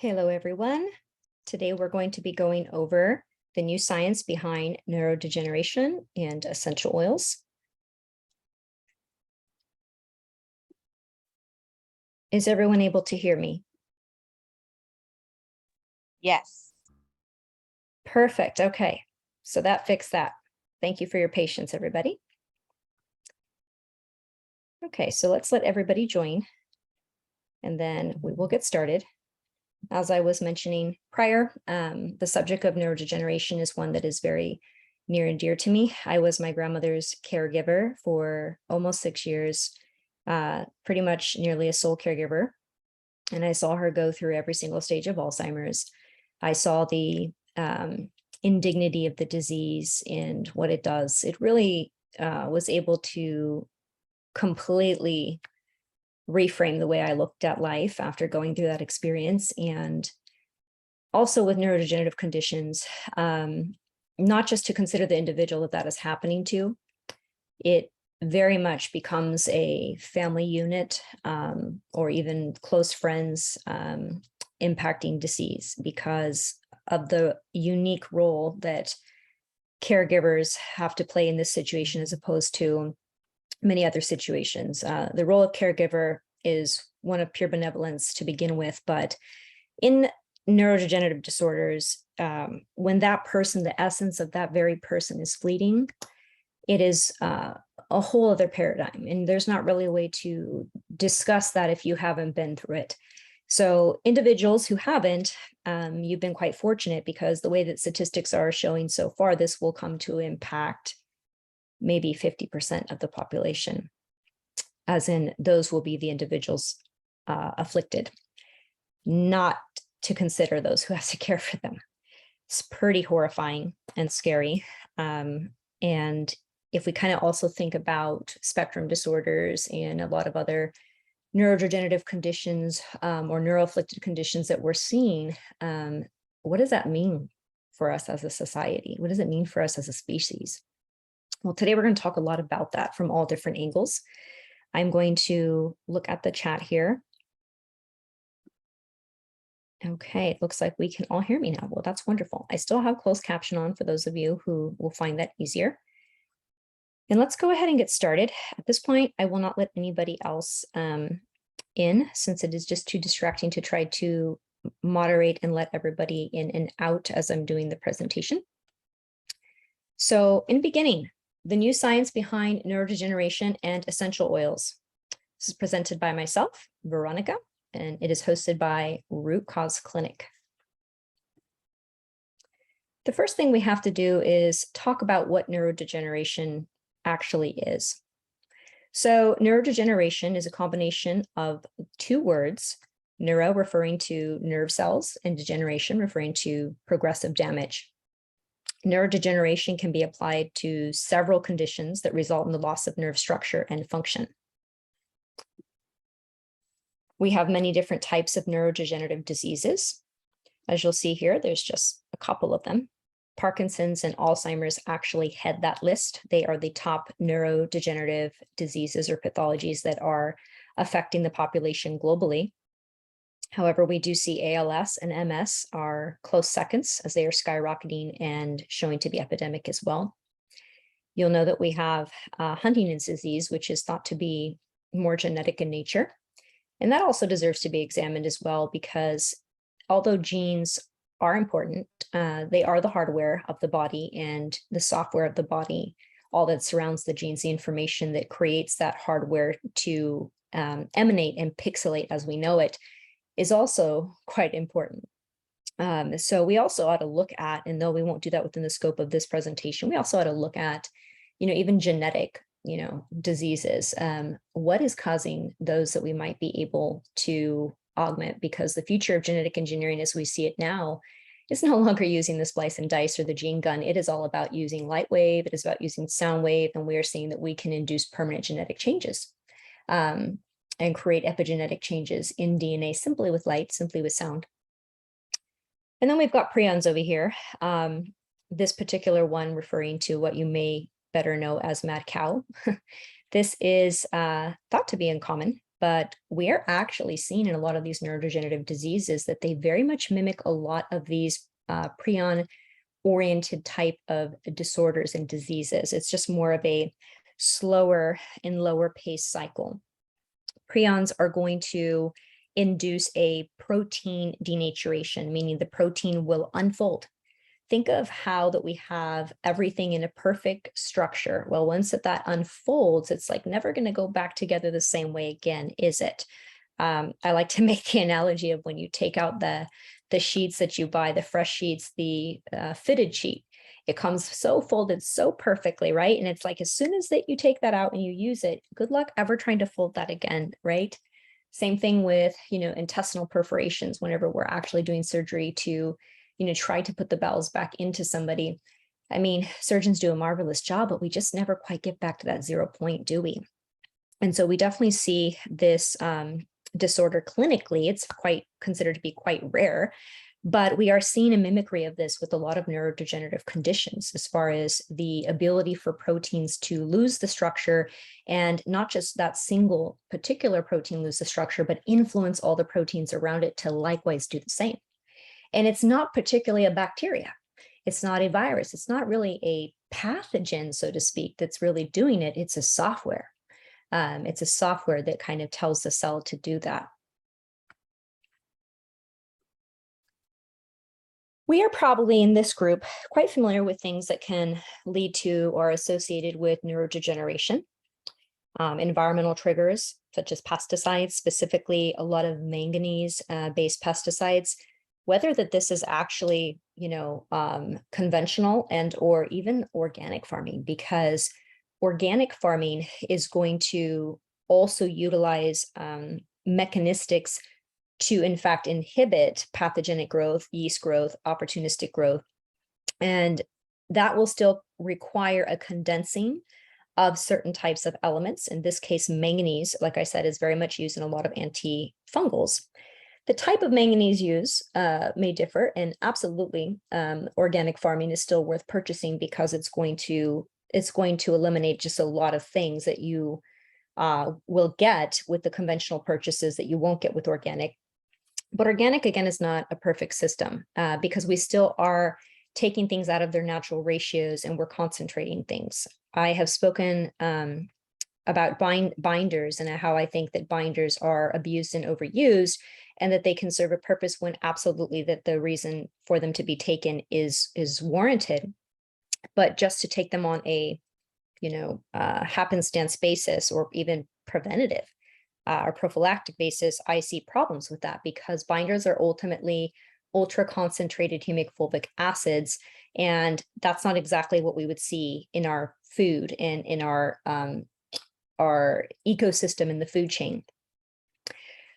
Hello, everyone. Today we're going to be going over the new science behind neurodegeneration and essential oils. Is everyone able to hear me? Yes. Perfect. Okay. So that fixed that. Thank you for your patience, everybody. Okay, so let's let everybody join, and then we will get started. As I was mentioning prior, the subject of neurodegeneration is one that is very near and dear to me. I was my grandmother's caregiver for almost 6 years, pretty much nearly a sole caregiver. And I saw her go through every single stage of Alzheimer's. I saw the indignity of the disease and what it does. It really was able to completely reframe the way I looked at life after going through that experience. And also with neurodegenerative conditions, not just to consider the individual that is happening to, it very much becomes a family unit or even close friends impacting disease because of the unique role that caregivers have to play in this situation as opposed to many other situations. The role of caregiver is one of pure benevolence to begin with, but in neurodegenerative disorders, when that person, the essence of that very person is fleeting, it is a whole other paradigm. And there's not really a way to discuss that if you haven't been through it. So individuals who haven't, you've been quite fortunate because the way that statistics are showing so far, this will come to impact maybe 50% of the population, as in those will be the individuals afflicted, not to consider those who have to care for them. It's pretty horrifying and scary. And if we kind of also think about spectrum disorders and a lot of other neurodegenerative conditions or neuroafflicted conditions that we're seeing, what does that mean for us as a society? What does it mean for us as a species? Well, today we're going to talk a lot about that from all different angles. I'm going to look at the chat here. Okay, it looks like we can all hear me now. Well, that's wonderful. I still have closed caption on for those of you who will find that easier. And let's go ahead and get started. At this point, I will not let anybody else in since it is just too distracting to try to moderate and let everybody in and out as I'm doing the presentation. So in the beginning, the new science behind neurodegeneration and essential oils. This is presented by myself, Veronica, and it is hosted by Root Cause Clinic. The first thing we have to do is talk about what neurodegeneration actually is. So neurodegeneration is a combination of two words, neuro referring to nerve cells and degeneration referring to progressive damage. Neurodegeneration can be applied to several conditions that result in the loss of nerve structure and function. We have many different types of neurodegenerative diseases. As you'll see here, there's just a couple of them. Parkinson's and Alzheimer's actually head that list. They are the top neurodegenerative diseases or pathologies that are affecting the population globally. However, we do see ALS and MS are close seconds as they are skyrocketing and showing to be epidemic as well. You'll know that we have Huntington's disease, which is thought to be more genetic in nature. And that also deserves to be examined as well, because although genes are important, they are the hardware of the body and the software of the body, all that surrounds the genes, the information that creates that hardware to emanate and pixelate as we know it, is also quite important. So we also ought to look at, and though we won't do that within the scope of this presentation, we also ought to look at, even genetic, diseases. What is causing those that we might be able to augment? Because the future of genetic engineering as we see it now is no longer using the splice and dice or the gene gun. It is all about using light wave. It is about using sound wave. And we are seeing that we can induce permanent genetic changes. And create epigenetic changes in DNA simply with light, simply with sound. And then we've got prions over here. This particular one referring to what you may better know as mad cow. This is thought to be uncommon. but we are actually seeing in a lot of these neurodegenerative diseases that they very much mimic a lot of these prion-oriented type of disorders and diseases. It's just more of a slower and lower pace cycle. Prions are going to induce a protein denaturation, meaning the protein will unfold. Think of how that we have everything in a perfect structure. Well, once that unfolds, it's like never going to go back together the same way again, is it? I like to make the analogy of when you take out the sheets that you buy, the fresh sheets, the fitted sheet. It comes so folded so perfectly, right? And it's like as soon as that you take that out and you use it, good luck ever trying to fold that again, right? Same thing with, intestinal perforations whenever we're actually doing surgery to try to put the bowels back into somebody. I mean, surgeons do a marvelous job, but we just never quite get back to that 0 point, do we? And so we definitely see this disorder clinically. It's considered to be quite rare, but we are seeing a mimicry of this with a lot of neurodegenerative conditions as far as the ability for proteins to lose the structure, and not just that single particular protein lose the structure, but influence all the proteins around it to likewise do the same. And it's not particularly a bacteria. It's not a virus. It's not really a pathogen, so to speak, that's really doing it. It's a software. It's a software that kind of tells the cell to do that. We are probably in this group quite familiar with things that can lead to or are associated with neurodegeneration. Environmental triggers, such as pesticides, specifically a lot of manganese-based pesticides, whether that this is actually, conventional and or even organic farming, because organic farming is going to also utilize mechanistics to, in fact, inhibit pathogenic growth, yeast growth, opportunistic growth. And that will still require a condensing of certain types of elements. In this case, manganese, like I said, is very much used in a lot of antifungals. The type of manganese used may differ, and absolutely organic farming is still worth purchasing because it's going to eliminate just a lot of things that you will get with the conventional purchases that you won't get with organic. But organic, again, is not a perfect system because we still are taking things out of their natural ratios and we're concentrating things. I have spoken about binders and how I think that binders are abused and overused, and that they can serve a purpose when absolutely that the reason for them to be taken is warranted. But just to take them on a happenstance basis or even preventative or prophylactic basis, I see problems with that, because binders are ultimately ultra concentrated humic fulvic acids, and that's not exactly what we would see in our food and in our ecosystem in the food chain.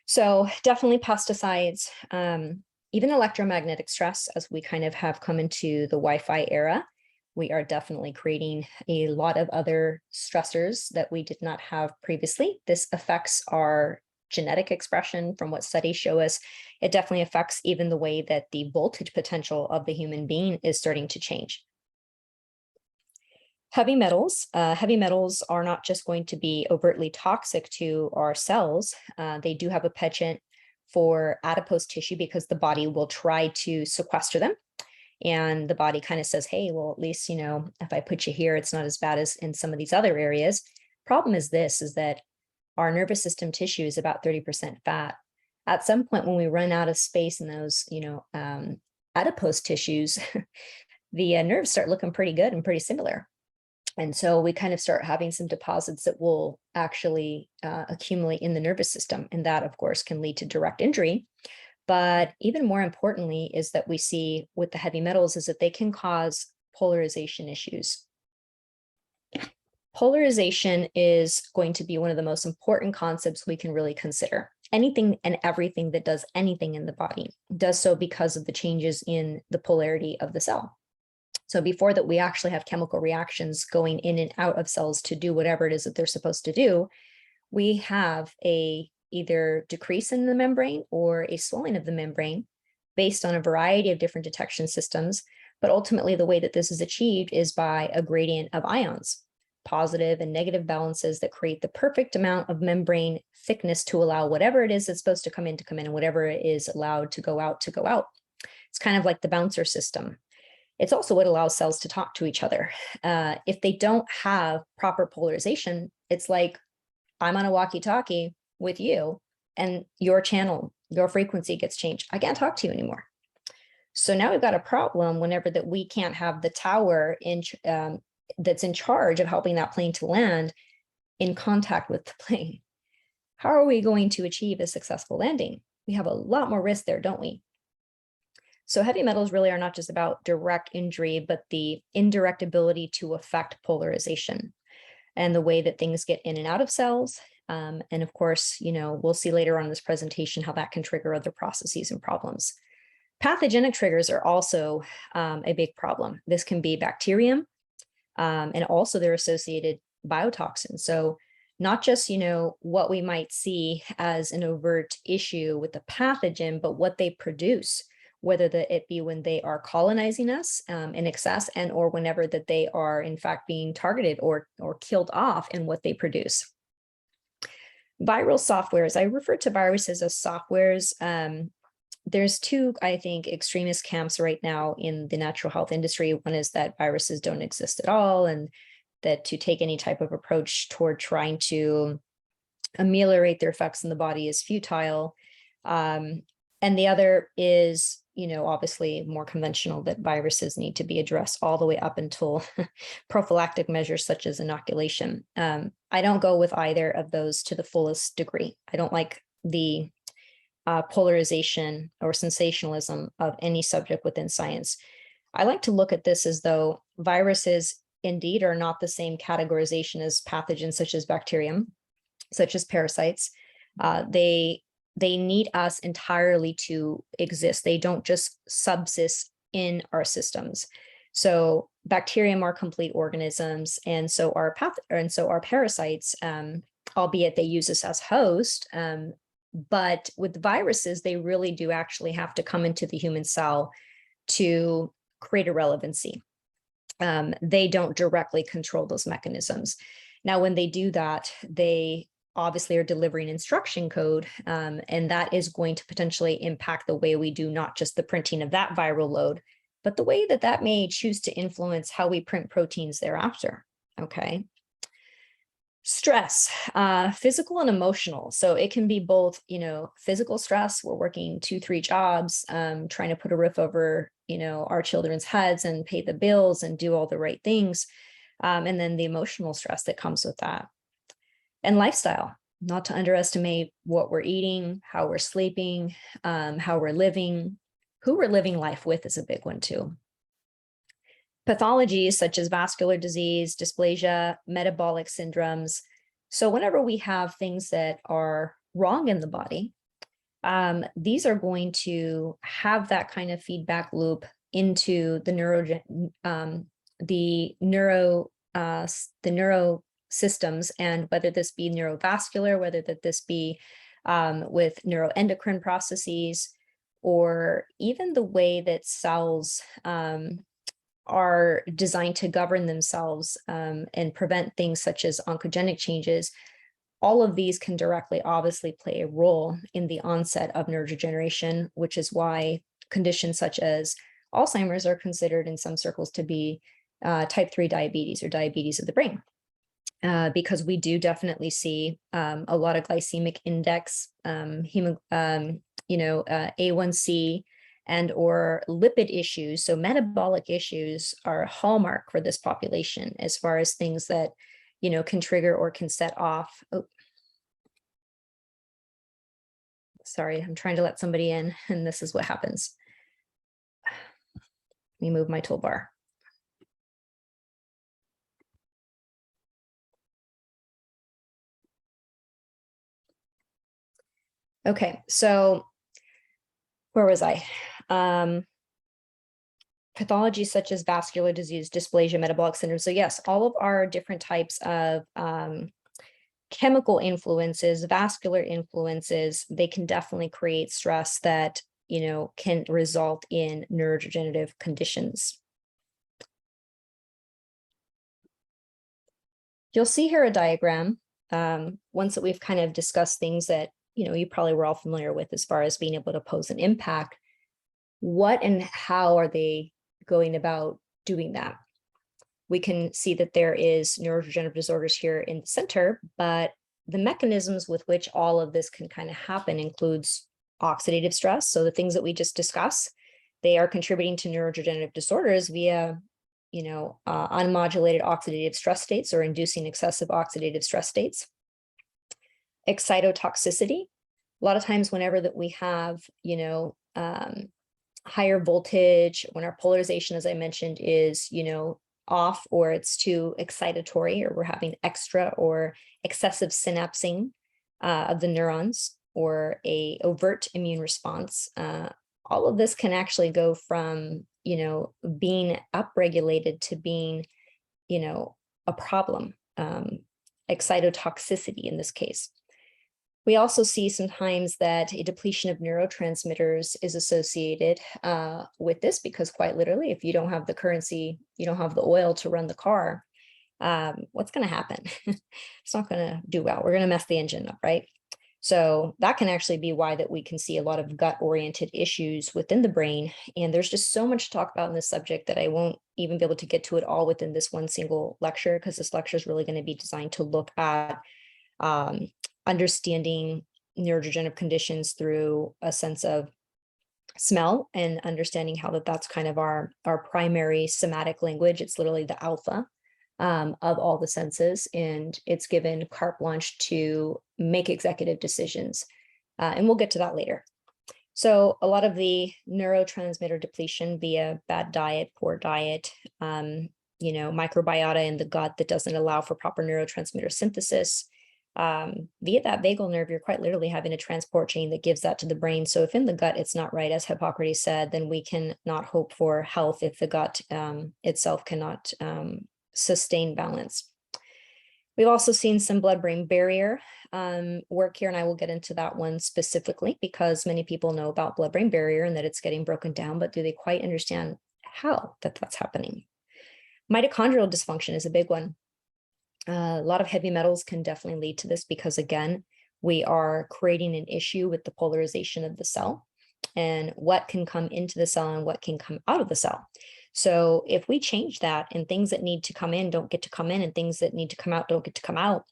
So definitely pesticides, even electromagnetic stress, as we kind of have come into the Wi-Fi era. We are definitely creating a lot of other stressors that we did not have previously. This affects our genetic expression from what studies show us. It definitely affects even the way that the voltage potential of the human being is starting to change. Heavy metals are not just going to be overtly toxic to our cells. They do have a penchant for adipose tissue because the body will try to sequester them. And the body kind of says, hey, well, at least, if I put you here, it's not as bad as in some of these other areas. Problem is that our nervous system tissue is about 30% fat. At some point, when we run out of space in those, adipose tissues, the nerves start looking pretty good and pretty similar. And so we kind of start having some deposits that will actually accumulate in the nervous system. And that, of course, can lead to direct injury. But even more importantly is that we see with the heavy metals is that they can cause polarization issues. Polarization is going to be one of the most important concepts we can really consider. Anything and everything that does anything in the body does so because of the changes in the polarity of the cell. So before that, we actually have chemical reactions going in and out of cells to do whatever it is that they're supposed to do. We have a either decrease in the membrane or a swelling of the membrane based on a variety of different detection systems. But ultimately, the way that this is achieved is by a gradient of ions. positive and negative balances that create the perfect amount of membrane thickness to allow whatever it is that's supposed to come in, and whatever is allowed to go out, to go out. It's kind of like the bouncer system. It's also what allows cells to talk to each other. If they don't have proper polarization, it's like I'm on a walkie-talkie with you and your channel, your frequency gets changed. I can't talk to you anymore. So now we've got a problem whenever that we can't have the tower that's in charge of helping that plane to land in contact with the plane. How are we going to achieve a successful landing? We have a lot more risk there, don't we? So heavy metals really are not just about direct injury, but the indirect ability to affect polarization and the way that things get in and out of cells. And of course, we'll see later on in this presentation how that can trigger other processes and problems. Pathogenic triggers are also a big problem. This can be bacterium, and also their associated biotoxins. So not just, what we might see as an overt issue with the pathogen, but what they produce, whether it be when they are colonizing us in excess, and or whenever that they are in fact being targeted or killed off in what they produce. Viral softwares, I refer to viruses as softwares. There's two, I think, extremist camps right now in the natural health industry. One is that viruses don't exist at all, and that to take any type of approach toward trying to ameliorate their effects in the body is futile. And the other is, obviously more conventional, that viruses need to be addressed all the way up until prophylactic measures such as inoculation. I don't go with either of those to the fullest degree. I don't like the polarization or sensationalism of any subject within science. I like to look at this as though viruses indeed are not the same categorization as pathogens such as bacterium, such as parasites. They need us entirely to exist. They don't just subsist in our systems. So bacterium are complete organisms, and so are parasites, albeit they use us as host. But with viruses, they really do actually have to come into the human cell to create a relevancy. They don't directly control those mechanisms. Now, when they do that, they obviously are delivering instruction code, and that is going to potentially impact the way we do not just the printing of that viral load, but the way that that may choose to influence how we print proteins thereafter. Okay. Stress, physical and emotional. So it can be both, physical stress. We're working 2-3 jobs, trying to put a roof over, our children's heads and pay the bills and do all the right things. And then the emotional stress that comes with that. And lifestyle, not to underestimate what we're eating, how we're sleeping, how we're living, who we're living life with is a big one too. Pathologies such as vascular disease, dysplasia, metabolic syndromes. So whenever we have things that are wrong in the body, these are going to have that kind of feedback loop into the neuro systems, and whether this be neurovascular, whether this be with neuroendocrine processes, or even the way that cells are designed to govern themselves and prevent things such as oncogenic changes. All of these can directly, obviously, play a role in the onset of neurodegeneration, which is why conditions such as Alzheimer's are considered in some circles to be type 3 diabetes or diabetes of the brain. Because we do definitely see a lot of glycemic index, A1C, and or lipid issues. So metabolic issues are a hallmark for this population as far as things that, can trigger or can set off. Oh, sorry, I'm trying to let somebody in, and this is what happens. Let me move my toolbar. Okay, so where was I? Pathologies such as vascular disease, dysplasia, metabolic syndrome. So yes, all of our different types of chemical influences, vascular influences, they can definitely create stress that, can result in neurodegenerative conditions. You'll see here a diagram, once that we've kind of discussed things that, you probably were all familiar with as far as being able to pose an impact. What and how are they going about doing that? We can see that there is neurodegenerative disorders here in the center, but the mechanisms with which all of this can kind of happen includes oxidative stress. So the things that we just discussed, they are contributing to neurodegenerative disorders via, unmodulated oxidative stress states or inducing excessive oxidative stress states. Excitotoxicity. A lot of times whenever that we have, higher voltage, when our polarization, as I mentioned, is, off, or it's too excitatory, or we're having extra or excessive synapsing of the neurons, or a overt immune response. All of this can actually go from, being upregulated to being, a problem, excitotoxicity in this case. We also see sometimes that a depletion of neurotransmitters is associated with this, because quite literally, if you don't have the currency, you don't have the oil to run the car, what's going to happen? It's not going to do well. We're going to mess the engine up, right? So that can actually be why that we can see a lot of gut-oriented issues within the brain. And there's just so much to talk about in this subject that I won't even be able to get to it all within this one single lecture, because this lecture is really going to be designed to look at understanding neurodegenerative conditions through a sense of smell, and understanding how that's kind of our primary somatic language. It's literally the alpha of all the senses, and it's given carte blanche to make executive decisions. And we'll get to that later. So a lot of the neurotransmitter depletion via bad diet, poor diet, microbiota in the gut that doesn't allow for proper neurotransmitter synthesis. Via that vagal nerve, you're quite literally having a transport chain that gives that to the brain. So if in the gut it's not right, as Hippocrates said, then we can not hope for health if the gut itself cannot sustain balance. We've also seen some blood-brain barrier work here, and I will get into that one specifically, because many people know about blood-brain barrier and that it's getting broken down, but do they quite understand how that's happening? Mitochondrial dysfunction is a big one. A lot of heavy metals can definitely lead to this, because again, we are creating an issue with the polarization of the cell and what can come into the cell and what can come out of the cell. So if we change that, and things that need to come in don't get to come in, and things that need to come out don't get to come out,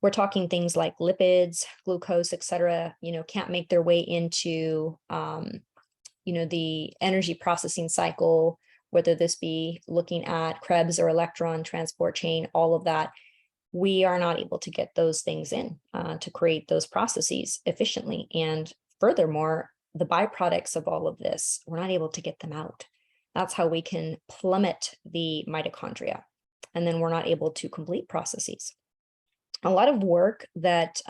we're talking things like lipids, glucose, etc., can't make their way into, the energy processing cycle, whether this be looking at Krebs or electron transport chain, all of that. We are not able to get those things in to create those processes efficiently. And furthermore, the byproducts of all of this, we're not able to get them out. That's how we can plummet the mitochondria. And then we're not able to complete processes. A lot of work that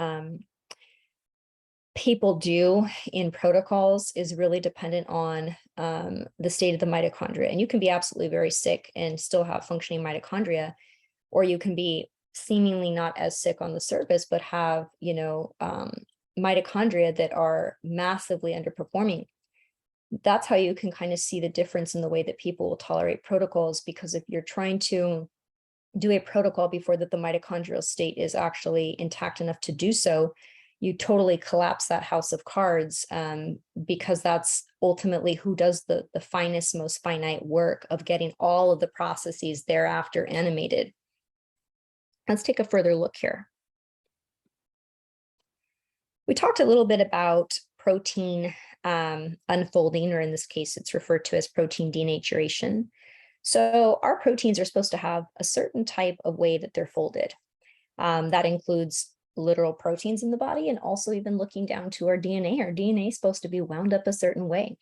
people do in protocols is really dependent on the state of the mitochondria. And you can be absolutely very sick and still have functioning mitochondria, or you can be seemingly not as sick on the surface, but have, mitochondria that are massively underperforming. That's how you can kind of see the difference in the way that people will tolerate protocols, because if you're trying to do a protocol before that the mitochondrial state is actually intact enough to do so, you totally collapse that house of cards, because that's ultimately who does the finest, most finite work of getting all of the processes thereafter animated. Let's take a further look here. We talked a little bit about protein unfolding, or in this case, it's referred to as protein denaturation. So our proteins are supposed to have a certain type of way that they're folded. That includes literal proteins in the body, and also even looking down to our DNA. Our DNA is supposed to be wound up a certain way.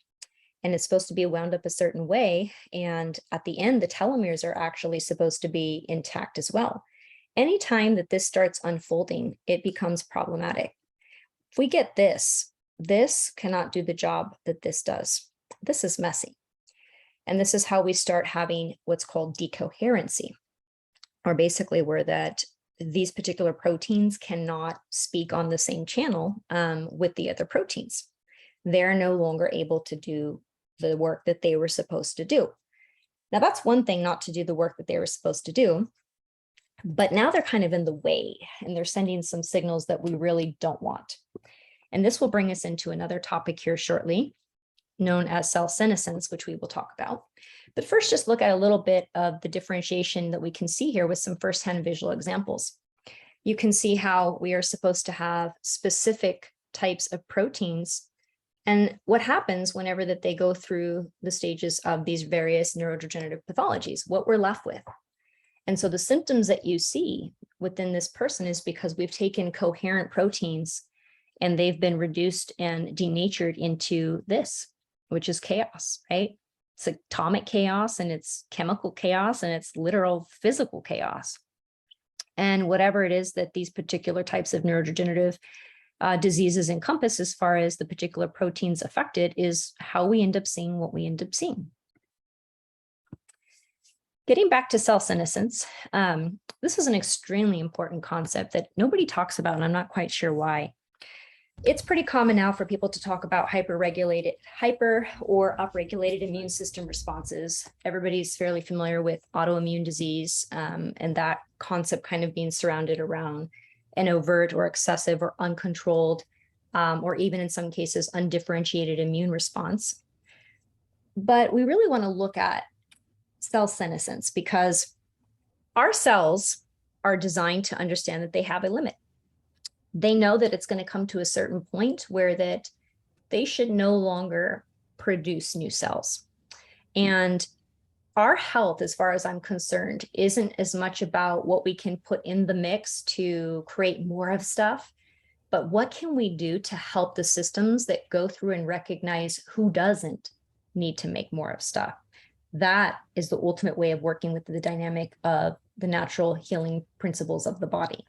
And it's supposed to be wound up a certain way. And at the end, the telomeres are actually supposed to be intact as well. Anytime that this starts unfolding, it becomes problematic. If we get this cannot do the job that this does. This is messy. And this is how we start having what's called decoherency, or basically where that these particular proteins cannot speak on the same channel with the other proteins. They're no longer able to do the work that they were supposed to do. Now, that's one thing, not to do the work that they were supposed to do. But now they're kind of in the way, and they're sending some signals that we really don't want. And this will bring us into another topic here shortly, known as cell senescence, which we will talk about. But first, just look at a little bit of the differentiation that we can see here with some firsthand visual examples. You can see how we are supposed to have specific types of proteins and what happens whenever that they go through the stages of these various neurodegenerative pathologies, what we're left with. And so the symptoms that you see within this person is because we've taken coherent proteins and they've been reduced and denatured into this, which is chaos, right? It's atomic chaos and it's chemical chaos and it's literal physical chaos. And whatever it is that these particular types of neurodegenerative diseases encompass as far as the particular proteins affected is how we end up seeing what we end up seeing. Getting back to cell senescence, this is an extremely important concept that nobody talks about, and I'm not quite sure why. It's pretty common now for people to talk about hyper or upregulated immune system responses. Everybody's fairly familiar with autoimmune disease, and that concept kind of being surrounded around an overt or excessive or uncontrolled, or even in some cases, undifferentiated immune response. But we really want to look at cell senescence because our cells are designed to understand that they have a limit. They know that it's going to come to a certain point where that they should no longer produce new cells. And our health, as far as I'm concerned, isn't as much about what we can put in the mix to create more of stuff, but what can we do to help the systems that go through and recognize who doesn't need to make more of stuff. That is the ultimate way of working with the dynamic of the natural healing principles of the body.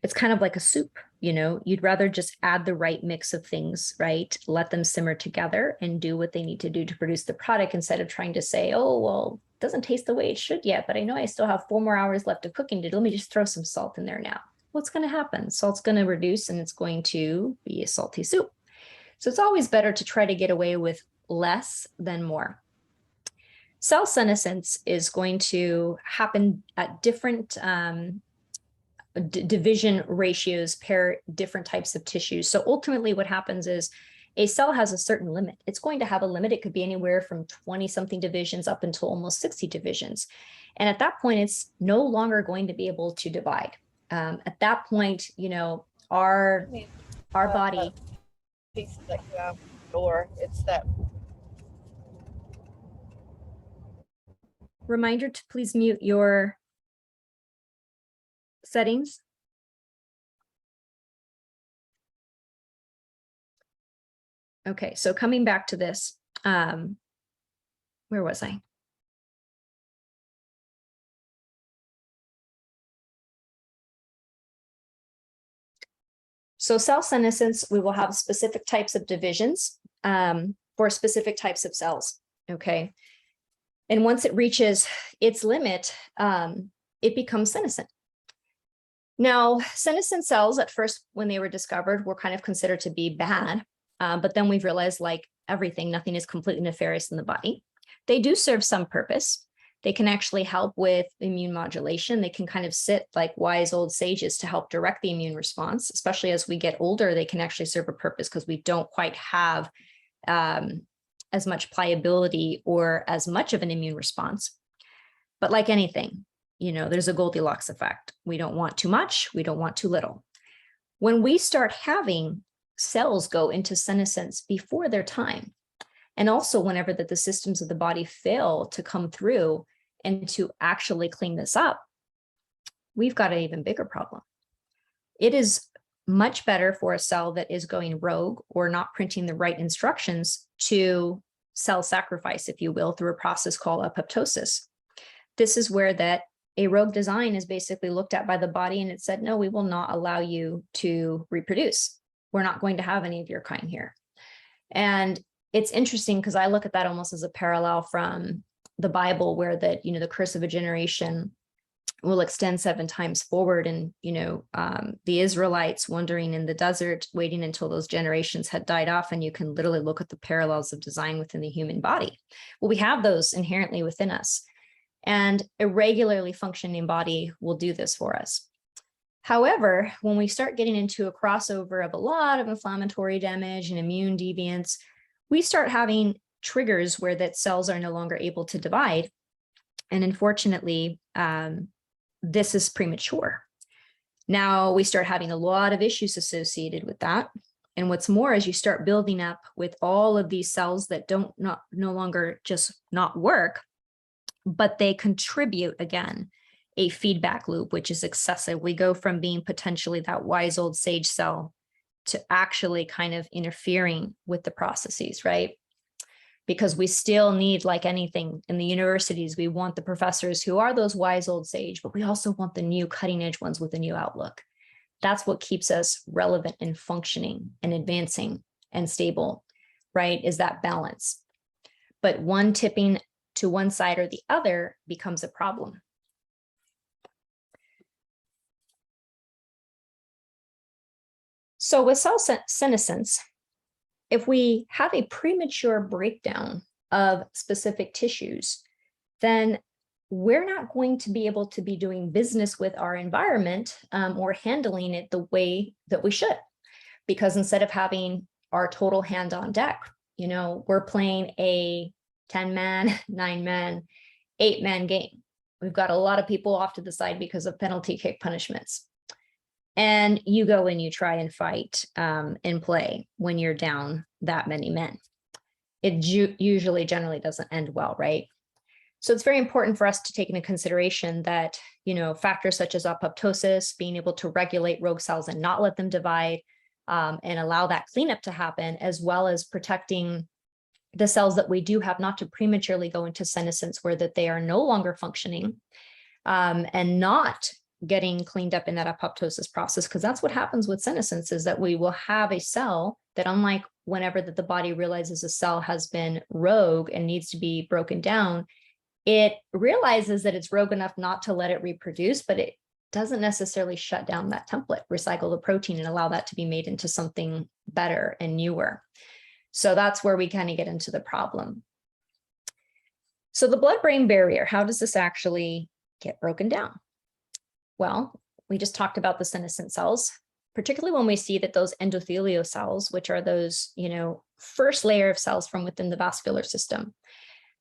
It's kind of like a soup, you know, you'd rather just add the right mix of things, right? Let them simmer together and do what they need to do to produce the product instead of trying to say, oh, well, it doesn't taste the way it should yet, but I know I still have 4 more hours left of cooking to do. Let me just throw some salt in there now. What's going to happen? Salt's going to reduce and it's going to be a salty soup. So it's always better to try to get away with less than more. Cell senescence is going to happen at different division ratios per different types of tissues. So ultimately what happens is a cell has a certain limit. It's going to have a limit. It could be anywhere from 20 something divisions up until almost 60 divisions. And at that point, it's no longer going to be able to divide. At that point, you know, our body. Piece that you have door, it's that. Reminder to please mute your settings. Okay, so coming back to this, where was I? So cell senescence, we will have specific types of divisions for specific types of cells, okay? And once it reaches its limit, it becomes senescent. Now, senescent cells at first, when they were discovered, were kind of considered to be bad. But then we've realized, like everything, nothing is completely nefarious in the body. They do serve some purpose. They can actually help with immune modulation. They can kind of sit like wise old sages to help direct the immune response, especially as we get older. They can actually serve a purpose because we don't quite have as much pliability or as much of an immune response. But like anything, you know, there's a Goldilocks effect. We don't want too much. We don't want too little. When we start having cells go into senescence before their time, and also whenever that the systems of the body fail to come through and to actually clean this up, we've got an even bigger problem. It is much better for a cell that is going rogue or not printing the right instructions to cell sacrifice, if you will, through a process called apoptosis. This is where that a rogue design is basically looked at by the body and it said, no, we will not allow you to reproduce. We're not going to have any of your kind here. And it's interesting because I look at that almost as a parallel from the Bible, where that, you know, the curse of a generation will extend 7 times forward. And, you know, the Israelites wandering in the desert, waiting until those generations had died off. And you can literally look at the parallels of design within the human body. Well, we have those inherently within us. And a regularly functioning body will do this for us. However, when we start getting into a crossover of a lot of inflammatory damage and immune deviance, we start having triggers where that cells are no longer able to divide. And unfortunately, this is premature. Now we start having a lot of issues associated with that. And what's more, as you start building up with all of these cells that no longer just not work, but they contribute again, a feedback loop, which is excessive. We go from being potentially that wise old sage cell to actually kind of interfering with the processes, right? Because we still need, like anything in the universities, we want the professors who are those wise old sage, but we also want the new cutting edge ones with a new outlook. That's what keeps us relevant and functioning and advancing and stable, right? Is that balance. But one tipping to one side or the other becomes a problem. So with cell senescence, if we have a premature breakdown of specific tissues, then we're not going to be able to be doing business with our environment or handling it the way that we should. Because instead of having our total hand on deck, we're playing a 10-man, 9-man, 8-man game. We've got a lot of people off to the side because of penalty kick punishments. And you go and you try and fight and play when you're down that many men. It usually generally doesn't end well, right? So it's very important for us to take into consideration that, factors such as apoptosis, being able to regulate rogue cells and not let them divide and allow that cleanup to happen, as well as protecting the cells that we do have not to prematurely go into senescence where that they are no longer functioning and not getting cleaned up in that apoptosis process, because that's what happens with senescence, is that we will have a cell that, unlike whenever that the body realizes a cell has been rogue and needs to be broken down, it realizes that it's rogue enough not to let it reproduce, but it doesn't necessarily shut down that template, recycle the protein and allow that to be made into something better and newer. So that's where we kind of get into the problem. So the blood-brain barrier, how does this actually get broken down? Well, we just talked about the senescent cells, particularly when we see that those endothelial cells, which are those, first layer of cells from within the vascular system,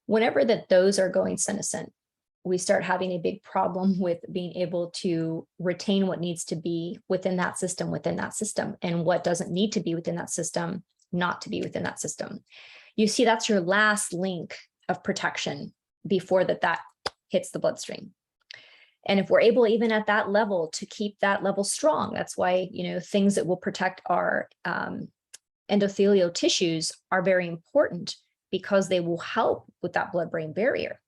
whenever that those are going senescent, we start having a big problem with being able to retain what needs to be within that system, and what doesn't need to be within that system, not to be within that system. You see, that's your last link of protection before that hits the bloodstream. And if we're able, even at that level, to keep that level strong, that's why, things that will protect our endothelial tissues are very important, because they will help with that blood-brain barrier.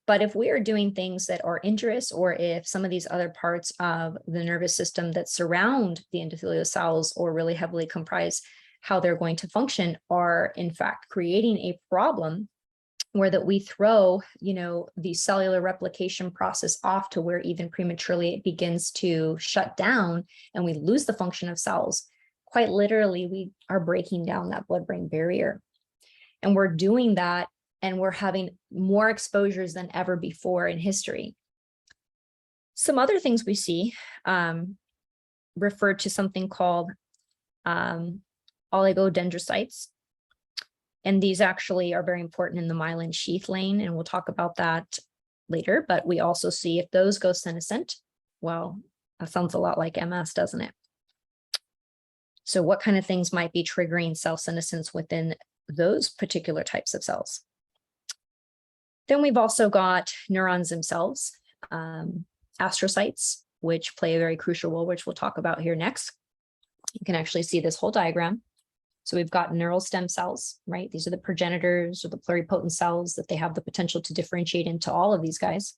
But if we are doing things that are injurious, or if some of these other parts of the nervous system that surround the endothelial cells or really heavily comprise how they're going to function are in fact creating a problem, where that we throw, the cellular replication process off to where even prematurely it begins to shut down and we lose the function of cells. Quite literally, we are breaking down that blood-brain barrier. And we're doing that, and we're having more exposures than ever before in history. Some other things we see refer to something called oligodendrocytes. And these actually are very important in the myelin sheath lane, and we'll talk about that later. But we also see if those go senescent, well, that sounds a lot like MS, doesn't it? So what kind of things might be triggering cell senescence within those particular types of cells? Then we've also got neurons themselves, astrocytes, which play a very crucial role, which we'll talk about here next. You can actually see this whole diagram. So we've got neural stem cells, right? These are the progenitors or the pluripotent cells that they have the potential to differentiate into all of these guys.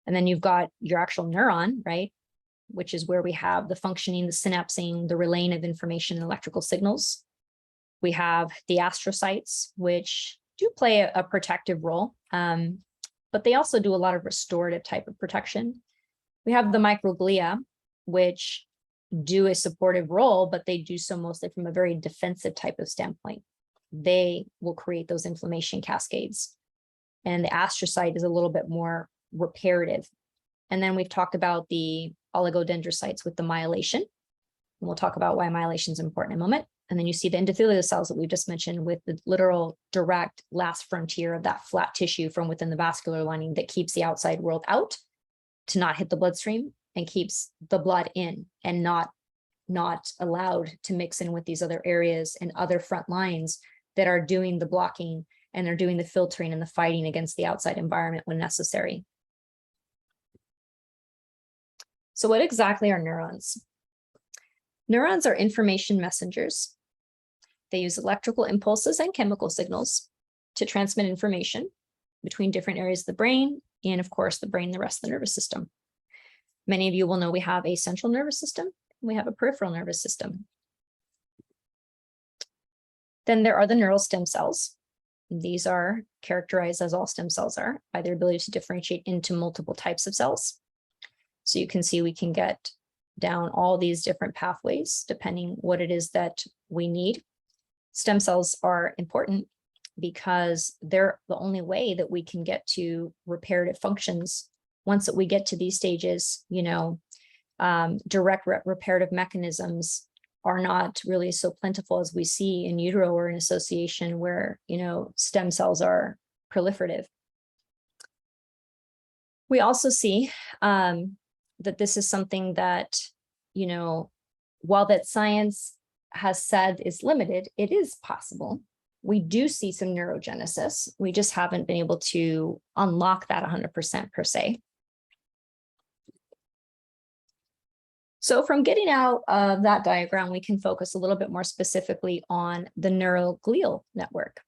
And then you've got your actual neuron, right? Which is where we have the functioning, the synapsing, the relaying of information and electrical signals. We have the astrocytes, which do play a protective role, but they also do a lot of restorative type of protection. We have the microglia, which do a supportive role, but they do so mostly from a very defensive type of standpoint. They will create those inflammation cascades. and the astrocyte is a little bit more reparative. And then we've talked about the oligodendrocytes with the myelation. And we'll talk about why myelation is important in a moment. And then you see the endothelial cells that we just mentioned with the literal direct last frontier of that flat tissue from within the vascular lining that keeps the outside world out to not hit the bloodstream and keeps the blood in and not allowed to mix in with these other areas and other front lines that are doing the blocking and they're doing the filtering and the fighting against the outside environment when necessary. So what exactly are neurons? Neurons are information messengers. They use electrical impulses and chemical signals to transmit information between different areas of the brain and, of course, the brain, the rest of the nervous system. Many of you will know we have a central nervous system. We have a peripheral nervous system. Then there are the neural stem cells. These are characterized, as all stem cells are, by their ability to differentiate into multiple types of cells. So you can see we can get down all these different pathways depending what it is that we need. Stem cells are important because they're the only way that we can get to reparative functions. Once that we get to these stages, direct reparative mechanisms are not really so plentiful as we see in utero or in association where, stem cells are proliferative. We also see that this is something that, while that science has said is limited, it is possible. We do see some neurogenesis. We just haven't been able to unlock that 100% per se. So from getting out of that diagram, we can focus a little bit more specifically on the neuroglial network.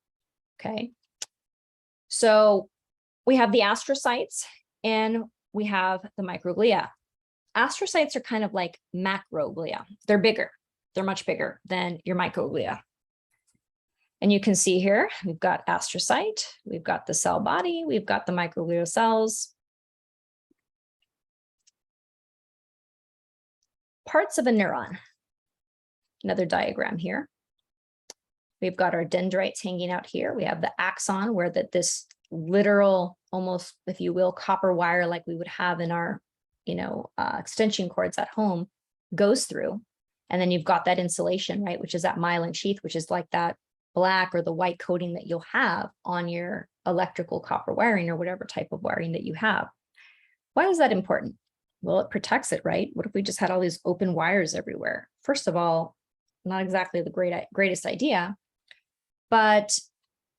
Okay. So we have the astrocytes and we have the microglia. Astrocytes are kind of like macroglia. They're bigger. They're much bigger than your microglia. And you can see here, we've got astrocyte, we've got the cell body, we've got the microglial cells. Parts of a neuron. Another diagram here. We've got our dendrites hanging out here. We have the axon where this literal, almost, if you will, copper wire like we would have in our, extension cords at home goes through. And then you've got that insulation, right, which is that myelin sheath, which is like that black or the white coating that you'll have on your electrical copper wiring or whatever type of wiring that you have. Why is that important? Well, it protects it, right? What if we just had all these open wires everywhere? First of all, not exactly the greatest idea, but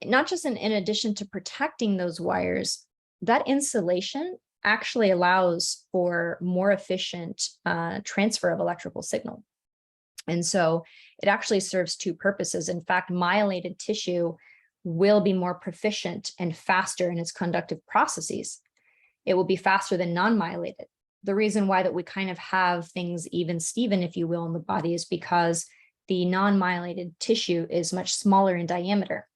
not just in addition to protecting those wires, that insulation actually allows for more efficient transfer of electrical signal. And so it actually serves two purposes. In fact, myelinated tissue will be more proficient and faster in its conductive processes. It will be faster than non-myelated. The reason why that we kind of have things even Steven, if you will, in the body is because the non-myelated tissue is much smaller in diameter.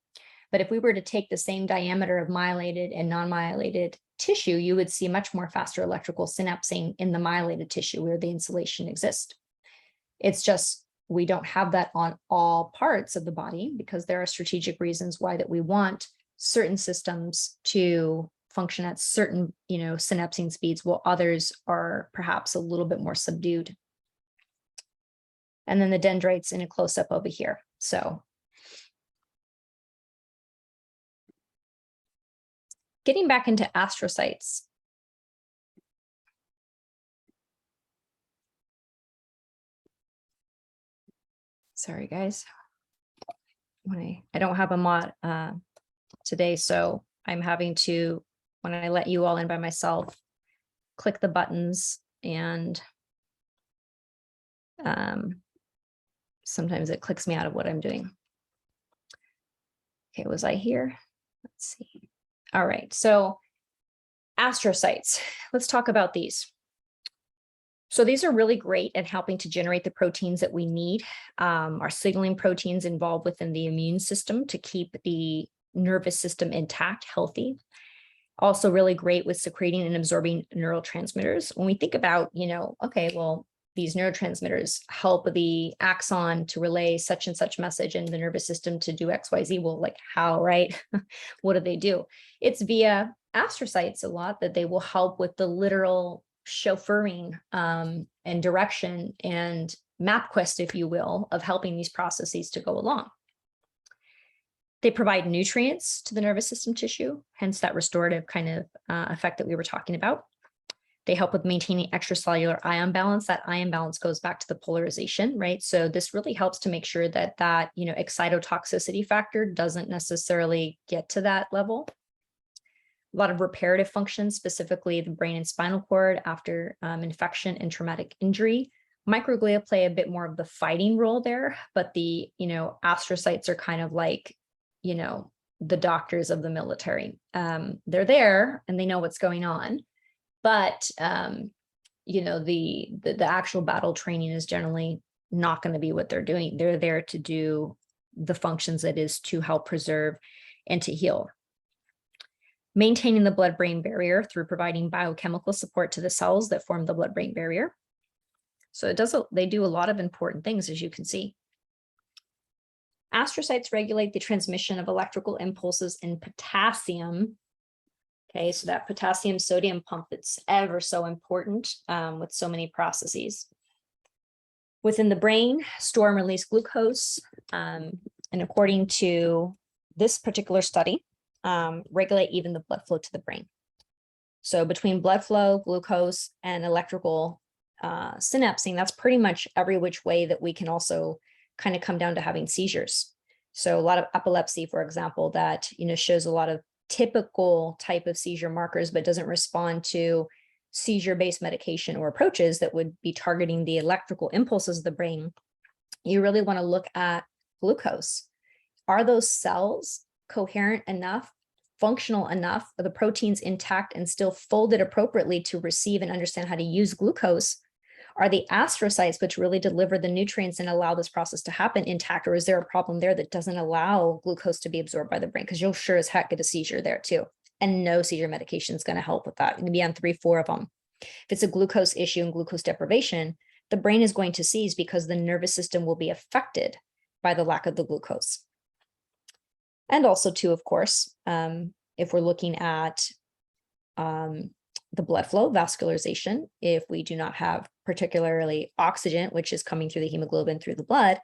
But if we were to take the same diameter of myelated and non-myelated tissue, you would see much more faster electrical synapsing in the myelated tissue where the insulation exists. It's just we don't have that on all parts of the body because there are strategic reasons why that we want certain systems to function at certain, synapsing speeds, while others are perhaps a little bit more subdued. And then the dendrites in a close-up over here. So getting back into astrocytes. Sorry, guys. I don't have a mod today, so I'm having to, when I let you all in by myself, click the buttons and sometimes it clicks me out of what I'm doing. Okay, was I here? Let's see. All right, so astrocytes, let's talk about these. So these are really great at helping to generate the proteins that we need, our signaling proteins involved within the immune system to keep the nervous system intact, healthy. Also really great with secreting and absorbing neurotransmitters. When we think about, okay, well, these neurotransmitters help the axon to relay such and such message in the nervous system to do XYZ. Well, like how, right? What do? It's via astrocytes a lot that they will help with the literal chauffeuring and direction and MapQuest, if you will, of helping these processes to go along. They provide nutrients to the nervous system tissue, hence that restorative kind of effect that we were talking about. They help with maintaining extracellular ion balance. That ion balance goes back to the polarization, right? So this really helps to make sure that excitotoxicity factor doesn't necessarily get to that level. A lot of reparative functions, specifically the brain and spinal cord after infection and traumatic injury. Microglia play a bit more of the fighting role there, but the, astrocytes are kind of like, the doctors of the military. They're there and they know what's going on. But, the actual battle training is generally not going to be what they're doing. They're there to do the functions that is to help preserve and to heal. Maintaining the blood-brain barrier through providing biochemical support to the cells that form the blood-brain barrier. So they do a lot of important things, as you can see. Astrocytes regulate the transmission of electrical impulses in potassium. Okay, so that potassium sodium pump that's ever so important with so many processes. Within the brain, store and release glucose. And according to this particular study, regulate even the blood flow to the brain. So between blood flow, glucose, and electrical synapsing, that's pretty much every which way that we can also kind of come down to having seizures. So a lot of epilepsy, for example, that shows a lot of typical type of seizure markers, but doesn't respond to seizure-based medication or approaches that would be targeting the electrical impulses of the brain. You really want to look at glucose. Are those cells coherent enough, functional enough, are the proteins intact and still folded appropriately to receive and understand how to use glucose? Are the astrocytes, which really deliver the nutrients and allow this process to happen, intact? Or is there a problem there that doesn't allow glucose to be absorbed by the brain? Because you'll sure as heck get a seizure there too. And no seizure medication is going to help with that. You're going to be on 3-4 of them. If it's a glucose issue and glucose deprivation, the brain is going to seize because the nervous system will be affected by the lack of the glucose. And also too, of course, if we're looking at the blood flow, vascularization, if we do not have particularly oxygen, which is coming through the hemoglobin through the blood,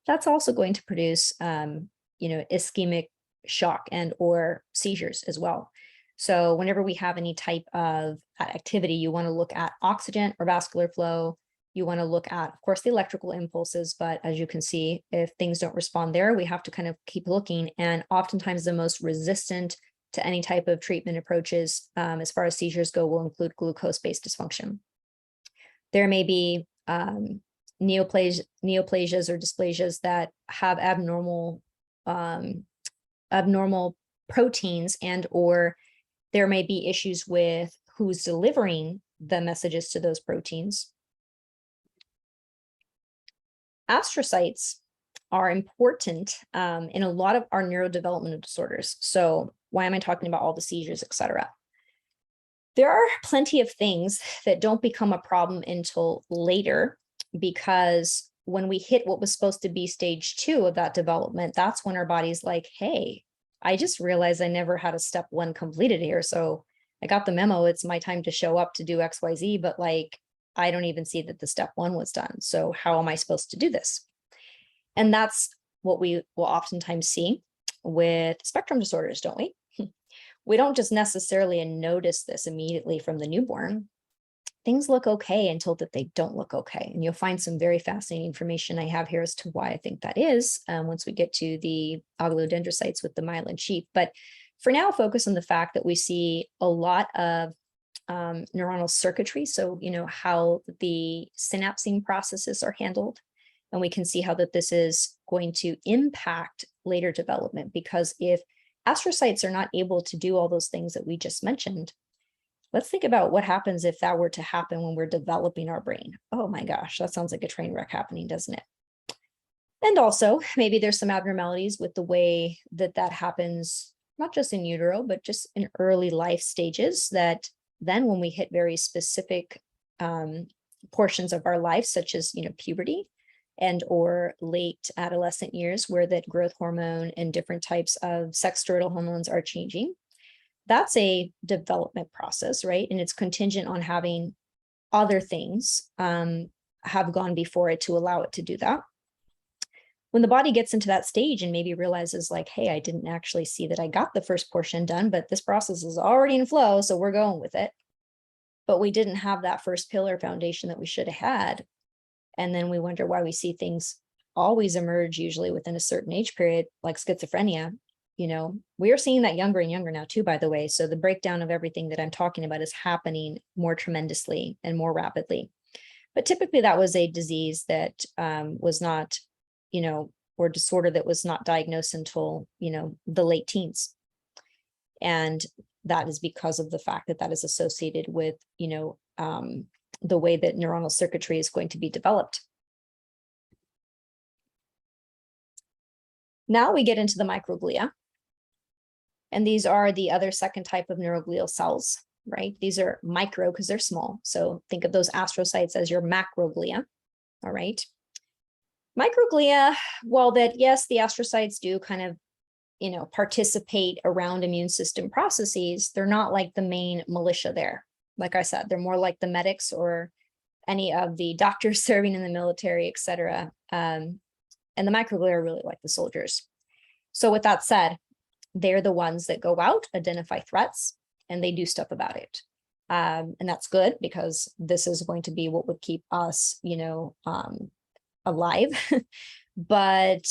that's also going to produce, ischemic shock and or seizures as well. So whenever we have any type of activity, you want to look at oxygen or vascular flow. You want to look at, of course, the electrical impulses, but as you can see, if things don't respond there, we have to kind of keep looking. And oftentimes the most resistant to any type of treatment approaches, as far as seizures go, will include glucose-based dysfunction. There may be neoplasias or dysplasias that have abnormal proteins, and or there may be issues with who's delivering the messages to those proteins. Astrocytes are important in a lot of our neurodevelopmental disorders. So why am I talking about all the seizures, et cetera? There are plenty of things that don't become a problem until later, because when we hit what was supposed to be stage 2 of that development, that's when our body's like, hey, I just realized I never had a step 1 completed here. So I got the memo. It's my time to show up to do XYZ, but like, I don't even see that the step 1 was done. So how am I supposed to do this? And that's what we will oftentimes see with spectrum disorders, don't we? We don't just necessarily notice this immediately from the newborn. Things look okay until that they don't look okay. And you'll find some very fascinating information I have here as to why I think that is once we get to the oligodendrocytes with the myelin sheath. But for now, focus on the fact that we see a lot of neuronal circuitry. So, how the synapsing processes are handled. And we can see how that this is going to impact later development, because if astrocytes are not able to do all those things that we just mentioned, let's think about what happens if that were to happen when we're developing our brain. Oh my gosh, that sounds like a train wreck happening, doesn't it? And also, maybe there's some abnormalities with the way that that happens, not just in utero, but just in early life stages, that then when we hit very specific portions of our life, such as, puberty and or late adolescent years, where that growth hormone and different types of sex steroidal hormones are changing. That's a development process, right? And it's contingent on having other things have gone before it to allow it to do that. When the body gets into that stage and maybe realizes like, hey, I didn't actually see that I got the first portion done, but this process is already in flow, so we're going with it. But we didn't have that first pillar foundation that we should have had. And then we wonder why we see things always emerge, usually within a certain age period, like schizophrenia. We are seeing that younger and younger now too, by the way. So the breakdown of everything that I'm talking about is happening more tremendously and more rapidly. But typically that was a disease that was not, or disorder that was not diagnosed until, the late teens. And that is because of the fact that that is associated with, the way that neuronal circuitry is going to be developed. Now we get into the microglia. And these are the other second type of neuroglial cells, right? These are micro because they're small. So think of those astrocytes as your macroglia, all right? Microglia, well, that yes, the astrocytes do kind of, participate around immune system processes. They're not like the main militia there. Like I said, they're more like the medics or any of the doctors serving in the military, et cetera. And the microglia are really like the soldiers. So with that said, they're the ones that go out, identify threats, and they do stuff about it. And that's good because this is going to be what would keep us, alive. But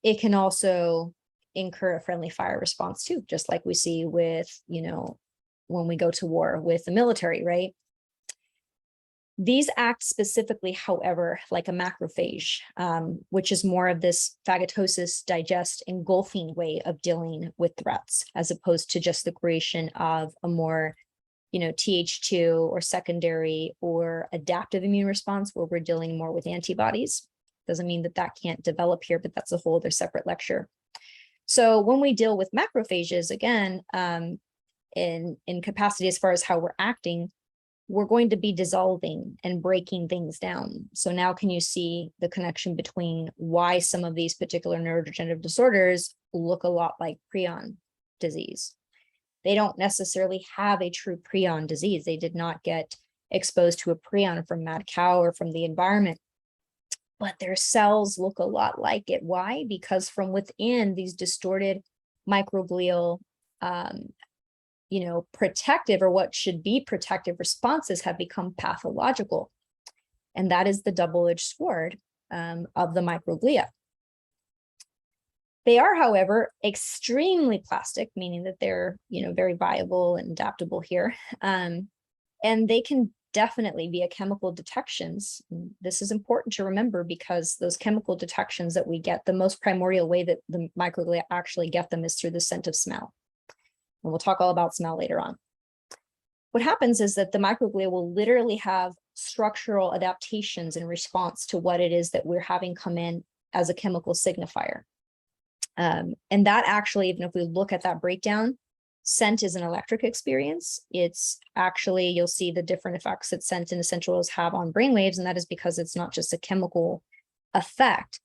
it can also incur a friendly fire response too, just like we see with, when we go to war with the military, right? These act specifically, however, like a macrophage, which is more of this phagocytosis, digest, engulfing way of dealing with threats, as opposed to just the creation of a more, Th2 or secondary or adaptive immune response where we're dealing more with antibodies. Doesn't mean that that can't develop here, but that's a whole other separate lecture. So when we deal with macrophages, again, in capacity as far as how we're acting, we're going to be dissolving and breaking things down. So now can you see the connection between why some of these particular neurodegenerative disorders look a lot like prion disease? They don't necessarily have a true prion disease. They did not get exposed to a prion from mad cow or from the environment, but their cells look a lot like it. Why? Because from within these distorted microglial protective or what should be protective responses have become pathological. And that is the double-edged sword of the microglia. They are, however, extremely plastic, meaning that they're, very viable and adaptable here. And they can definitely via chemical detections. This is important to remember because those chemical detections that we get, the most primordial way that the microglia actually get them is through the scent of smell. And we'll talk all about smell later on. What happens is that the microglia will literally have structural adaptations in response to what it is that we're having come in as a chemical signifier. And that actually, even if we look at that breakdown, scent is an electric experience. It's actually, you'll see the different effects that scent and essential oils have on brainwaves, and that is because it's not just a chemical effect.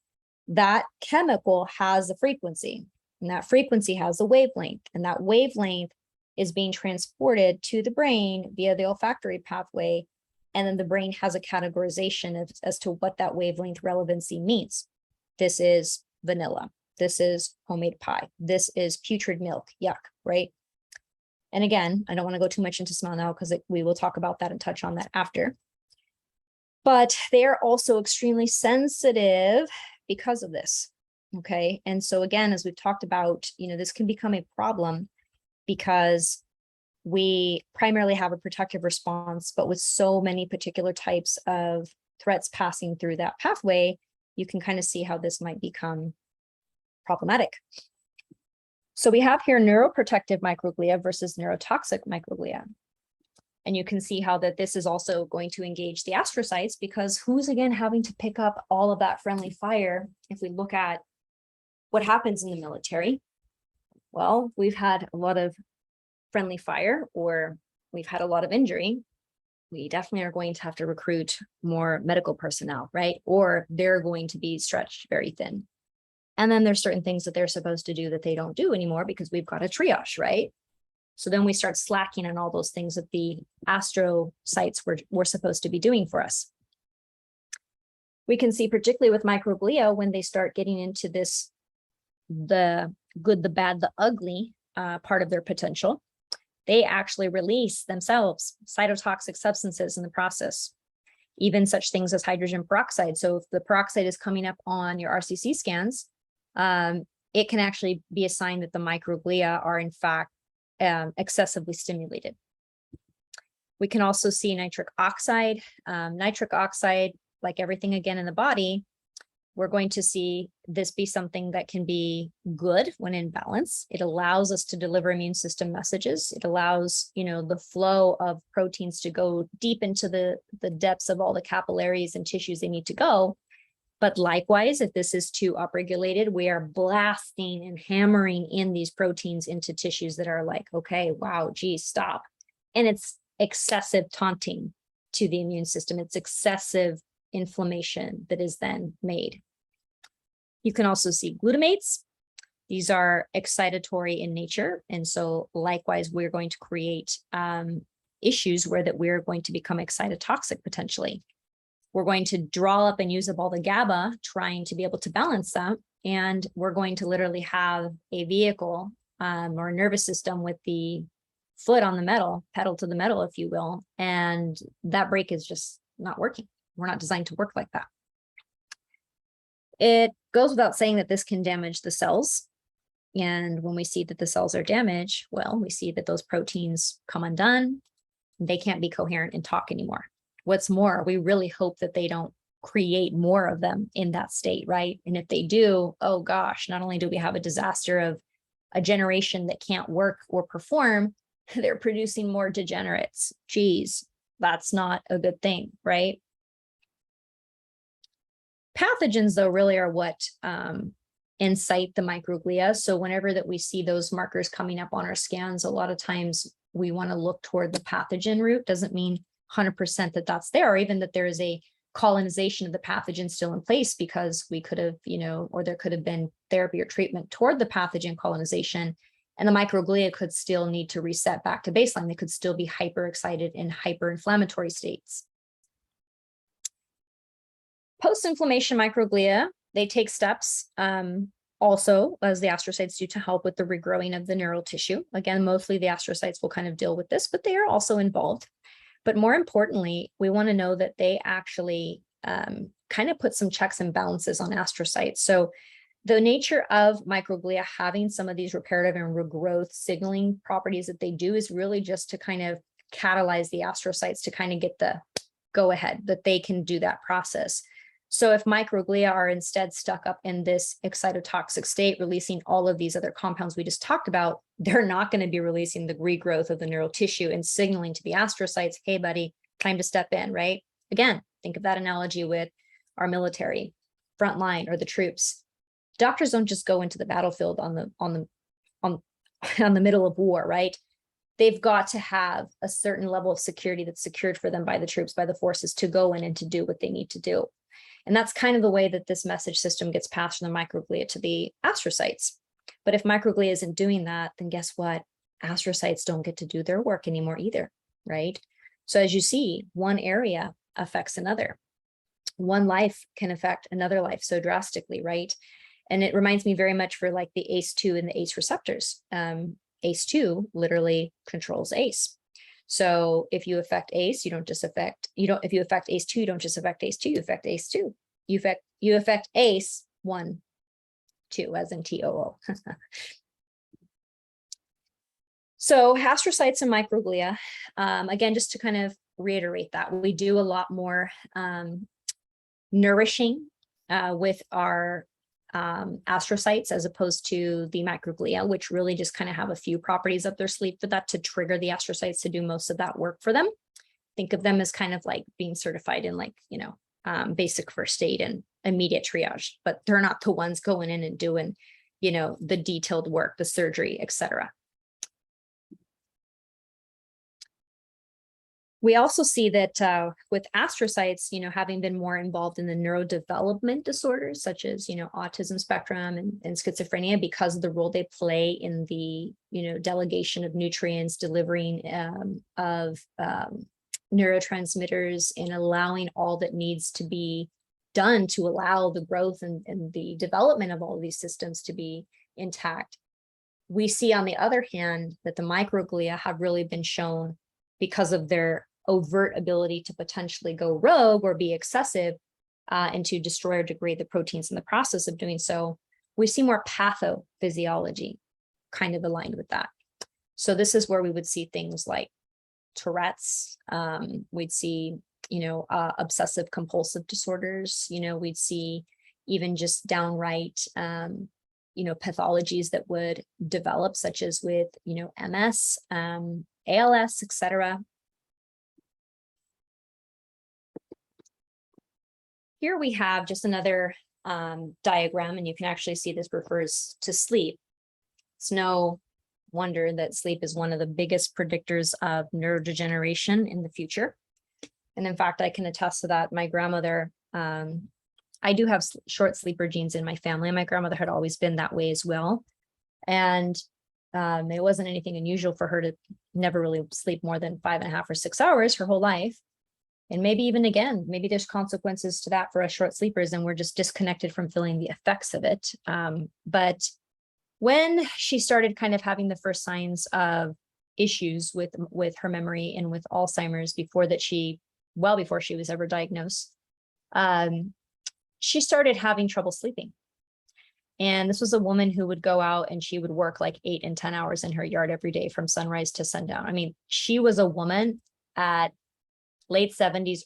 That chemical has a frequency, and that frequency has a wavelength, and that wavelength is being transported to the brain via the olfactory pathway, and then the brain has a categorization as to what that wavelength relevancy means. This is vanilla. This is homemade pie. This is putrid milk. Yuck, right? And again, I don't want to go too much into smell now because we will talk about that and touch on that after. But they are also extremely sensitive because of this. Okay. And so again, as we've talked about, this can become a problem because we primarily have a protective response, but with so many particular types of threats passing through that pathway, you can kind of see how this might become problematic. So we have here neuroprotective microglia versus neurotoxic microglia. And you can see how that this is also going to engage the astrocytes because who's again having to pick up all of that friendly fire? If we look at what happens in the military, well, we've had a lot of friendly fire or we've had a lot of injury. we definitely are going to have to recruit more medical personnel, right? Or they're going to be stretched very thin. And then there's certain things that they're supposed to do that they don't do anymore because we've got a triage, right? So then we start slacking on all those things that the astrocytes were supposed to be doing for us. We can see particularly with microglia when they start getting into this, the good, the bad, the ugly part of their potential, they actually release themselves cytotoxic substances in the process, even such things as hydrogen peroxide. So if the peroxide is coming up on your RCC scans, it can actually be a sign that the microglia are in fact excessively stimulated. We can also see nitric oxide. Nitric oxide, like everything again in the body, we're going to see this be something that can be good when in balance. It allows us to deliver immune system messages. It allows, the flow of proteins to go deep into the depths of all the capillaries and tissues they need to go. But likewise, if this is too upregulated, we are blasting and hammering in these proteins into tissues that are like, okay, wow, geez, stop. And it's excessive taunting to the immune system. It's excessive inflammation that is then made. You can also see glutamates. These are excitatory in nature. And so likewise, we're going to create issues where that we're going to become excitotoxic potentially. We're going to draw up and use up all the GABA, trying to be able to balance that. And we're going to literally have a vehicle or a nervous system with the foot on the metal, pedal to the metal, if you will. And that brake is just not working. We're not designed to work like that. It goes without saying that this can damage the cells. And when we see that the cells are damaged, well, we see that those proteins come undone. They can't be coherent and talk anymore. What's more, we really hope that they don't create more of them in that state, right? And if they do, oh gosh, not only do we have a disaster of a generation that can't work or perform, they're producing more degenerates. Geez, that's not a good thing, right? Pathogens, though, really are what incite the microglia. So whenever that we see those markers coming up on our scans, a lot of times we want to look toward the pathogen route. Doesn't mean 100% that that's there, or even that there is a colonization of the pathogen still in place, because we could have, or there could have been therapy or treatment toward the pathogen colonization, and the microglia could still need to reset back to baseline. They could still be hyperexcited in hyperinflammatory states. Post-inflammation microglia, they take steps also, as the astrocytes do, to help with the regrowing of the neural tissue. Again, mostly the astrocytes will kind of deal with this, but they are also involved. But more importantly, we want to know that they actually kind of put some checks and balances on astrocytes. So the nature of microglia having some of these reparative and regrowth signaling properties that they do is really just to kind of catalyze the astrocytes to kind of get the go ahead that they can do that process. So if microglia are instead stuck up in this excitotoxic state, releasing all of these other compounds we just talked about, they're not going to be releasing the regrowth of the neural tissue and signaling to the astrocytes, hey, buddy, time to step in, right? Again, think of that analogy with our military front line or the troops. Doctors don't just go into the battlefield on the middle of war, right? They've got to have a certain level of security that's secured for them by the troops, by the forces, to go in and to do what they need to do. And that's kind of the way that this message system gets passed from the microglia to the astrocytes. But if microglia isn't doing that, then guess what? Astrocytes don't get to do their work anymore either, right? So as you see, one area affects another. One life can affect another life so drastically, right? And it reminds me very much for like the ACE2 and the ACE receptors. ACE2 literally controls ACE. So if you affect ACE, if you affect ACE2, you don't just affect ACE2, you affect ACE2. You affect ACE 1, 2, as in TOO. So astrocytes and microglia, again, just to kind of reiterate that, we do a lot more nourishing with our astrocytes as opposed to the microglia, which really just kind of have a few properties up their sleeve for that to trigger the astrocytes to do most of that work for them. Think of them as kind of like being certified in like, basic first aid and immediate triage, but they're not the ones going in and doing, the detailed work, the surgery, etc. We also see that with astrocytes, having been more involved in the neurodevelopment disorders, such as, autism spectrum and schizophrenia, because of the role they play in the, delegation of nutrients, delivering of neurotransmitters, and allowing all that needs to be done to allow the growth and the development of all of these systems to be intact. We see, on the other hand, that the microglia have really been shown, because of their overt ability to potentially go rogue or be excessive and to destroy or degrade the proteins in the process of doing so, we see more pathophysiology kind of aligned with that. So this is where we would see things like Tourette's, we'd see, obsessive compulsive disorders, we'd see even just downright, pathologies that would develop, such as with, MS, ALS, etc. Here we have just another diagram, and you can actually see this refers to sleep. It's no wonder that sleep is one of the biggest predictors of neurodegeneration in the future. And in fact, I can attest to that. My grandmother, I do have short sleeper genes in my family, and my grandmother had always been that way as well. And it wasn't anything unusual for her to never really sleep more than 5.5 or 6 hours her whole life. And maybe even again, maybe there's consequences to that for us short sleepers, and we're just disconnected from feeling the effects of it. But when she started kind of having the first signs of issues with her memory and with Alzheimer's, well before she was ever diagnosed, she started having trouble sleeping. And this was a woman who would go out and she would work like 8 and 10 hours in her yard every day from sunrise to sundown. I mean, she was a woman at late 70s,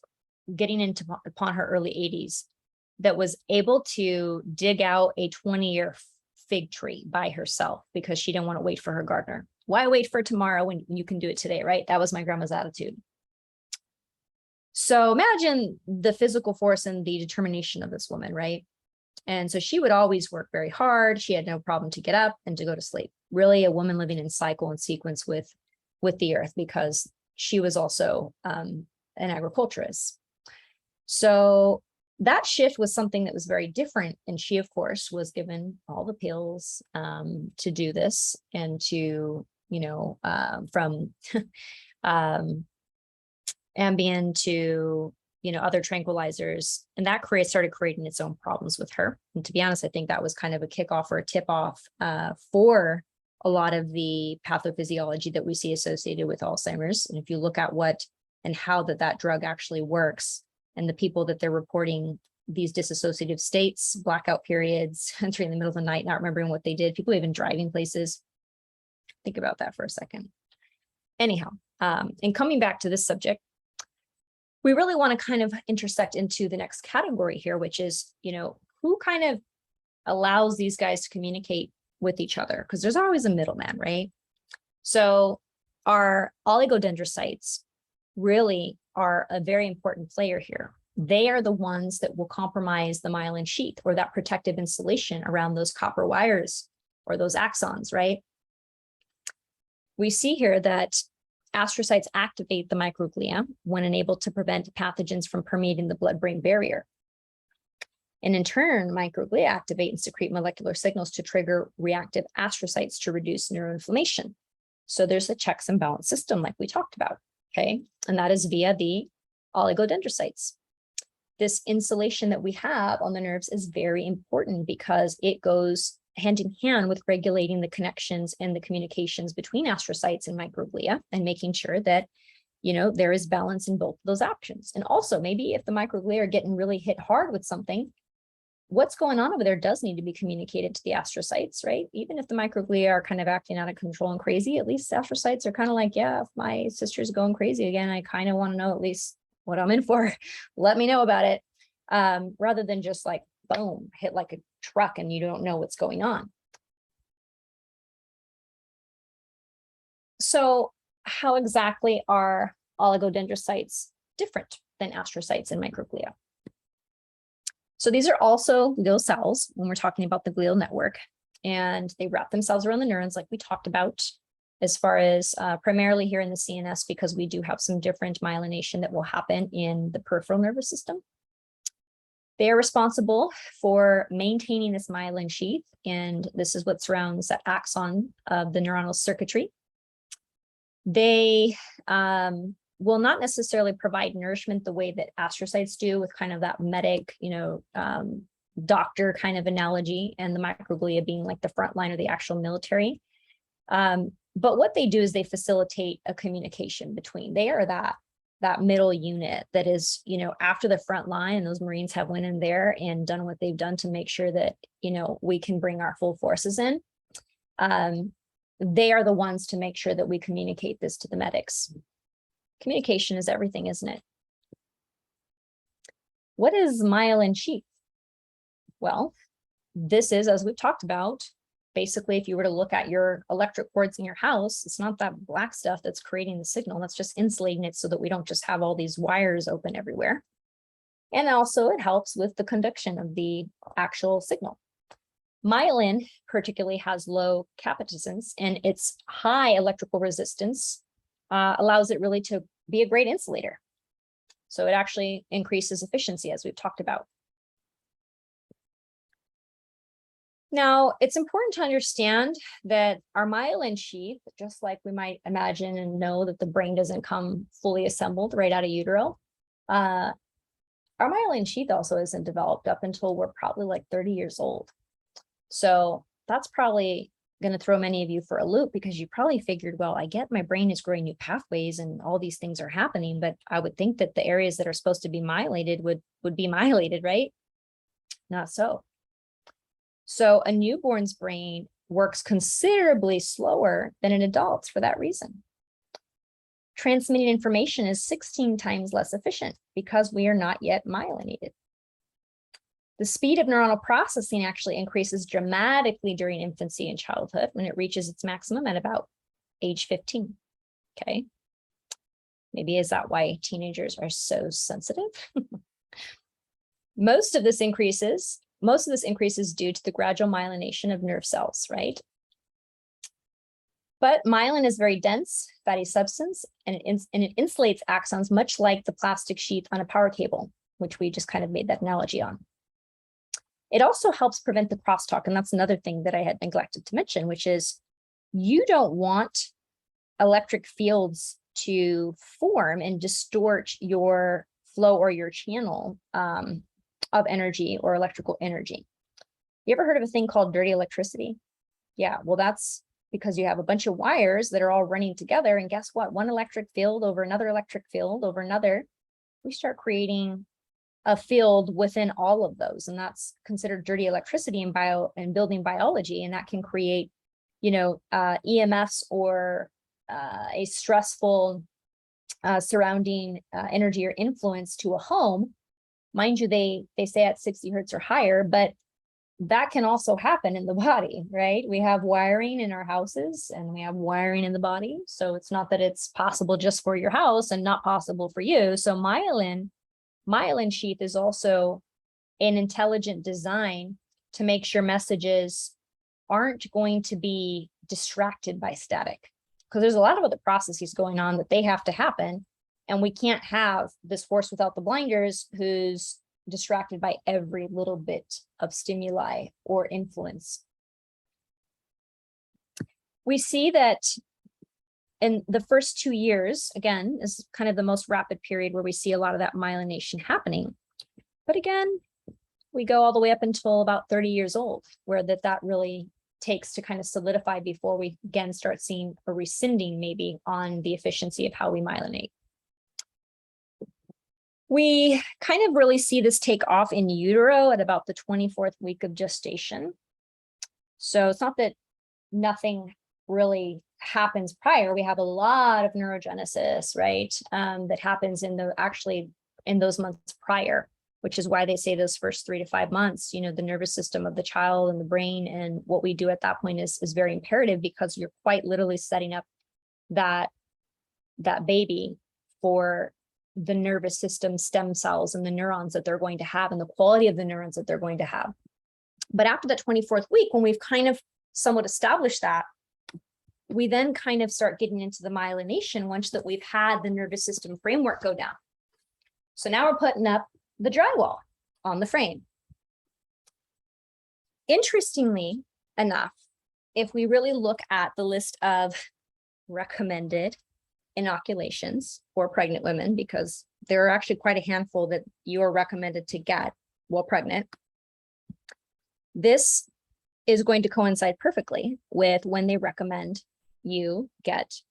getting upon her early 80s, that was able to dig out a 20-year fig tree by herself because she didn't want to wait for her gardener. Why wait for tomorrow when you can do it today, right? That was my grandma's attitude. So imagine the physical force and the determination of this woman, right? And so she would always work very hard. She had no problem to get up and to go to sleep. Really a woman living in cycle and sequence with the earth, because she was also an agriculturist. So that shift was something that was very different. And she, of course, was given all the pills to do this, and to, from Ambien to, other tranquilizers. And that started creating its own problems with her. And to be honest, I think that was kind of a kickoff or a tip off for a lot of the pathophysiology that we see associated with Alzheimer's. And if you look at what and how that drug actually works, and the people that they're reporting these dissociative states, blackout periods, entering in the middle of the night, not remembering what they did, people even driving places. Think about that for a second. Anyhow, and coming back to this subject, we really want to kind of intersect into the next category here, which is, who kind of allows these guys to communicate with each other? Because there's always a middleman, right? So our oligodendrocytes really are a very important player here. They are the ones that will compromise the myelin sheath, or that protective insulation around those copper wires or those axons, right? We see here that astrocytes activate the microglia when enabled to prevent pathogens from permeating the blood-brain barrier. And in turn, microglia activate and secrete molecular signals to trigger reactive astrocytes to reduce neuroinflammation. So there's a checks and balance system like we talked about, okay? And that is via the oligodendrocytes. This insulation that we have on the nerves is very important because it goes hand in hand with regulating the connections and the communications between astrocytes and microglia, and making sure that, there is balance in both of those options. And also, maybe if the microglia are getting really hit hard with something, what's going on over there does need to be communicated to the astrocytes, right? Even if the microglia are kind of acting out of control and crazy, at least astrocytes are kind of like, yeah, if my sister's going crazy again, I kind of want to know at least what I'm in for. Let me know about it. Rather than just like, boom, hit like a truck and you don't know what's going on. So how exactly are oligodendrocytes different than astrocytes and microglia? So these are also glial cells when we're talking about the glial network, and they wrap themselves around the neurons like we talked about. as far as primarily here in the CNS, because we do have some different myelination that will happen in the peripheral nervous system. They are responsible for maintaining this myelin sheath, and this is what surrounds that axon of the neuronal circuitry. They will not necessarily provide nourishment the way that astrocytes do, with kind of that medic, doctor kind of analogy, and the microglia being like the front line of the actual military. But what they do is they facilitate a communication between. They are that middle unit that is, after the front line, and those Marines have went in there and done what they've done to make sure that, we can bring our full forces in. They are the ones to make sure that we communicate this to the medics. Communication is everything, isn't it? What is myelin sheath? Well, this is, as we've talked about, basically, if you were to look at your electric cords in your house, it's not that black stuff that's creating the signal. That's just insulating it so that we don't just have all these wires open everywhere. And also it helps with the conduction of the actual signal. Myelin particularly has low capacitance, and its high electrical resistance allows it really to be a great insulator. So it actually increases efficiency, as we've talked about. Now, it's important to understand that our myelin sheath, just like we might imagine and know that the brain doesn't come fully assembled right out of utero, our myelin sheath also isn't developed up until we're probably like 30 years old. So that's probably going to throw many of you for a loop, because you probably figured, well, I get my brain is growing new pathways and all these things are happening, but I would think that the areas that are supposed to be myelated would be myelated, right? Not so. So a newborn's brain works considerably slower than an adult's for that reason. Transmitting information is 16 times less efficient because we are not yet myelinated. The speed of neuronal processing actually increases dramatically during infancy and childhood, when it reaches its maximum at about age 15. Okay. Maybe is that why teenagers are so sensitive? Most of this increase is due to the gradual myelination of nerve cells, right? But myelin is very dense, fatty substance, and it insulates axons much like the plastic sheath on a power cable, which we just kind of made that analogy on. It also helps prevent the crosstalk, and that's another thing that I had neglected to mention, which is you don't want electric fields to form and distort your flow or your channel of energy or electrical energy. You ever heard of a thing called dirty electricity? Yeah, well, that's because you have a bunch of wires that are all running together, and guess what? One electric field over another electric field over another, we start creating a field within all of those, and that's considered dirty electricity in building biology, and that can create, EMFs or a stressful surrounding energy or influence to a home. Mind you, they say at 60 hertz or higher, but that can also happen in the body, right? We have wiring in our houses and we have wiring in the body. So it's not that it's possible just for your house and not possible for you. So myelin sheath is also an intelligent design to make sure messages aren't going to be distracted by static, because there's a lot of other processes going on that they have to happen. And we can't have this horse without the blinders who's distracted by every little bit of stimuli or influence. We see that in the first 2 years, again, is kind of the most rapid period where we see a lot of that myelination happening. But again, we go all the way up until about 30 years old, where that really takes to kind of solidify before we again start seeing a rescinding maybe on the efficiency of how we myelinate. We kind of really see this take off in utero at about the 24th week of gestation. So it's not that nothing really happens prior. We have a lot of neurogenesis, right? That happens in those months prior, which is why they say those first 3 to 5 months, the nervous system of the child and the brain and what we do at that point is very imperative, because you're quite literally setting up that baby for the nervous system stem cells and the neurons that they're going to have and the quality of the neurons that they're going to have. But after the 24th week, when we've kind of somewhat established that, we then kind of start getting into the myelination once that we've had the nervous system framework go down. So now we're putting up the drywall on the frame. Interestingly enough, if we really look at the list of recommended inoculations for pregnant women, because there are actually quite a handful that you are recommended to get while pregnant, this is going to coincide perfectly with when they recommend you get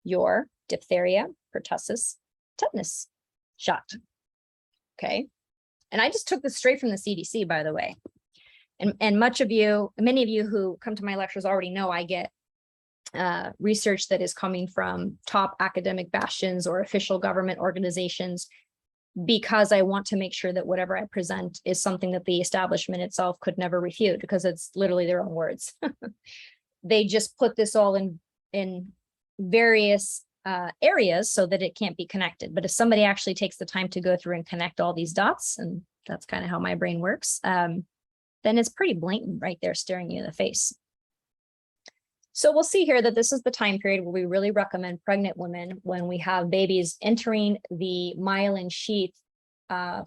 your diphtheria, pertussis, tetanus shot. Okay. And I just took this straight from the CDC, by the way. And many of you who come to my lectures already know I get research that is coming from top academic bastions or official government organizations, because I want to make sure that whatever I present is something that the establishment itself could never refute, because it's literally their own words. They just put this all in various areas so that it can't be connected. But if somebody actually takes the time to go through and connect all these dots, and that's kind of how my brain works, then it's pretty blatant right there staring you in the face. So we'll see here that this is the time period where we really recommend pregnant women, when we have babies entering the myelin sheath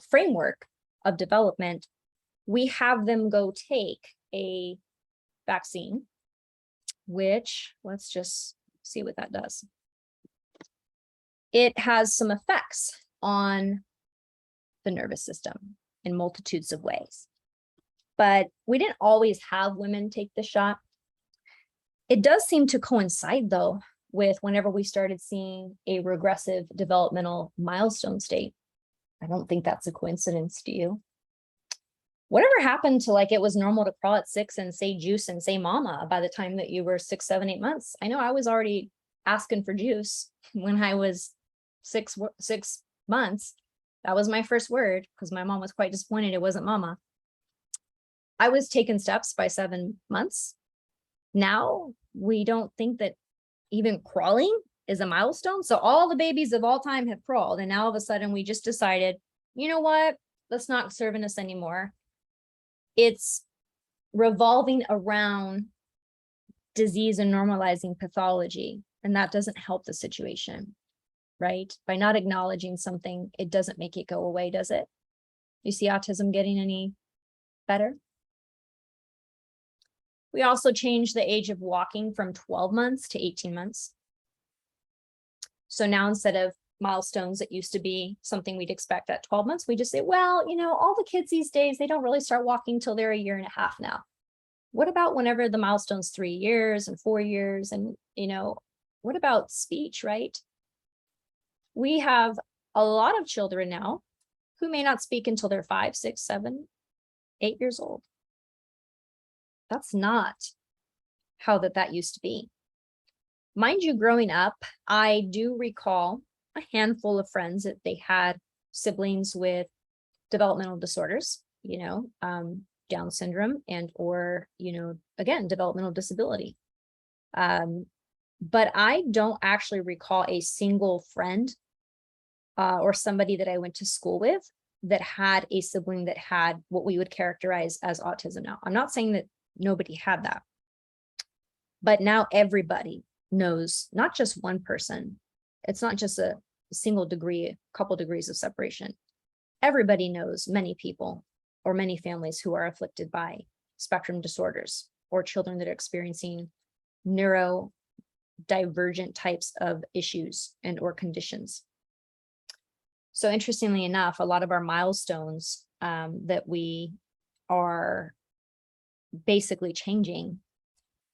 framework of development, we have them go take a vaccine, which, let's just see what that does. It has some effects on the nervous system in multitudes of ways. But we didn't always have women take the shot. It does seem to coincide, though, with whenever we started seeing a regressive developmental milestone state. I don't think that's a coincidence, do you? Whatever happened to, like, it was normal to crawl at 6 and say juice and say mama by the time that you were 6, 7, 8 months? I know I was already asking for juice when I was 6 months. That was my first word, because my mom was quite disappointed it wasn't mama. I was taking steps by 7 months. Now we don't think that even crawling is a milestone. So all the babies of all time have crawled, and now all of a sudden we just decided, you know what, that's not serving us anymore. It's revolving around disease and normalizing pathology, and that doesn't help the situation, right? By not acknowledging something, it doesn't make it go away, does it? You see autism getting any better? We also changed the age of walking from 12 months to 18 months. So now, instead of milestones that used to be something we'd expect at 12 months, we just say, well, you know, all the kids these days, they don't really start walking till they're 1.5 years now. What about whenever the milestone's 3 years and 4 years? And, you know, what about speech, right? We have a lot of children now who may not speak until they're 5, 6, 7, 8 years old. That's not how that used to be. Mind you, growing up, I do recall a handful of friends that they had siblings with developmental disorders, you know, Down syndrome and or, you know, again, developmental disability. But I don't actually recall a single friend or somebody that I went to school with that had a sibling that had what we would characterize as autism. Now, I'm not saying that nobody had that, but now everybody knows, not just one person. It's not just a single degree, a couple degrees of separation. Everybody knows many people or many families who are afflicted by spectrum disorders or children that are experiencing neurodivergent types of issues and or conditions. So interestingly enough, a lot of our milestones that we are basically changing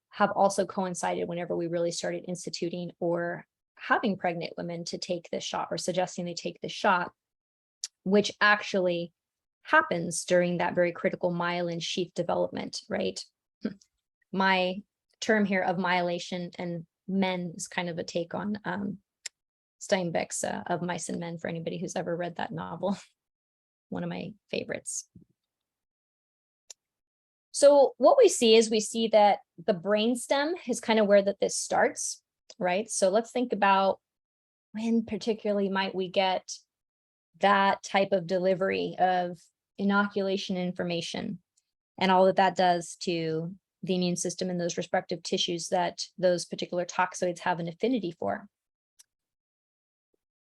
have also coincided whenever we really started instituting or having pregnant women to take this shot or suggesting they take this shot, which actually happens during that very critical myelin sheath development, right? My term here of myelation and men is kind of a take on Steinbeck's Of Mice and Men, for anybody who's ever read that novel, one of my favorites. So what we see is that the brainstem is kind of where this starts, right? So let's think about when particularly might we get that type of delivery of inoculation information and all that does to the immune system in those respective tissues that those particular toxoids have an affinity for.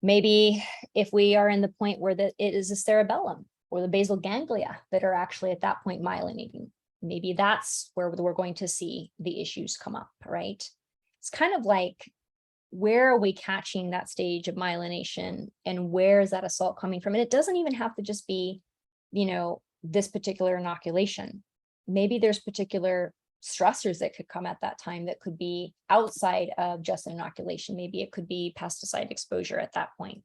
Maybe if we are in the point where it is the cerebellum or the basal ganglia that are actually at that point myelinating, maybe that's where we're going to see the issues come up, right? It's kind of like, where are we catching that stage of myelination and where is that assault coming from? And it doesn't even have to just be, this particular inoculation. Maybe there's particular stressors that could come at that time that could be outside of just an inoculation. Maybe it could be pesticide exposure at that point,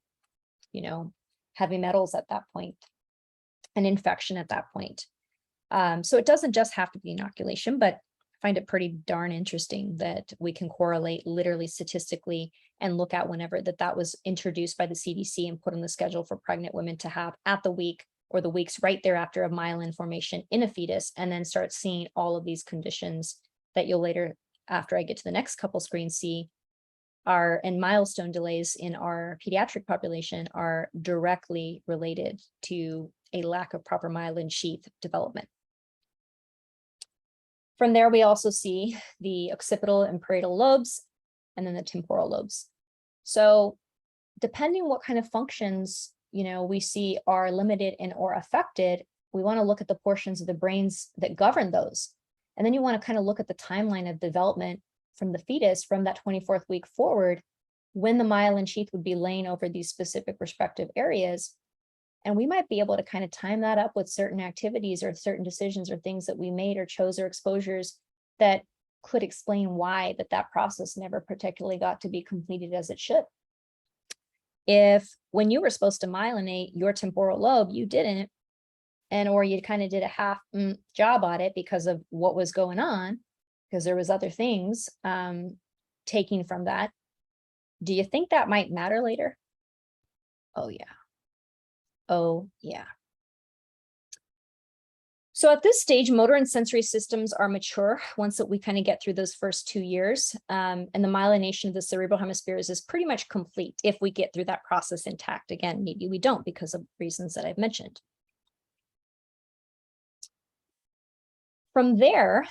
heavy metals at that point, an infection at that point. So it doesn't just have to be inoculation, but I find it pretty darn interesting that we can correlate literally statistically and look at whenever that was introduced by the CDC and put on the schedule for pregnant women to have at the week or the weeks right thereafter of myelin formation in a fetus, and then start seeing all of these conditions that you'll later, after I get to the next couple screens, see and milestone delays in our pediatric population are directly related to a lack of proper myelin sheath development. From there, we also see the occipital and parietal lobes, and then the temporal lobes. So depending what kind of functions we see are limited and or affected, we want to look at the portions of the brains that govern those. And then you want to kind of look at the timeline of development from the fetus from that 24th week forward, when the myelin sheath would be laying over these specific respective areas. And we might be able to kind of time that up with certain activities or certain decisions or things that we made or chose or exposures that could explain why that process never particularly got to be completed as it should. If when you were supposed to myelinate your temporal lobe, you didn't, or you kind of did a half job on it because of what was going on, because there was other things taking from that, do you think that might matter later? Oh, yeah. Oh, yeah. So at this stage, motor and sensory systems are mature once that we kind of get through those first 2 years. And the myelination of the cerebral hemispheres is pretty much complete if we get through that process intact. Again, maybe we don't because of reasons that I've mentioned. From there,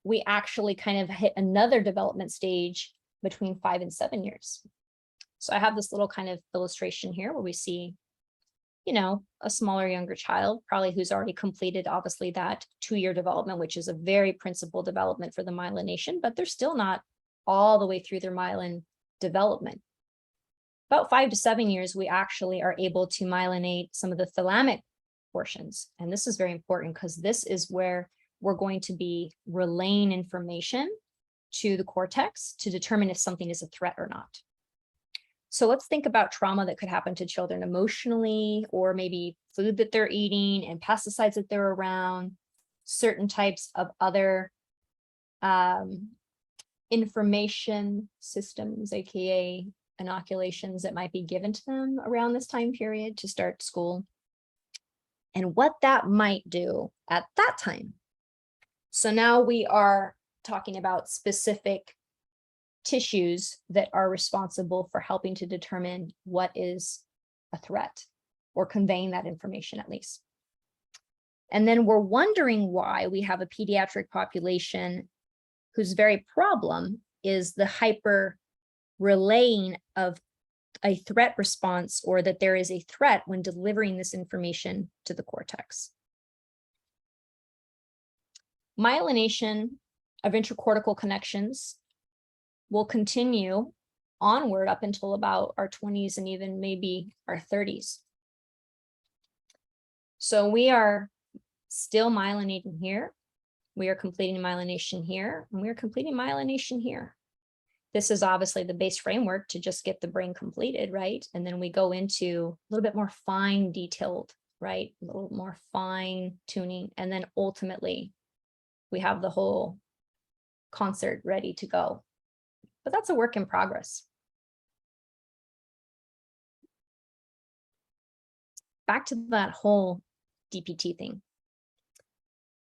we actually kind of hit another development stage between 5 and 7 years. So I have this little kind of illustration here where we see a smaller, younger child, probably who's already completed, obviously, that 2-year development, which is a very principal development for the myelination, but they're still not all the way through their myelin development. About 5 to 7 years, we actually are able to myelinate some of the thalamic portions. And this is very important because this is where we're going to be relaying information to the cortex to determine if something is a threat or not. So let's think about trauma that could happen to children emotionally, or maybe food that they're eating and pesticides that they're around, certain types of other information systems, aka inoculations that might be given to them around this time period to start school, and what that might do at that time. So now we are talking about specific tissues that are responsible for helping to determine what is a threat or conveying that information at least. And then we're wondering why we have a pediatric population whose very problem is the hyper relaying of a threat response, or that there is a threat when delivering this information to the cortex. Myelination of intracortical connections will continue onward up until about our 20s and even maybe our 30s. So we are still myelinating here. We are completing myelination here, and we are completing myelination here. This is obviously the base framework to just get the brain completed, right? And then we go into a little bit more fine detailed, right? A little more fine tuning. And then ultimately we have the whole concert ready to go. But that's a work in progress. Back to that whole DPT thing.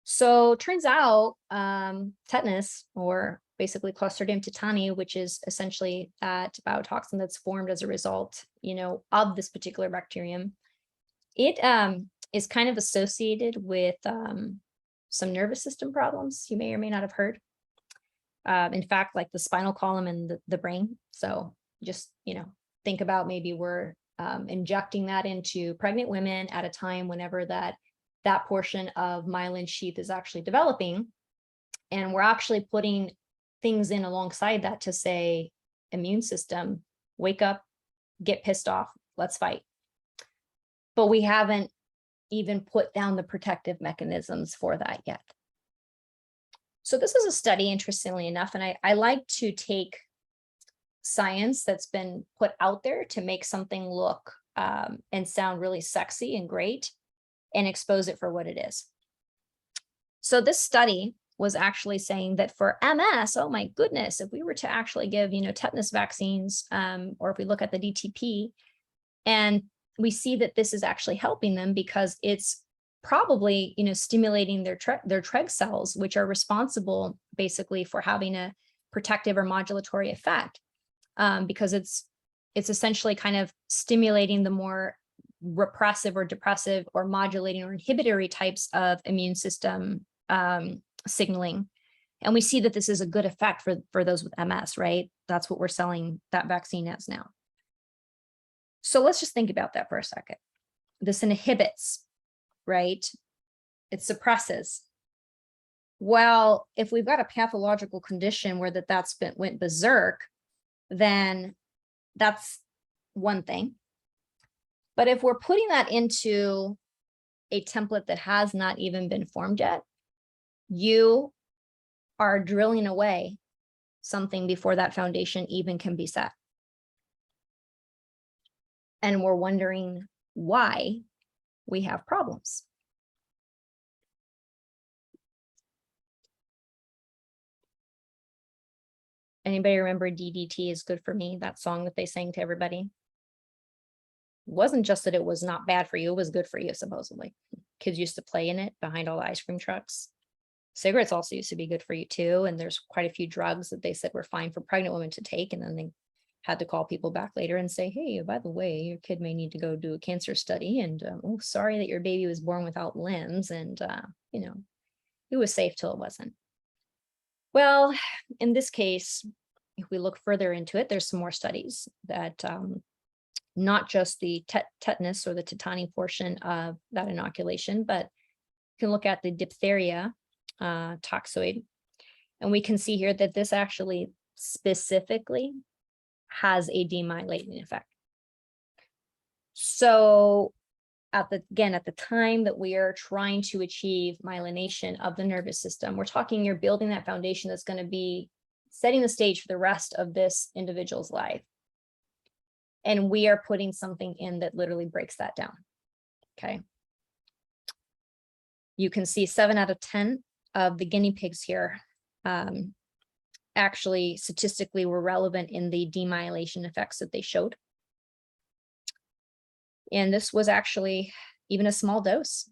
So turns out tetanus, or basically Clostridium tetani, which is essentially that biotoxin that's formed as a result, of this particular bacterium, it is kind of associated with some nervous system problems you may or may not have heard. In fact, like the spinal column and the brain. So just, think about maybe we're injecting that into pregnant women at a time whenever that portion of myelin sheath is actually developing. And we're actually putting things in alongside that to say, immune system, wake up, get pissed off, let's fight. But we haven't even put down the protective mechanisms for that yet. So this is a study, interestingly enough, and I like to take science that's been put out there to make something look and sound really sexy and great and expose it for what it is. So this study was actually saying that for MS, oh my goodness, if we were to actually give, tetanus vaccines, or if we look at the DTP, and we see that this is actually helping them because it's probably, stimulating their Treg cells, which are responsible basically for having a protective or modulatory effect, because it's essentially kind of stimulating the more repressive or depressive or modulating or inhibitory types of immune system signaling. And we see that this is a good effect for those with MS, right? That's what we're selling that vaccine as now. So let's just think about that for a second. This inhibits, right? It suppresses. Well, if we've got a pathological condition where went berserk, then that's one thing. But if we're putting that into a template that has not even been formed yet, you are drilling away something before that foundation even can be set. And we're wondering why we have problems. Anybody remember DDT is good for me? That song that they sang to everybody. It wasn't just that it was not bad for you, it was good for you, supposedly. Kids used to play in it behind all the ice cream trucks. Cigarettes also used to be good for you too. And there's quite a few drugs that they said were fine for pregnant women to take. And then they had to call people back later and say, hey, by the way, your kid may need to go do a cancer study. And oh, sorry that your baby was born without limbs. And, it was safe till it wasn't. Well, in this case, if we look further into it, there's some more studies that not just the tetanus or the tetani portion of that inoculation, but you can look at the diphtheria toxoid. And we can see here that this actually specifically has a demyelinating effect. So at the time that we are trying to achieve myelination of the nervous system, we're talking you're building that foundation that's going to be setting the stage for the rest of this individual's life. And we are putting something in that literally breaks that down. Okay. You can see 7 out of 10 of the guinea pigs here actually statistically were relevant in the demyelation effects that they showed. And this was actually even a small dose.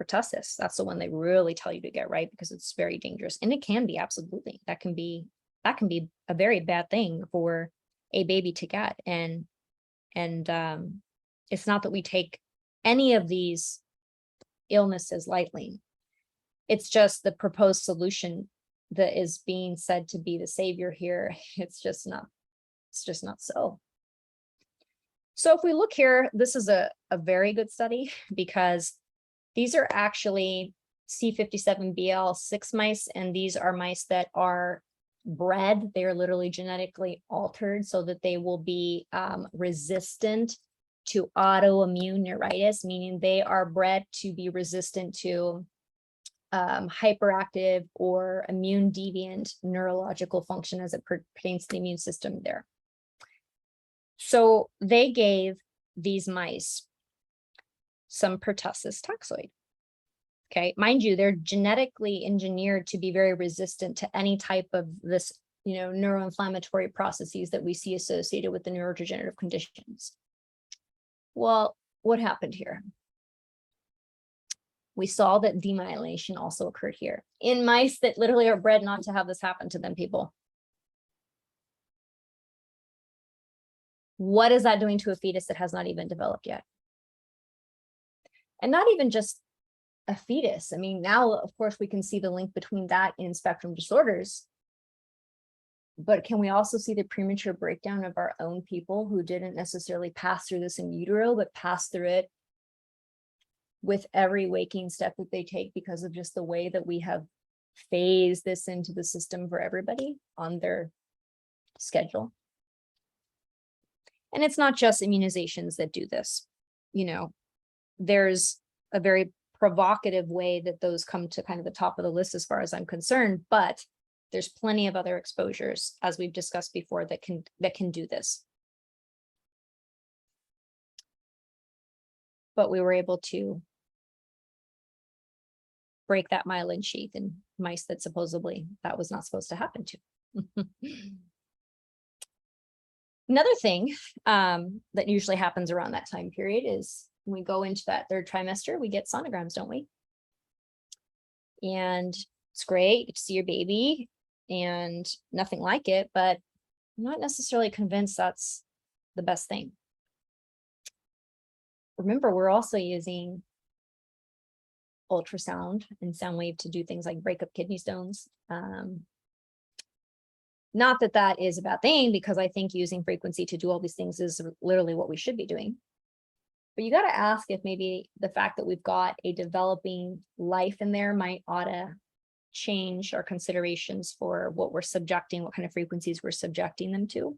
Pertussis, that's the one they really tell you to get right because it's very dangerous. And it can be, absolutely. That can be a very bad thing for a baby to get. And it's not that we take any of these illnesses lightly. It's just the proposed solution that is being said to be the savior here. It's just not so. So if we look here, this is a very good study because these are actually C57BL6 mice, and these are mice that are bred. They are literally genetically altered so that they will be resistant to autoimmune neuritis, meaning they are bred to be resistant to hyperactive or immune deviant neurological function as it pertains to the immune system there. So they gave these mice some pertussis toxoid. Okay, mind you, they're genetically engineered to be very resistant to any type of this, neuroinflammatory processes that we see associated with the neurodegenerative conditions. Well, what happened here? We saw that demyelation also occurred here in mice that literally are bred not to have this happen to them, people. What is that doing to a fetus that has not even developed yet? And not even just a fetus. I mean, now, of course, we can see the link between that and spectrum disorders. But can we also see the premature breakdown of our own people who didn't necessarily pass through this in utero, but pass through it with every waking step that they take because of just the way that we have phased this into the system for everybody on their schedule? And it's not just immunizations that do this. You know, there's a very provocative way that those come to kind of the top of the list as far as I'm concerned, but there's plenty of other exposures, as we've discussed before, that can do this. But we were able to break that myelin sheath in mice that supposedly that was not supposed to happen to. Another thing that usually happens around that time period is when we go into that third trimester, we get sonograms, don't we? And it's great, you get to see your baby and nothing like it, but I'm not necessarily convinced that's the best thing. Remember, we're also using ultrasound and sound wave to do things like break up kidney stones. Not that that is a bad thing, because I think using frequency to do all these things is literally what we should be doing. But you got to ask if maybe the fact that we've got a developing life in there might ought to change our considerations for what we're subjecting, what kind of frequencies we're subjecting them to.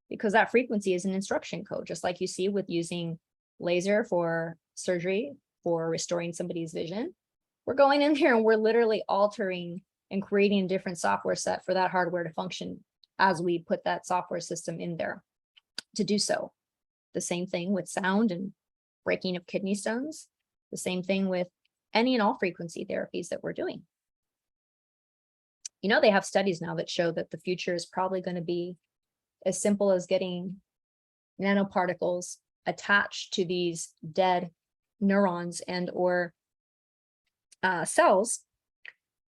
Because that frequency is an instruction code, just like you see with using laser for surgery, for restoring somebody's vision. We're going in there and we're literally altering and creating a different software set for that hardware to function as we put that software system in there to do so. The same thing with sound and breaking of kidney stones. The same thing with any and all frequency therapies that we're doing. You know, they have studies now that show that the future is probably going to be as simple as getting nanoparticles attached to these dead neurons and or cells,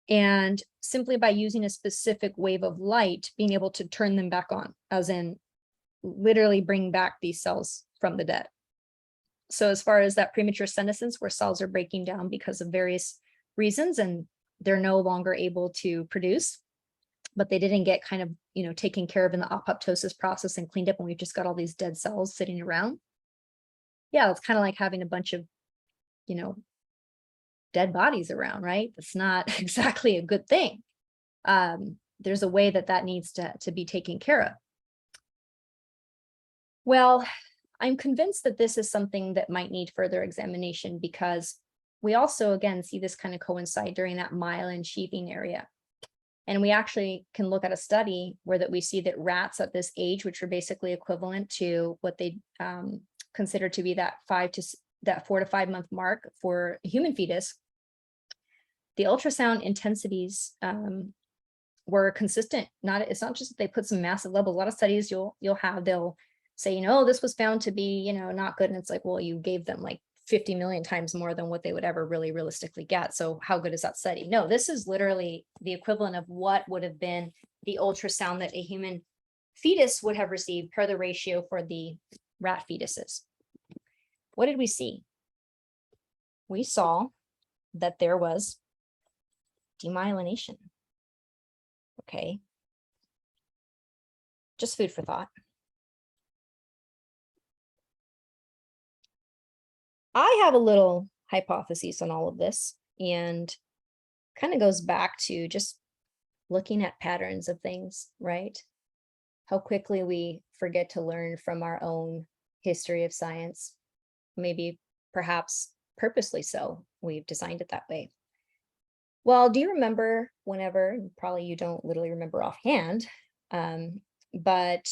and simply by using a specific wave of light, being able to turn them back on, as in literally bring back these cells from the dead. So as far as that premature senescence, where cells are breaking down because of various reasons and they're no longer able to produce, but they didn't get kind of, you know, taken care of in the apoptosis process and cleaned up, and we've just got all these dead cells sitting around. Yeah, it's kind of like having a bunch of, you know, dead bodies around, right? That's not exactly a good thing. There's a way that that needs to be taken care of. Well, I'm convinced that this is something that might need further examination, because we also, again, see this kind of coincide during that myelin sheathing area. And we actually can look at a study where that we see that rats at this age, which are basically equivalent to what they consider to be that 4 to 5 month mark for a human fetus, the ultrasound intensities were consistent. It's not just that they put some massive levels. A lot of studies they'll say, you know, this was found to be, you know, not good. And it's like, well, you gave them like 50 million times more than what they would ever really realistically get. So how good is that study? No, this is literally the equivalent of what would have been the ultrasound that a human fetus would have received per the ratio for the rat fetuses. What did we see? We saw that there was demyelination. Okay. Just food for thought. I have a little hypothesis on all of this, and kind of goes back to just looking at patterns of things, right? How quickly we forget to learn from our own history of science. Maybe perhaps purposely so. We've designed it that way. Well, do you remember whenever, probably you don't literally remember offhand, but,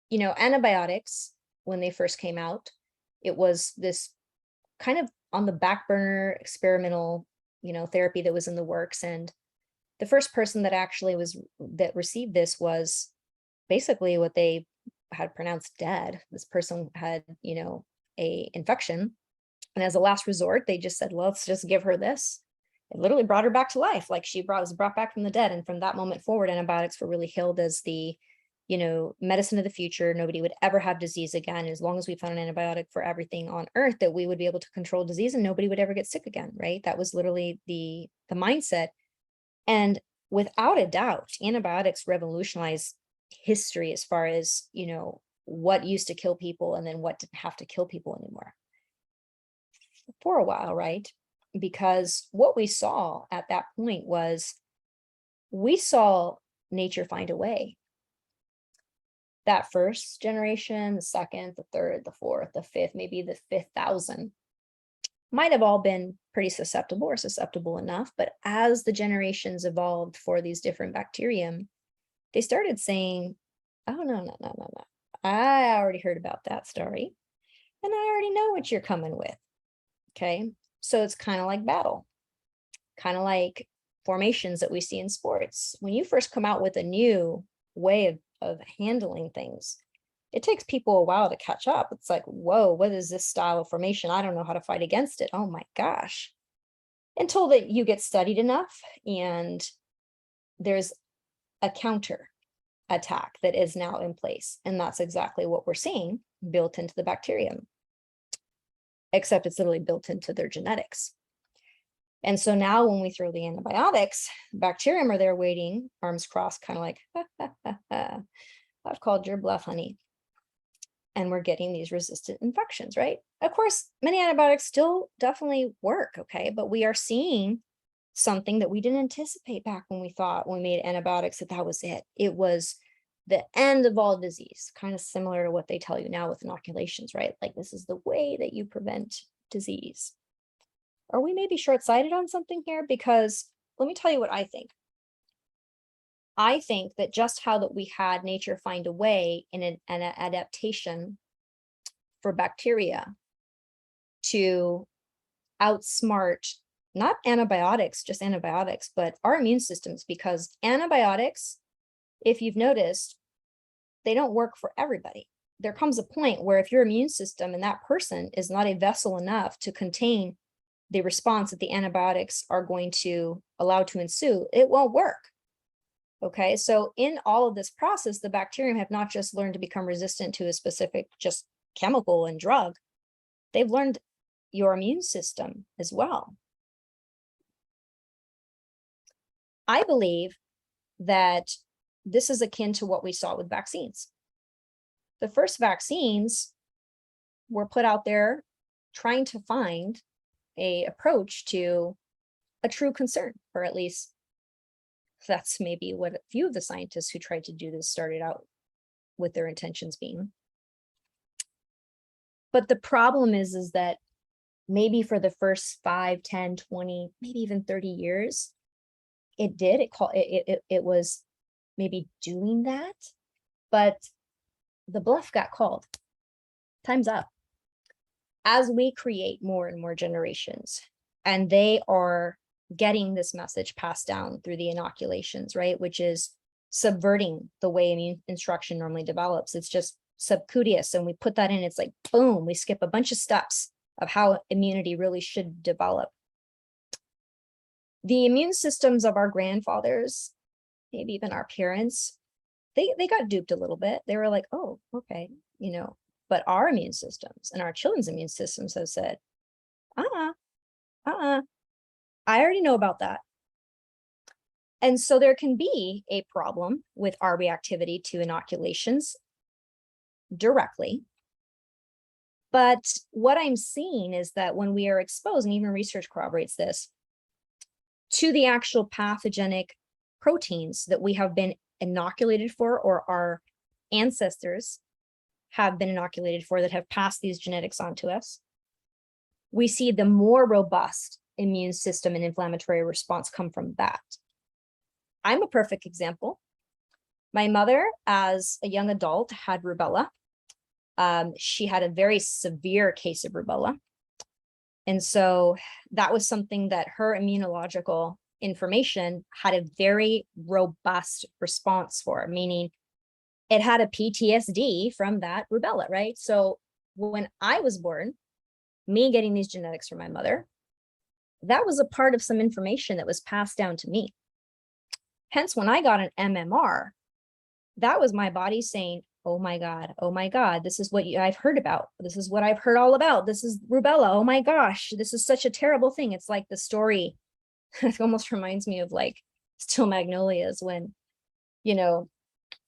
you know, antibiotics, when they first came out, it was this kind of on the back burner experimental, you know, therapy that was in the works. And the first person that received this was basically what they had pronounced dead. This person had, you know, a infection. And as a last resort, they just said, well, let's just give her this. It literally brought her back to life. Like was brought back from the dead. And from that moment forward, antibiotics were really hailed as the medicine of the future, nobody would ever have disease again. As long as we found an antibiotic for everything on earth, that we would be able to control disease and nobody would ever get sick again, right? That was literally the mindset. And without a doubt, antibiotics revolutionized history as far as, what used to kill people and then what didn't have to kill people anymore for a while, right? Because what we saw at that point was we saw nature find a way. That first generation, the second, the third, the fourth, the fifth, maybe the 5,000 might have all been pretty susceptible or susceptible enough. But as the generations evolved for these different bacterium, they started saying, oh, no. I already heard about that story and I already know what you're coming with. Okay. So it's kind of like battle, kind of like formations that we see in sports. When you first come out with a new way of handling things, it takes people a while to catch up. It's like, whoa, what is this style of formation? I don't know how to fight against it. Oh my gosh. Until that you get studied enough and there's a counter attack that is now in place. And that's exactly what we're seeing built into the bacterium, except it's literally built into their genetics. And so now when we throw the antibiotics, bacterium are there waiting, arms crossed, kind of like, I've called your bluff, honey. And we're getting these resistant infections, right? Of course, many antibiotics still definitely work, okay? But we are seeing something that we didn't anticipate back when we thought when we made antibiotics that was it. It was the end of all disease, kind of similar to what they tell you now with inoculations, right? Like this is the way that you prevent disease. Are we maybe short-sighted on something here? Because let me tell you what I think. I think that just how that we had nature find a way in an adaptation for bacteria to outsmart not antibiotics, just antibiotics, but our immune systems, because antibiotics, if you've noticed, they don't work for everybody. There comes a point where if your immune system and that person is not a vessel enough to contain the response that the antibiotics are going to allow to ensue, it won't work. Okay, so in all of this process, the bacterium have not just learned to become resistant to a specific just chemical and drug, they've learned your immune system as well. I believe that this is akin to what we saw with vaccines. The first vaccines were put out there trying to find an approach to a true concern, or at least that's maybe what a few of the scientists who tried to do this started out with their intentions being. But the problem is that maybe for the first 5, 10, 20, maybe even 30 years, it was maybe doing that, but the bluff got called. Time's up. As we create more and more generations, and they are getting this message passed down through the inoculations, right? Which is subverting the way immune instruction normally develops. It's just subcutaneous, and we put that in, it's like, boom, we skip a bunch of steps of how immunity really should develop. The immune systems of our grandfathers, maybe even our parents, they got duped a little bit. They were like, oh, okay, but our immune systems and our children's immune systems have said, I already know about that. And so there can be a problem with our reactivity to inoculations directly. But what I'm seeing is that when we are exposed, and even research corroborates this, to the actual pathogenic proteins that we have been inoculated for, or our ancestors have been inoculated for, that have passed these genetics on to us, we see the more robust immune system and inflammatory response come from that. I'm a perfect example. My mother, as a young adult, had rubella. She had a very severe case of rubella. And so that was something that her immunological information had a very robust response for, meaning it had a PTSD from that rubella, right? So when I was born, me getting these genetics from my mother, that was a part of some information that was passed down to me. Hence, when I got an MMR, that was my body saying, oh my God, this is what I've heard about. This is what I've heard all about. This is rubella. Oh my gosh, this is such a terrible thing. It's like the story, it almost reminds me of like Still Magnolias when,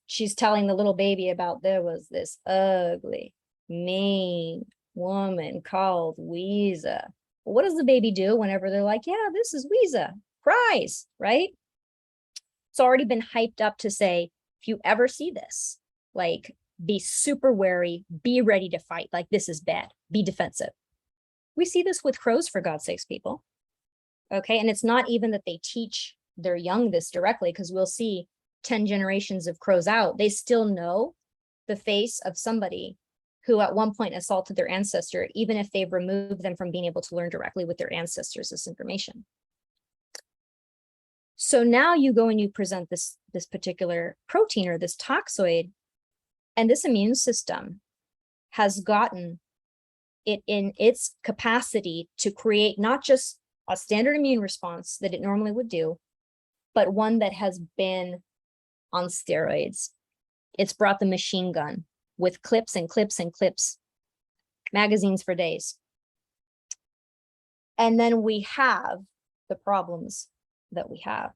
she's telling the little baby about there was this ugly, mean woman called Weeza. What does the baby do whenever they're like, yeah, this is Weeza? Cries, right? It's already been hyped up to say, if you ever see this, like, be super wary, be ready to fight. Like, this is bad, be defensive. We see this with crows, for God's sakes, people. Okay. And it's not even that they teach their young this directly, because we'll see 10 generations of crows out. They still know the face of somebody who at one point assaulted their ancestor, even if they've removed them from being able to learn directly with their ancestors this information. So now you go and you present this particular protein or this toxoid, and this immune system has gotten it in its capacity to create not just a standard immune response that it normally would do, but one that has been on steroids. It's brought the machine gun with clips and clips and clips, magazines for days. And then we have the problems that we have,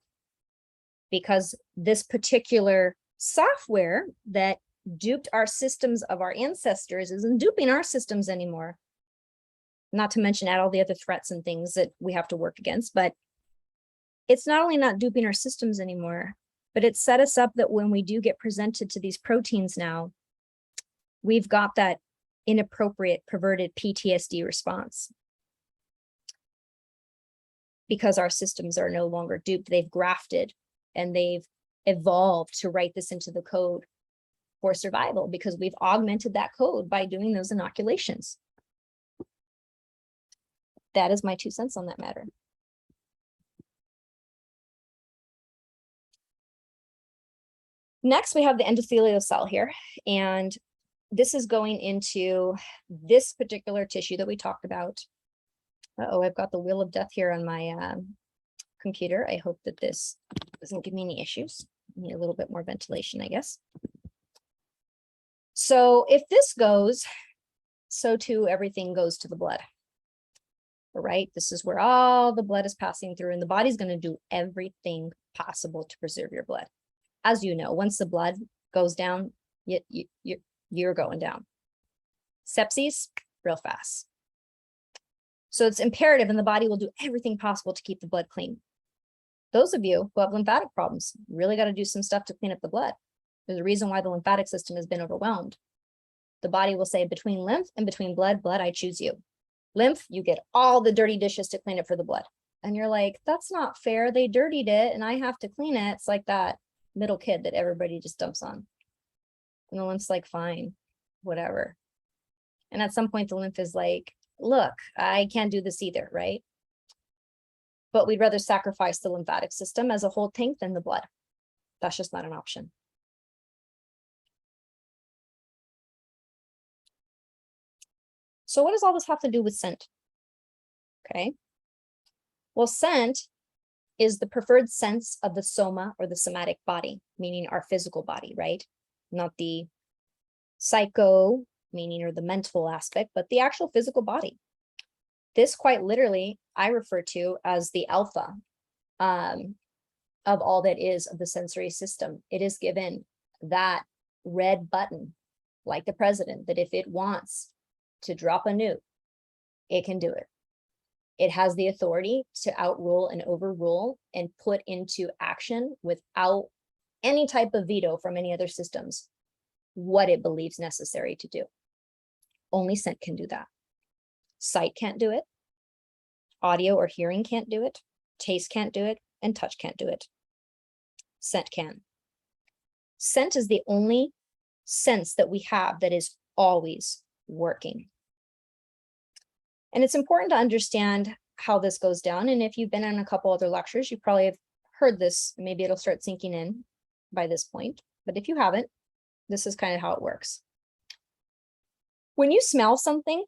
because this particular software that duped our systems of our ancestors isn't duping our systems anymore. Not to mention add all the other threats and things that we have to work against, but it's not only not duping our systems anymore, but it set us up that when we do get presented to these proteins now, we've got that inappropriate, perverted PTSD response. Because our systems are no longer duped, they've grafted and they've evolved to write this into the code for survival, because we've augmented that code by doing those inoculations. That is my 2 cents on that matter. Next, we have the endothelial cell here, and this is going into this particular tissue that we talked about. Uh-oh, I've got the wheel of death here on my computer. I hope that this doesn't give me any issues. I need a little bit more ventilation, I guess. So if this goes, so too everything goes to the blood. All right, this is where all the blood is passing through, and the body's going to do everything possible to preserve your blood. As you know, once the blood goes down, you're going down. Sepsis, real fast. So it's imperative, and the body will do everything possible to keep the blood clean. Those of you who have lymphatic problems really got to do some stuff to clean up the blood. There's a reason why the lymphatic system has been overwhelmed. The body will say, between lymph and between blood, I choose you. Lymph, you get all the dirty dishes to clean it for the blood. And you're like, that's not fair. They dirtied it and I have to clean it. It's like that middle kid that everybody just dumps on. And the lymph's like, fine, whatever. And at some point the lymph is like, look, I can't do this either, right? But we'd rather sacrifice the lymphatic system as a whole tank than the blood. That's just not an option. So what does all this have to do with scent? Okay. Well, scent is the preferred sense of the soma, or the somatic body, meaning our physical body, right? Not the psycho, meaning, or the mental aspect, but the actual physical body. This quite literally, I refer to as the alpha of all that is of the sensory system. It is given that red button, like the president, that if it wants to drop a nuke, it can do it. It has the authority to outrule and overrule and put into action without any type of veto from any other systems what it believes necessary to do. Only scent can do that. Sight can't do it. Audio or hearing can't do it. Taste can't do it. And touch can't do it. Scent can. Scent is the only sense that we have that is always working. And it's important to understand how this goes down. And if you've been in a couple other lectures, you probably have heard this. Maybe it'll start sinking in by this point. But if you haven't, this is kind of how it works. When you smell something,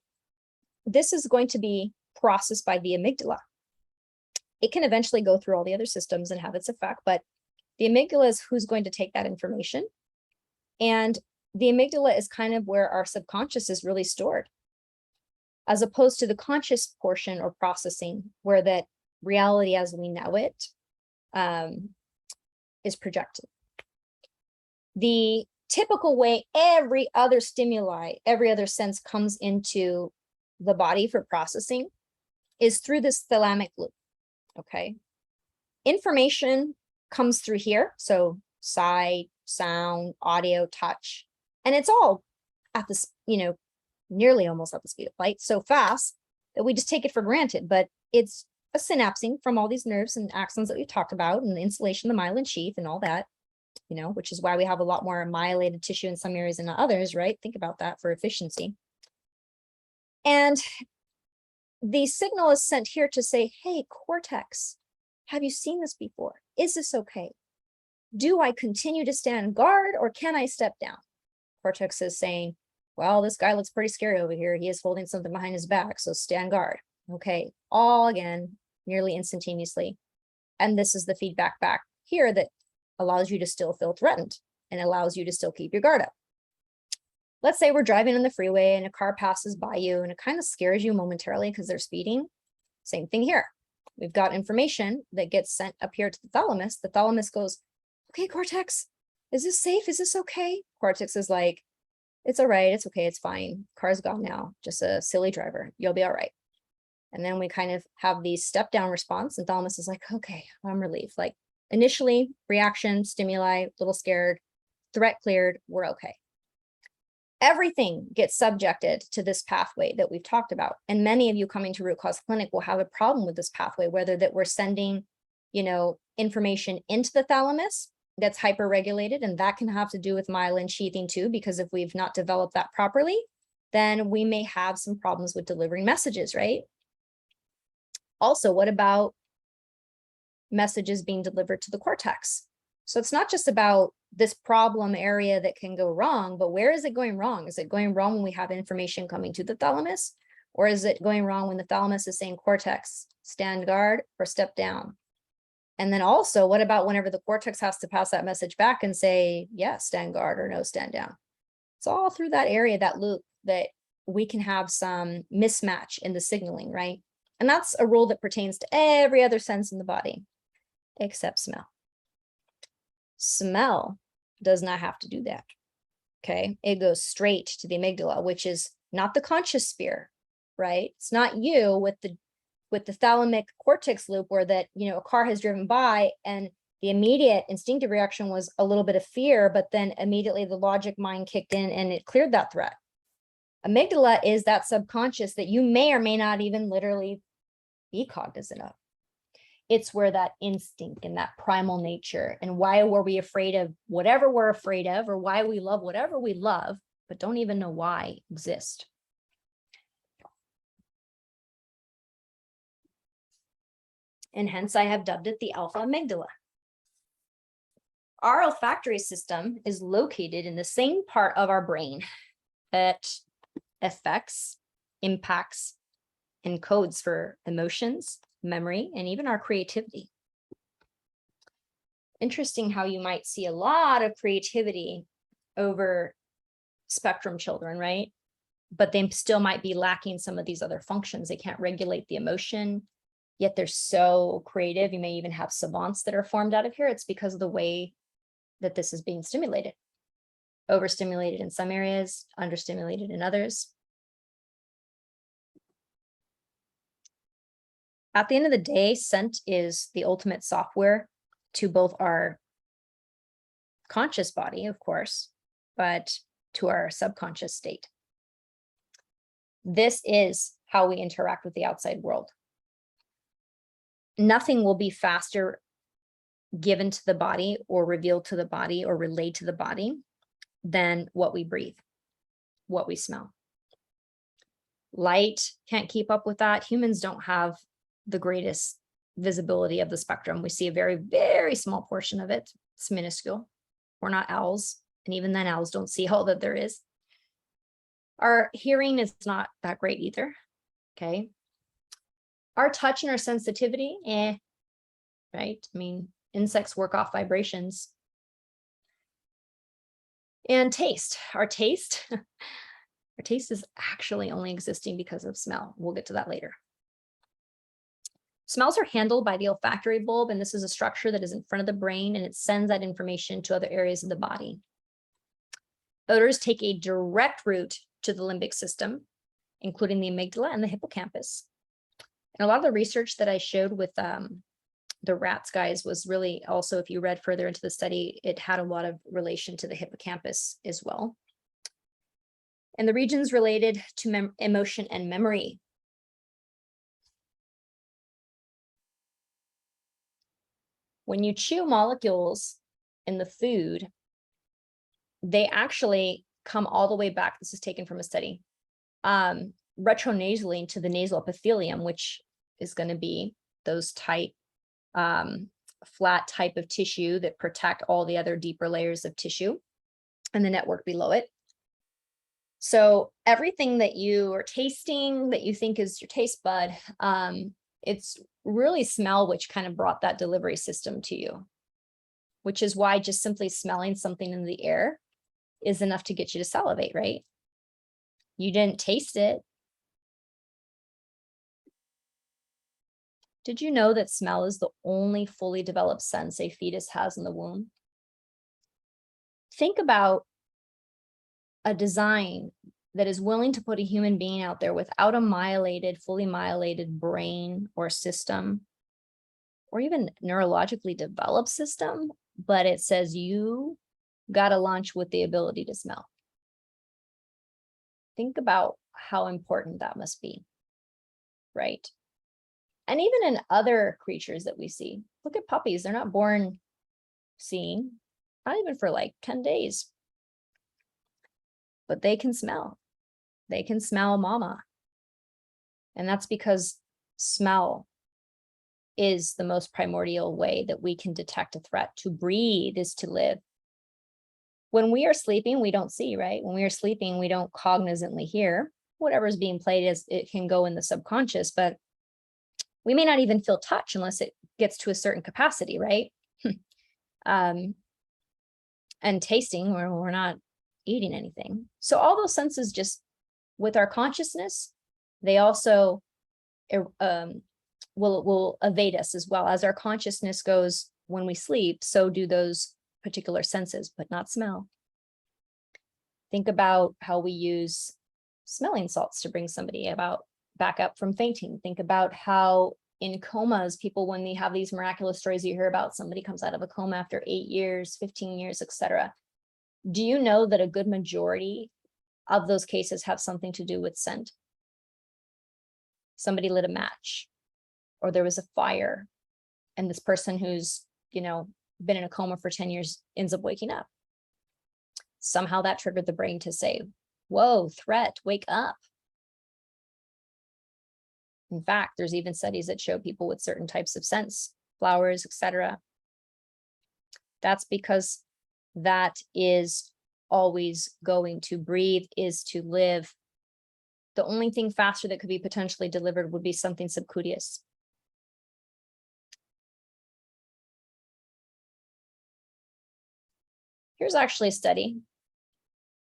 this is going to be processed by the amygdala. It can eventually go through all the other systems and have its effect, but the amygdala is who's going to take that information And the amygdala is kind of where our subconscious is really stored, as opposed to the conscious portion or processing, where that reality as we know it is projected. The typical way every other stimuli, every other sense comes into the body for processing is through this thalamic loop, okay? Information comes through here, so sight, sound, audio, touch, and it's all at this, nearly almost at the speed of light, so fast that we just take it for granted, but it's a synapsing from all these nerves and axons that we talked about, and the insulation, the myelin sheath, and all that, which is why we have a lot more myelated tissue in some areas than others, right? Think about that for efficiency. And the signal is sent here to say, hey, cortex, have you seen this before? Is this okay? Do I continue to stand guard or can I step down? Cortex is saying, well, this guy looks pretty scary over here. He is holding something behind his back, so stand guard. Okay, all again, nearly instantaneously. And this is the feedback back here that allows you to still feel threatened and allows you to still keep your guard up. Let's say we're driving on the freeway and a car passes by you and it kind of scares you momentarily because they're speeding. Same thing here. We've got information that gets sent up here to the thalamus. The thalamus goes, okay, cortex, is this safe? Is this okay? Cortex is like, it's all right. It's okay. It's fine. Car's gone now. Just a silly driver. You'll be all right. And then we kind of have the step down response and thalamus is like, okay, I'm relieved. Like initially reaction, stimuli, a little scared, threat cleared, we're okay. Everything gets subjected to this pathway that we've talked about. And many of you coming to Root Cause Clinic will have a problem with this pathway, whether that we're sending, information into the thalamus that's hyperregulated, and that can have to do with myelin sheathing too, because if we've not developed that properly, then we may have some problems with delivering messages, right? Also, what about messages being delivered to the cortex? So it's not just about this problem area that can go wrong, but where is it going wrong? Is it going wrong when we have information coming to the thalamus? Or is it going wrong when the thalamus is saying, cortex, stand guard or step down? And then also, what about whenever the cortex has to pass that message back and say, yeah, stand guard or no, stand down? It's all through that area, that loop, that we can have some mismatch in the signaling, right? And that's a rule that pertains to every other sense in the body, except smell. Smell does not have to do that, okay? It goes straight to the amygdala, which is not the conscious sphere, right? It's not you with the thalamic cortex loop where that, a car has driven by and the immediate instinctive reaction was a little bit of fear, but then immediately the logic mind kicked in and it cleared that threat. Amygdala is that subconscious that you may or may not even literally be cognizant of. It's where that instinct and that primal nature and why were we afraid of whatever we're afraid of, or why we love whatever we love, but don't even know why exist. And hence I have dubbed it the alpha amygdala. Our olfactory system is located in the same part of our brain that affects, impacts, and codes for emotions, memory, and even our creativity. Interesting how you might see a lot of creativity over spectrum children, right? But they still might be lacking some of these other functions. They can't regulate the emotion, yet they're so creative. You may even have savants that are formed out of here. It's because of the way that this is being stimulated. Overstimulated in some areas, understimulated in others. At the end of the day, scent is the ultimate software to both our conscious body, of course, but to our subconscious state. This is how we interact with the outside world. Nothing will be faster given to the body or revealed to the body or relayed to the body than what we breathe, what we smell. Light can't keep up with that. Humans don't have the greatest visibility of the spectrum. We see a very, very small portion of it. It's minuscule. We're not owls. And even then, owls don't see all that there is. Our hearing is not that great either. Okay. Our touch and our sensitivity, right? I mean, insects work off vibrations. And taste, our taste, our taste is actually only existing because of smell. We'll get to that later. Smells are handled by the olfactory bulb, and this is a structure that is in front of the brain, and it sends that information to other areas of the body. Odors take a direct route to the limbic system, including the amygdala and the hippocampus. And a lot of the research that I showed with the rats guys was really also, if you read further into the study, it had a lot of relation to the hippocampus as well. And the regions related to emotion and memory. When you chew molecules in the food, they actually come all the way back. This is taken from a study, retronasally into the nasal epithelium, which is going to be those tight, flat type of tissue that protect all the other deeper layers of tissue and the network below it. So everything that you are tasting that you think is your taste bud, it's really smell which kind of brought that delivery system to you, which is why just simply smelling something in the air is enough to get you to salivate, right? You didn't taste it. Did you know that smell is the only fully developed sense a fetus has in the womb? Think about a design that is willing to put a human being out there without a myelated, fully myelated brain or system, or even neurologically developed system, but it says you got to launch with the ability to smell. Think about how important that must be, right? And even in other creatures that we see, look at puppies. They're not born seeing, not even for like 10 days, but they can smell. They can smell mama. And that's because smell is the most primordial way that we can detect a threat. To breathe is to live. When we are sleeping, we don't see, right? When we are sleeping, we don't cognizantly hear. Whatever's being played is it can go in the subconscious, but we may not even feel touch unless it gets to a certain capacity, right? And tasting, we're not eating anything. So all those senses, just with our consciousness, they also will evade us as well. As our consciousness goes when we sleep, so do those particular senses, but not smell. Think about how we use smelling salts to bring somebody back up from fainting. Think about how in comas, people, when they have these miraculous stories you hear about, somebody comes out of a coma after 8 years, 15 years, etc. Do you know that a good majority of those cases have something to do with scent? Somebody lit a match, or there was a fire, and this person who's, been in a coma for 10 years ends up waking up. Somehow that triggered the brain to say, whoa, threat, wake up. In fact, there's even studies that show people with certain types of scents, flowers, etc. That's because that is always going to breathe, is to live. The only thing faster that could be potentially delivered would be something subcutaneous. Here's actually a study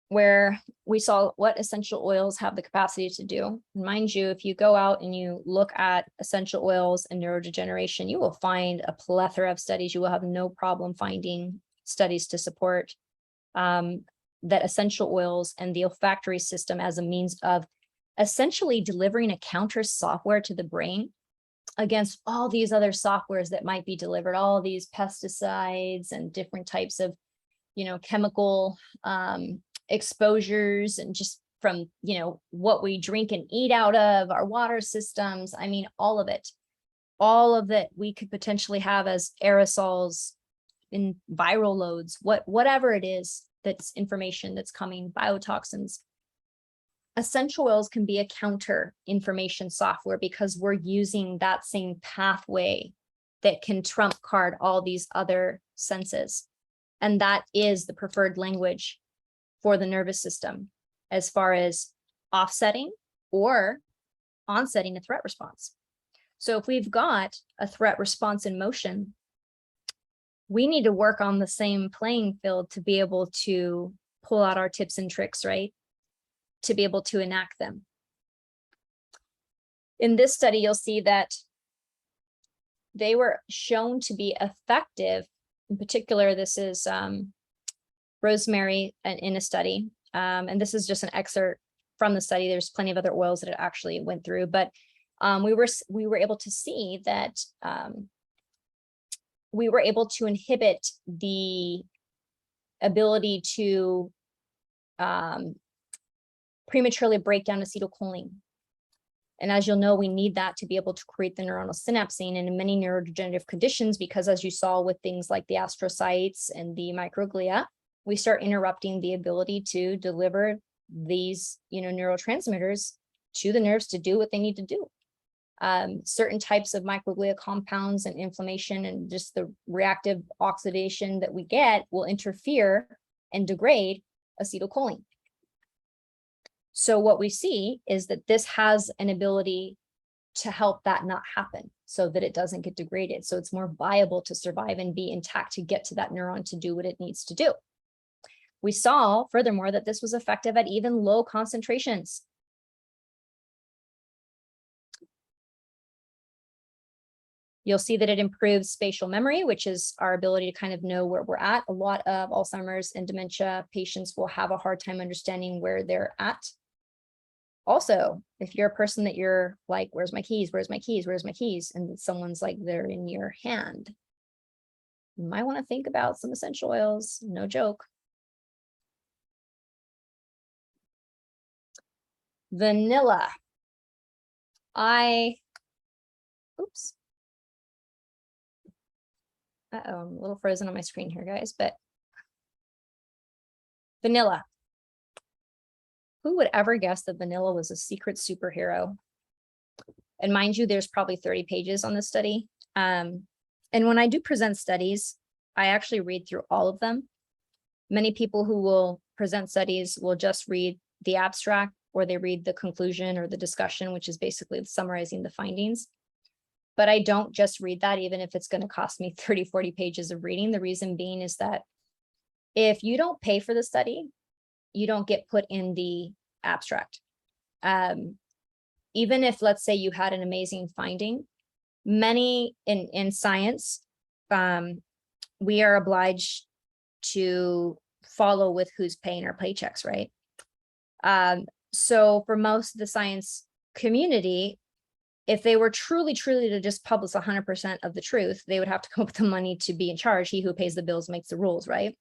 where we saw what essential oils have the capacity to do. And mind you, if you go out and you look at essential oils and neurodegeneration, you will find a plethora of studies. You will have no problem finding studies to support that essential oils and the olfactory system as a means of essentially delivering a counter software to the brain against all these other softwares that might be delivered, all these pesticides and different types of chemical exposures, and just from what we drink and eat out of our water systems. I mean, all of it we could potentially have as aerosols in viral loads, whatever it is, that's information that's coming, biotoxins. Essential oils can be a counter information software because we're using that same pathway that can trump card all these other senses. And that is the preferred language for the nervous system as far as offsetting or onsetting a threat response. So if we've got a threat response in motion, we need to work on the same playing field to be able to pull out our tips and tricks, right, to be able to enact them. In this study, you'll see that they were shown to be effective. In particular, this is rosemary in a study. And this is just an excerpt from the study. There's plenty of other oils that it actually went through, but we were able to see that we were able to inhibit the ability to prematurely break down acetylcholine. And as you'll know, we need that to be able to create the neuronal synapsine. And in many neurodegenerative conditions, because as you saw with things like the astrocytes and the microglia, we start interrupting the ability to deliver these, neurotransmitters to the nerves to do what they need to do. Certain types of microglia compounds and inflammation and just the reactive oxidation that we get will interfere and degrade acetylcholine. So what we see is that this has an ability to help that not happen so that it doesn't get degraded. So it's more viable to survive and be intact to get to that neuron to do what it needs to do. We saw, furthermore, that this was effective at even low concentrations. You'll see that it improves spatial memory, which is our ability to kind of know where we're at. A lot of Alzheimer's and dementia patients will have a hard time understanding where they're at. Also, if you're a person that you're like, where's my keys? Where's my keys? Where's my keys? And someone's like, they're in your hand. You might want to think about some essential oils. No joke. Vanilla. Oops. Uh-oh, I'm a little frozen on my screen here, guys, but vanilla. Who would ever guess that vanilla was a secret superhero? And mind you, there's probably 30 pages on this study. And when I do present studies, I actually read through all of them. Many people who will present studies will just read the abstract, or they read the conclusion or the discussion, which is basically summarizing the findings. But I don't just read that, even if it's going to cost me 30, 40 pages of reading. The reason being is that if you don't pay for the study, you don't get put in the abstract. Even if, let's say, you had an amazing finding, many in science, we are obliged to follow with who's paying our paychecks, right? So for most of the science community, if they were truly to just publish 100% of the truth, they would have to come up with the money to be in charge. He who pays the bills makes the rules, right?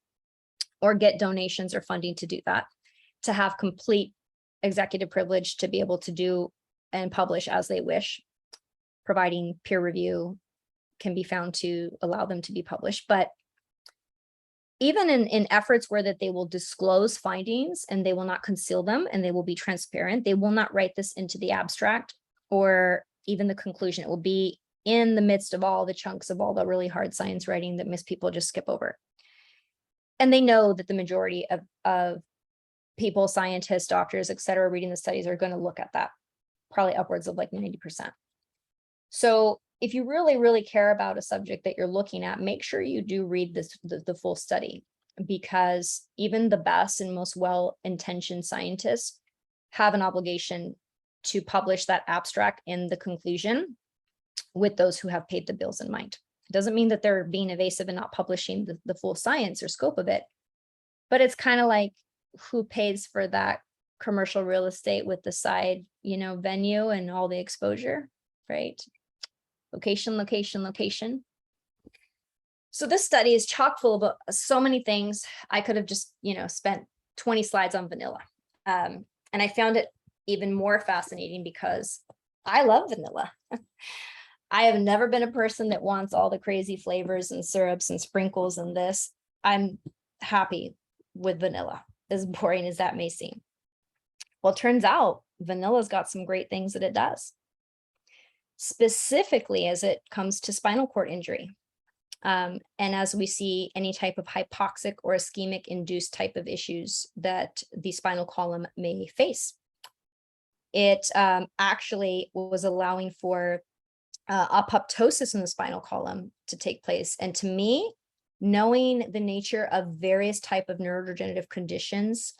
Or get donations or funding to do that, to have complete executive privilege to be able to do and publish as they wish, providing peer review can be found to allow them to be published. But even in efforts where that they will disclose findings and they will not conceal them and they will be transparent, they will not write this into the abstract or even the conclusion. It will be in the midst of all the chunks of all the really hard science writing that most people just skip over. And they know that the majority of people, scientists, doctors, et cetera, reading the studies are going to look at that, probably upwards of like 90%. So if you really care about a subject that you're looking at, make sure you do read the full study, because even the best and most well-intentioned scientists have an obligation to publish that abstract in the conclusion with those who have paid the bills in mind. It doesn't mean that they're being evasive and not publishing the full science or scope of it, but it's kind of like who pays for that commercial real estate with the side, venue and all the exposure, right? Location. So this study is chock full of so many things. I could have just, spent 20 slides on vanilla. And I found it even more fascinating because I love vanilla. I have never been a person that wants all the crazy flavors and syrups and sprinkles and this. I'm happy with vanilla, as boring as that may seem. Well, it turns out vanilla's got some great things that it does, specifically as it comes to spinal cord injury. And as we see any type of hypoxic or ischemic induced type of issues that the spinal column may face. It actually was allowing for apoptosis in the spinal column to take place. And to me, knowing the nature of various type of neurodegenerative conditions,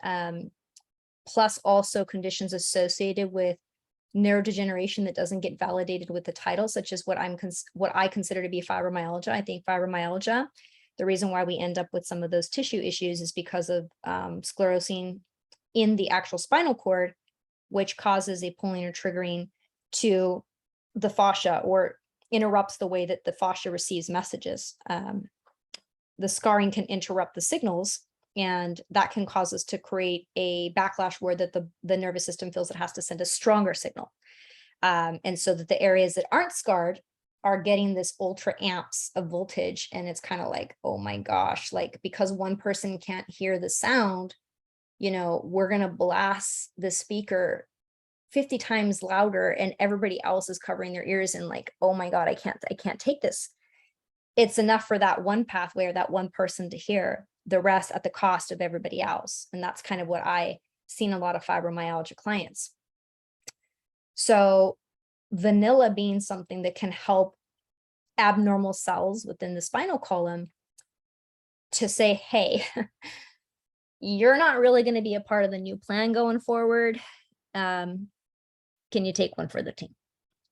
plus also conditions associated with neurodegeneration that doesn't get validated with the title, such as what I consider to be fibromyalgia. I think fibromyalgia, the reason why we end up with some of those tissue issues is because of sclerosing in the actual spinal cord, which causes a pulling or triggering to the fascia, or interrupts the way that the fascia receives messages. The scarring can interrupt the signals, and that can cause us to create a backlash where that the nervous system feels it has to send a stronger signal. And so that the areas that aren't scarred are getting this ultra amps of voltage. And it's kind of like, oh my gosh, like, because one person can't hear the sound, we're going to blast the speaker 50 times louder, and everybody else is covering their ears and like, oh my God, I can't take this. It's enough for that one pathway or that one person to hear, the rest at the cost of everybody else. And that's kind of what I seen a lot of fibromyalgia clients. So vanilla being something that can help abnormal cells within the spinal column to say, hey, you're not really going to be a part of the new plan going forward. Can you take one for the team?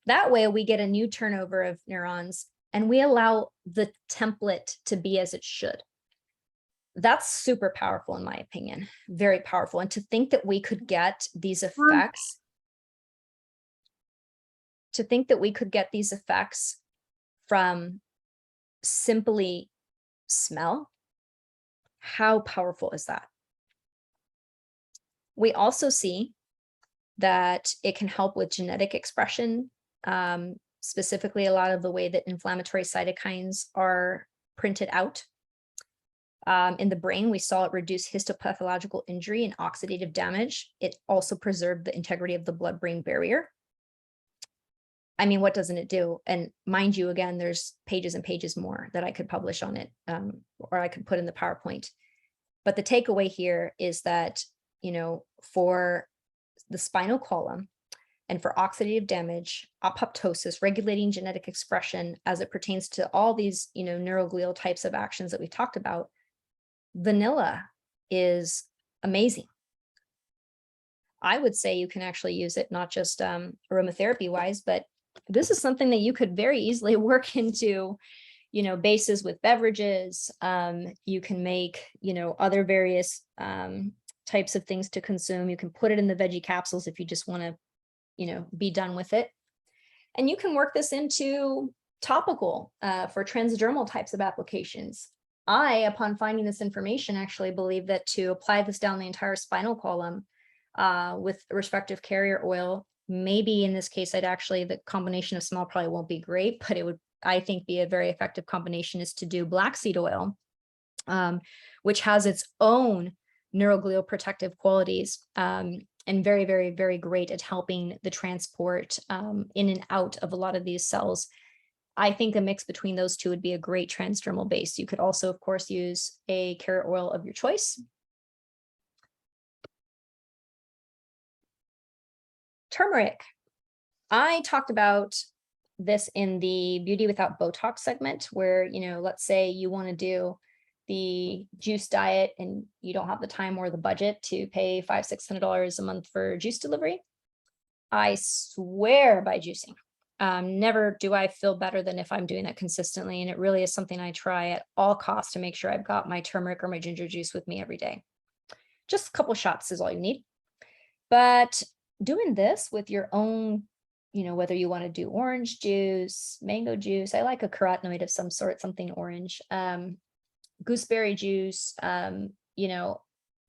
That way we get a new turnover of neurons and we allow the template to be as it should. That's super powerful, in my opinion, very powerful. And to think that we could get these effects, from simply smell, how powerful is that? We also see that it can help with genetic expression, specifically a lot of the way that inflammatory cytokines are printed out. In the brain, we saw it reduce histopathological injury and oxidative damage. It also preserved the integrity of the blood-brain barrier. I mean, what doesn't it do? And mind you, again, there's pages and pages more that I could publish on it, or I could put in the PowerPoint. But the takeaway here is that, for the spinal column and for oxidative damage, apoptosis, regulating genetic expression as it pertains to all these, neuroglial types of actions that we talked about, vanilla is amazing. I would say you can actually use it not just aromatherapy wise, but this is something that you could very easily work into, bases with beverages. You can make, other various types of things to consume. You can put it in the veggie capsules if you just want to, be done with it. And you can work this into topical for transdermal types of applications. I, upon finding this information, actually believe that to apply this down the entire spinal column with respective carrier oil, maybe in this case, the combination of smell probably won't be great, but it would, I think, be a very effective combination is to do black seed oil, which has its own neuroglial protective qualities, and very, very, very great at helping the transport in and out of a lot of these cells. I think a mix between those two would be a great transdermal base. You could also, of course, use a carrot oil of your choice. Turmeric. I talked about this in the Beauty Without Botox segment where, let's say you want to do the juice diet and you don't have the time or the budget to pay $500-600 a month for juice delivery. I swear by juicing. Never do I feel better than if I'm doing that consistently. And it really is something I try at all costs to make sure I've got my turmeric or my ginger juice with me every day. Just a couple shots is all you need. But doing this with your own, whether you want to do orange juice, mango juice, I like a carotenoid of some sort, something orange, gooseberry juice,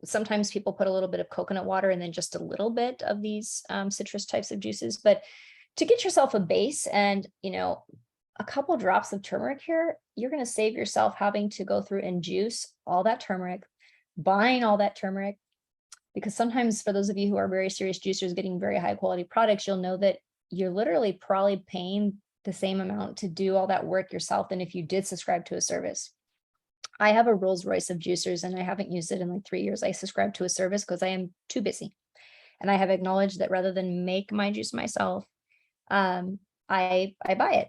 sometimes people put a little bit of coconut water and then just a little bit of these citrus types of juices. But to get yourself a base and, a couple drops of turmeric here, you're going to save yourself having to go through and juice all that turmeric, buying all that turmeric. Because sometimes for those of you who are very serious juicers getting very high quality products, you'll know that you're literally probably paying the same amount to do all that work yourself than if you did subscribe to a service. I have a Rolls Royce of juicers and I haven't used it in like 3 years. I subscribe to a service because I am too busy. And I have acknowledged that rather than make my juice myself, I buy it.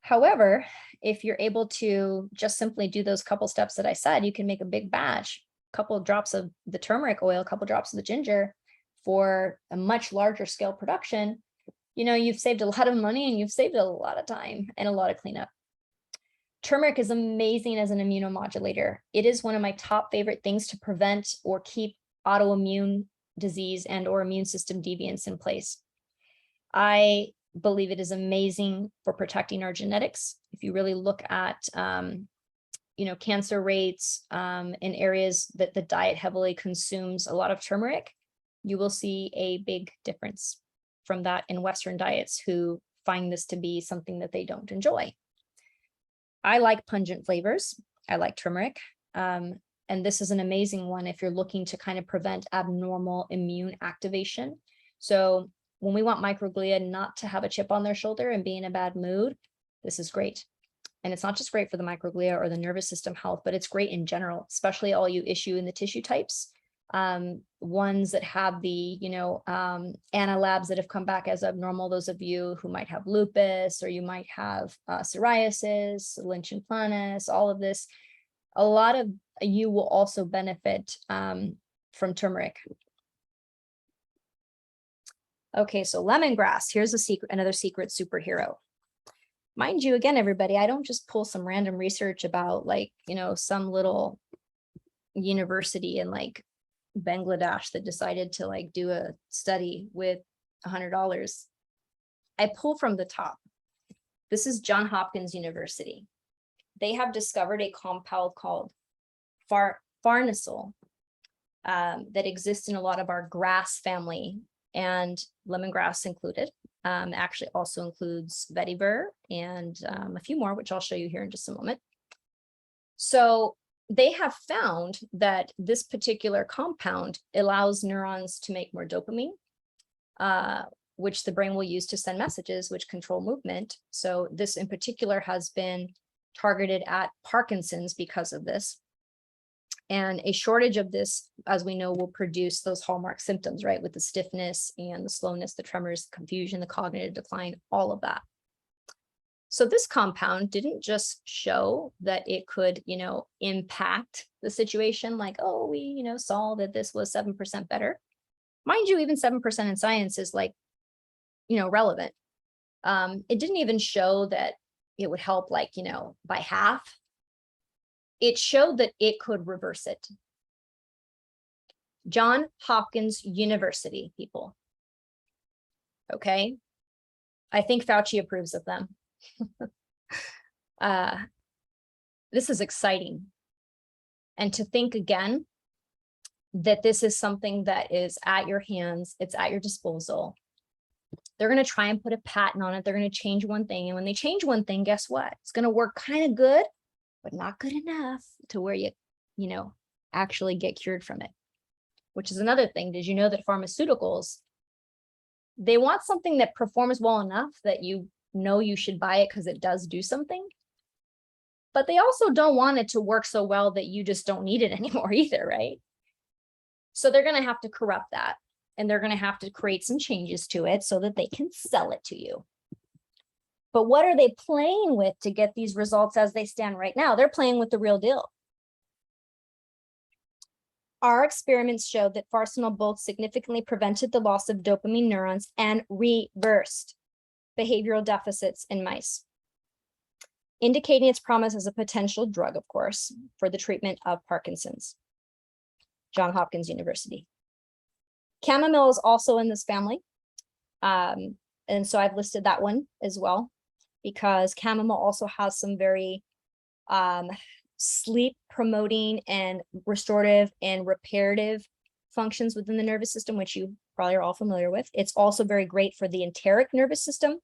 However, if you're able to just simply do those couple steps that I said, you can make a big batch, a couple of drops of the turmeric oil, a couple drops of the ginger for a much larger scale production. You know, you've saved a lot of money and you've saved a lot of time and a lot of cleanup. Turmeric is amazing as an immunomodulator. It is one of my top favorite things to prevent or keep autoimmune disease and or immune system deviance in place. I believe it is amazing for protecting our genetics. If you really look at, you know, cancer rates in areas that the diet heavily consumes a lot of turmeric, you will see a big difference from that in Western diets who find this to be something that they don't enjoy. I like pungent flavors. I like turmeric. And this is an amazing one if you're looking to kind of prevent abnormal immune activation. So when we want microglia not to have a chip on their shoulder and be in a bad mood, this is great. And it's not just great for the microglia or the nervous system health, but it's great in general, especially all you issue in the tissue types. Ones that have the, you know, ANA labs that have come back as abnormal, those of you who might have lupus or you might have psoriasis, Lynch planus, all of this, a lot of you will also benefit from turmeric. Okay, so lemongrass, here's a secret, another secret superhero. Mind you, again, everybody, I don't just pull some random research about like, you know, some little university in like Bangladesh that decided to like do a study with $100. I pull from the top. This is Johns Hopkins University. They have discovered a compound called farnesyl that exists in a lot of our grass family, and lemongrass included. Actually also includes vetiver and a few more, which I'll show you here in just a moment. So they have found that this particular compound allows neurons to make more dopamine, which the brain will use to send messages, which control movement. So this in particular has been targeted at Parkinson's because of this. And a shortage of this, as we know, will produce those hallmark symptoms, right? With the stiffness and the slowness, the tremors, the confusion, the cognitive decline, all of that. So this compound didn't just show that it could, you know, impact the situation like, oh, we, you know, saw that this was 7% better. Mind you, even 7% in science is like, you know, relevant. It didn't even show that it would help like, you know, by half. It showed that it could reverse it. Johns Hopkins University, people. Okay. I think Fauci approves of them. This is exciting. And to think again that this is something that is at your hands, it's at your disposal. They're going to try and put a patent on it. They're going to change one thing. And when they change one thing, guess what? It's going to work kind of good, but not good enough to where you know, actually get cured from it, which is another thing. Did you know that pharmaceuticals, they want something that performs well enough that you know you should buy it because it does do something, but they also don't want it to work so well that you just don't need it anymore either, right? So they're going to have to corrupt that, and they're going to have to create some changes to it so that they can sell it to you. But what are they playing with to get these results as they stand right now? They're playing with the real deal. Our experiments showed that farnesyl both significantly prevented the loss of dopamine neurons and reversed behavioral deficits in mice, indicating its promise as a potential drug, of course, for the treatment of Parkinson's. Johns Hopkins University. Chamomile is also in this family. And so I've listed that one as well, because chamomile also has some very sleep promoting and restorative and reparative functions within the nervous system, which you probably are all familiar with. It's also very great for the enteric nervous system,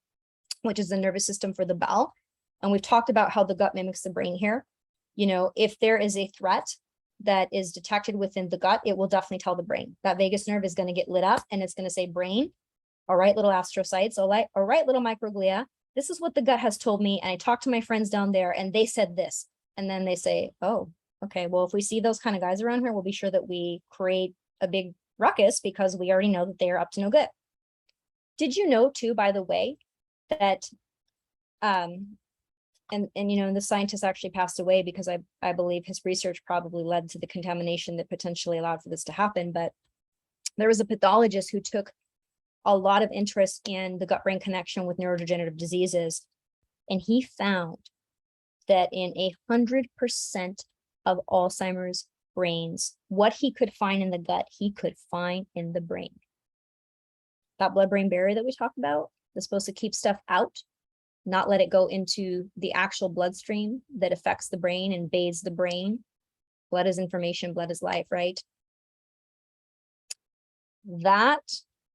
which is the nervous system for the bowel. And we've talked about how the gut mimics the brain here. You know, if there is a threat that is detected within the gut, it will definitely tell the brain. That vagus nerve is going to get lit up and it's going to say, brain, all right, little astrocytes, all right, little microglia, this is what the gut has told me. And I talked to my friends down there and they said this. And then they say, oh, okay, well, if we see those kind of guys around here, we'll be sure that we create a big ruckus because we already know that they are up to no good. Did you know too, by the way, that the scientist actually passed away because I believe his research probably led to the contamination that potentially allowed for this to happen. But there was a pathologist who took a lot of interest in the gut-brain connection with neurodegenerative diseases. And he found that in 100% of Alzheimer's brains, what he could find in the gut, he could find in the brain. That blood-brain barrier that we talked about is supposed to keep stuff out, not let it go into the actual bloodstream that affects the brain and bathes the brain. Blood is information, blood is life, right? That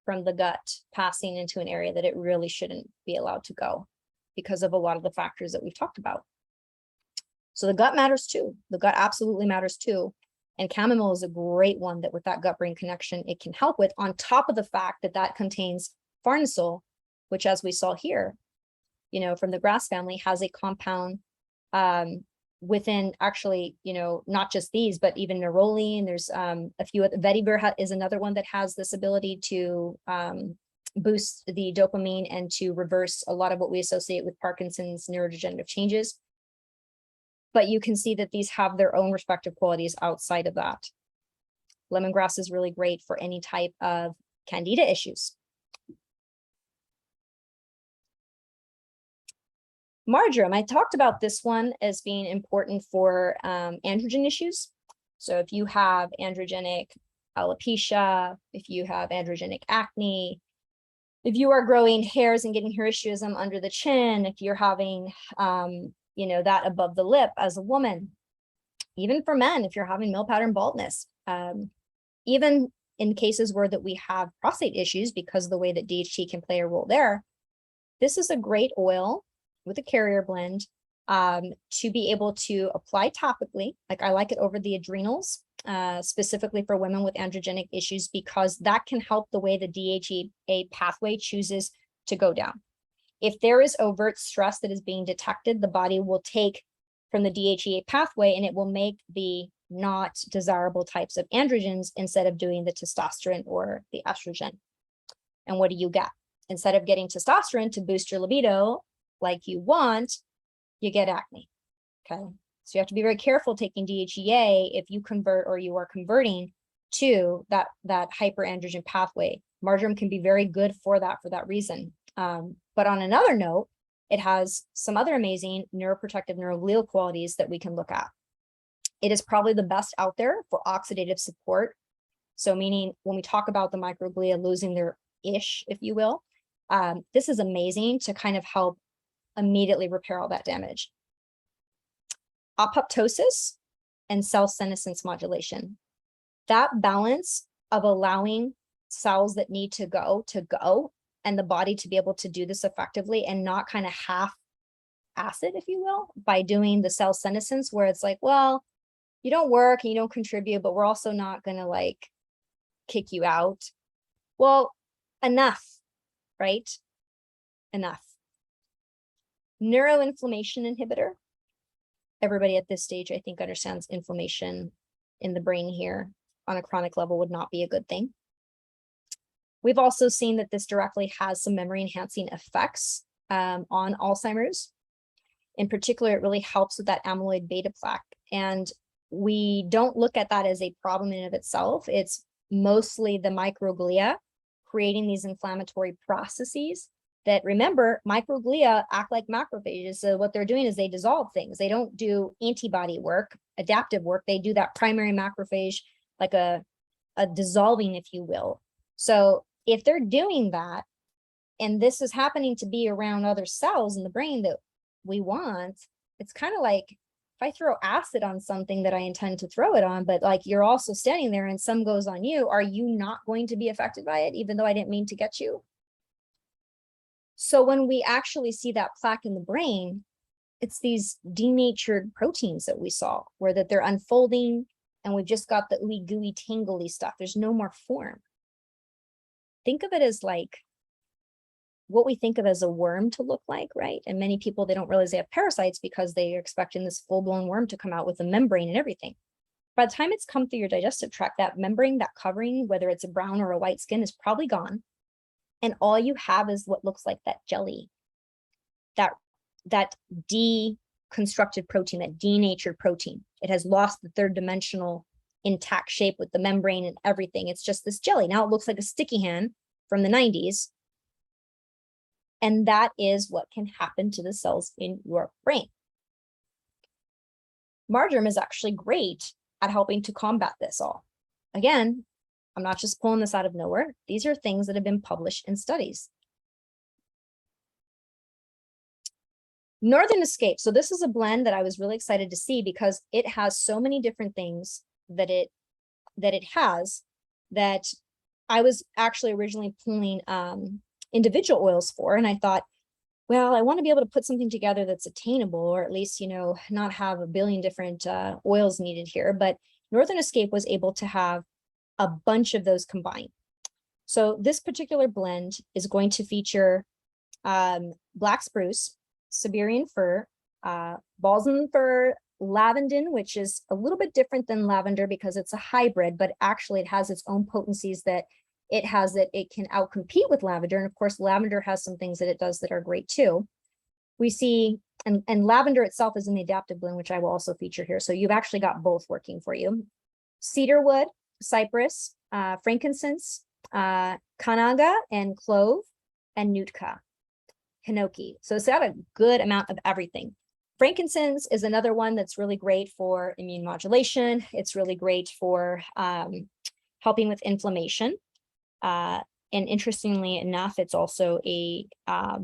from the gut passing into an area that it really shouldn't be allowed to go because of a lot of the factors that we've talked about. So the gut matters too. The gut absolutely matters too. And chamomile is a great one that with that gut-brain connection, it can help with, on top of the fact that that contains farnesyl, which as we saw here, from the grass family, has a compound within actually, not just these, but even neroli. There's a few, vetiver is another one that has this ability to boost the dopamine and to reverse a lot of what we associate with Parkinson's neurodegenerative changes. But you can see that these have their own respective qualities outside of that. Lemongrass is really great for any type of candida issues. Marjoram, I talked about this one as being important for androgen issues. So if you have androgenic alopecia, if you have androgenic acne, if you are growing hairs and getting hirsutism under the chin, if you're having, that above the lip as a woman, even for men, if you're having male pattern baldness, even in cases where that we have prostate issues because of the way that DHT can play a role there, this is a great oil with a carrier blend to be able to apply topically. Like I like it over the adrenals, specifically for women with androgenic issues, because that can help the way the DHEA pathway chooses to go down. If there is overt stress that is being detected, the body will take from the DHEA pathway and it will make the not desirable types of androgens instead of doing the testosterone or the estrogen. And what do you get? Instead of getting testosterone to boost your libido like you want, you get acne. Okay. So you have to be very careful taking DHEA if you convert or you are converting to that hyperandrogen pathway. Marjoram can be very good for that reason. But on another note, it has some other amazing neuroprotective neuroglial qualities that we can look at. It is probably the best out there for oxidative support. So meaning when we talk about the microglia losing their ish, if you will, this is amazing to kind of help immediately repair all that damage. Apoptosis and cell senescence modulation. That balance of allowing cells that need to go, and the body to be able to do this effectively and not kind of half acid, if you will, by doing the cell senescence, where it's like, well, you don't work and you don't contribute, but we're also not going to like kick you out. Well, enough, right? Enough. Neuroinflammation inhibitor. Everybody at this stage, I think, understands inflammation in the brain here on a chronic level would not be a good thing. We've also seen that this directly has some memory enhancing effects on Alzheimer's. In particular, it really helps with that amyloid beta plaque. And we don't look at that as a problem in and of itself. It's mostly the microglia creating these inflammatory processes that, remember, microglia act like macrophages. So what they're doing is they dissolve things. They don't do antibody work, adaptive work. They do that primary macrophage, like a dissolving, if you will. So if they're doing that, and this is happening to be around other cells in the brain that we want, it's kind of like if I throw acid on something that I intend to throw it on, but like you're also standing there and some goes on you, are you not going to be affected by it, even though I didn't mean to get you? So when we actually see that plaque in the brain, it's these denatured proteins that we saw, where that they're unfolding, and we've just got the ooey gooey tingly stuff. There's no more form. Think of it as like what we think of as a worm to look like, right? And many people, they don't realize they have parasites because they are expecting this full-blown worm to come out with a membrane and everything. By the time it's come through your digestive tract, that membrane, that covering, whether it's a brown or a white skin, is probably gone. And all you have is what looks like that jelly, that constructed protein, that denatured protein. It has lost the third dimensional intact shape with the membrane and everything. It's just this jelly. Now it looks like a sticky hand from the 90s. And that is what can happen to the cells in your brain. Marjoram is actually great at helping to combat this all. Again, I'm not just pulling this out of nowhere. These are things that have been published in studies. Northern Escape. So this is a blend that I was really excited to see because it has so many different things that it has that I was actually originally pulling individual oils for. And I thought, well, I want to be able to put something together that's attainable, or at least, not have a billion different oils needed here. But Northern Escape was able to have a bunch of those combined. So this particular blend is going to feature black spruce, Siberian fir, balsam fir, lavandin, which is a little bit different than lavender because it's a hybrid, but actually it has its own potencies that it can outcompete with lavender. And of course, lavender has some things that it does that are great too. We see, and lavender itself is in the adaptive blend, which I will also feature here. So you've actually got both working for you. Cedarwood, cypress, frankincense, kanaga, and clove, and nutka, hinoki. So it's got a good amount of everything. Frankincense is another one that's really great for immune modulation. It's really great for helping with inflammation. And interestingly enough, it's also a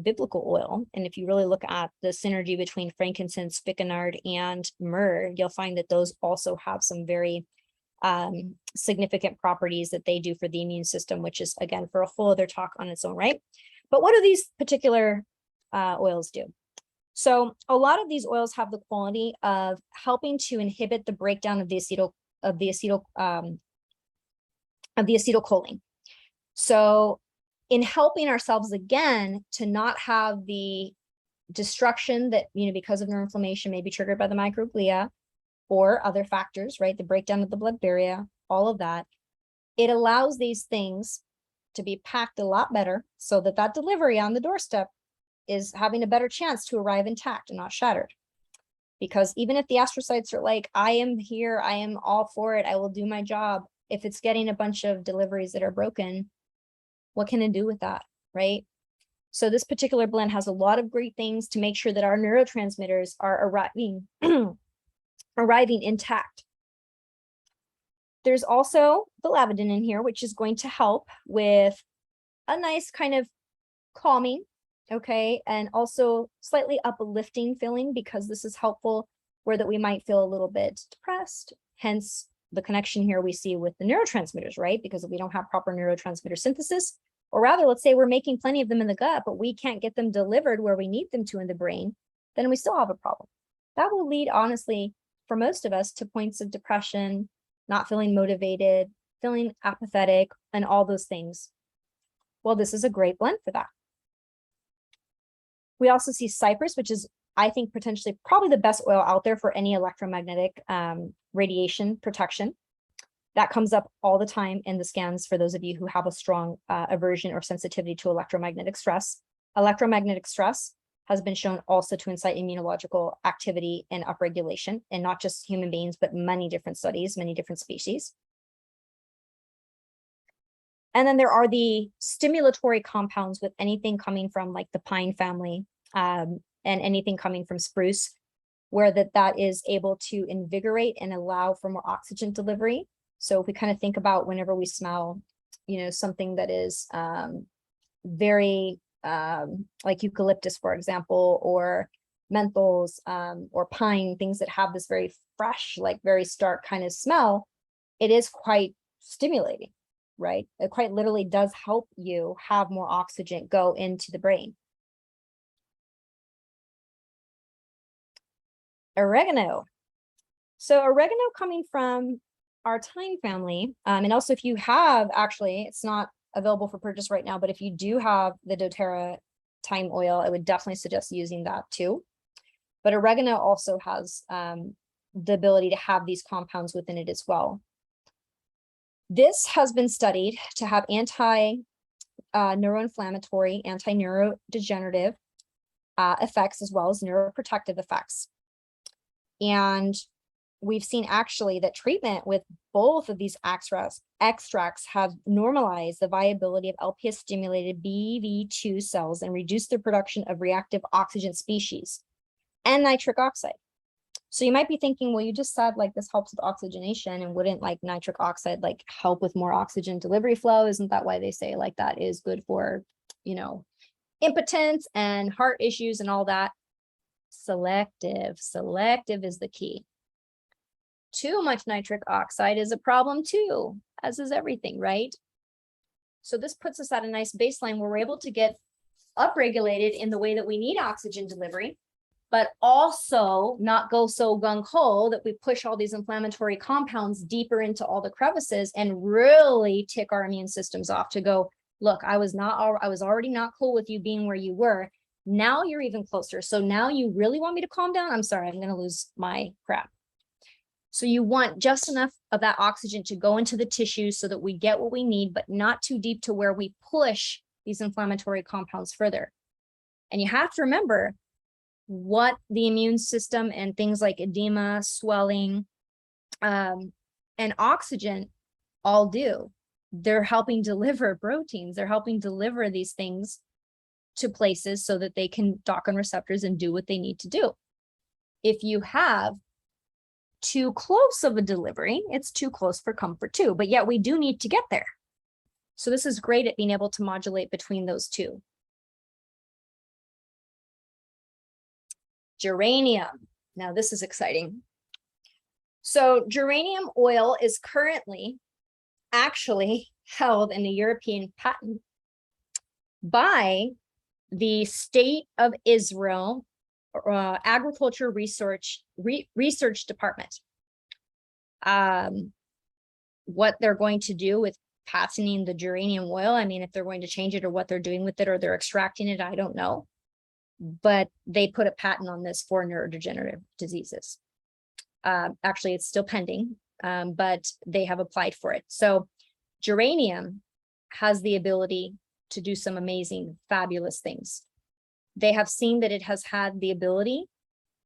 biblical oil. And if you really look at the synergy between frankincense, spikenard, and myrrh, you'll find that those also have some very significant properties that they do for the immune system, which is, again, for a whole other talk on its own, right? But what do these particular oils do? So a lot of these oils have the quality of helping to inhibit the breakdown of the acetylcholine. So in helping ourselves again to not have the destruction that, because of neuroinflammation may be triggered by the microglia or other factors, right? The breakdown of the blood barrier, all of that, it allows these things to be packed a lot better so that that delivery on the doorstep is having a better chance to arrive intact and not shattered. Because even if the astrocytes are like, I am here, I am all for it, I will do my job, if it's getting a bunch of deliveries that are broken, what can it do with that, right? So this particular blend has a lot of great things to make sure that our neurotransmitters are arriving intact. There's also the lavandin in here, which is going to help with a nice kind of calming, okay, and also slightly uplifting feeling, because this is helpful where that we might feel a little bit depressed, hence the connection here we see with the neurotransmitters, right? Because if we don't have proper neurotransmitter synthesis, or rather, let's say we're making plenty of them in the gut, but we can't get them delivered where we need them to in the brain, then we still have a problem. That will lead, honestly, for most of us, to points of depression, not feeling motivated, feeling apathetic, and all those things. Well, this is a great blend for that. We also see cypress, which is, I think, potentially probably the best oil out there for any electromagnetic radiation protection. That comes up all the time in the scans for those of you who have a strong aversion or sensitivity to electromagnetic stress. Electromagnetic stress has been shown also to incite immunological activity and upregulation, and not just human beings, but many different studies, many different species. And then there are the stimulatory compounds with anything coming from like the pine family and anything coming from spruce, where that is able to invigorate and allow for more oxygen delivery. So if we kind of think about whenever we smell, something that is very like eucalyptus, for example, or menthols or pine, things that have this very fresh, like very stark kind of smell, it is quite stimulating, right? It quite literally does help you have more oxygen go into the brain. Oregano. So oregano coming from our thyme family, and also if you have, actually, it's not available for purchase right now, but if you do have the doTERRA thyme oil, I would definitely suggest using that too. But oregano also has the ability to have these compounds within it as well. This has been studied to have anti-neuroinflammatory, anti-neurodegenerative effects, as well as neuroprotective effects. And we've seen actually that treatment with both of these extracts have normalized the viability of LPS stimulated BV2 cells and reduced the production of reactive oxygen species and nitric oxide. So you might be thinking, well, you just said like this helps with oxygenation, and wouldn't like nitric oxide like help with more oxygen delivery flow? Isn't that why they say like that is good for, you know, impotence and heart issues and all that? Selective is the key. Too much nitric oxide is a problem too, as is everything, right? So this puts us at a nice baseline where we're able to get upregulated in the way that we need oxygen delivery, but also not go so gung-ho that we push all these inflammatory compounds deeper into all the crevices and really tick our immune systems off to go, look, I was already not cool with you being where you were. Now you're even closer. So now you really want me to calm down? I'm sorry, I'm going to lose my crap. So you want just enough of that oxygen to go into the tissues so that we get what we need, but not too deep to where we push these inflammatory compounds further. And you have to remember what the immune system and things like edema, swelling, and oxygen all do. They're helping deliver proteins. They're helping deliver these things to places so that they can dock on receptors and do what they need to do. If you have too close of a delivery, it's too close for comfort too, but yet we do need to get there. So this is great at being able to modulate between those two. Geranium. Now this is exciting. So geranium oil is currently actually held in a European patent by the State of Israel Agriculture Research Department. What they're going to do with patenting the geranium oil, I mean, if they're going to change it or what they're doing with it or they're extracting it, I don't know. But they put a patent on this for neurodegenerative diseases. Actually, it's still pending, but they have applied for it. So geranium has the ability to do some amazing, fabulous things. They have seen that it has had the ability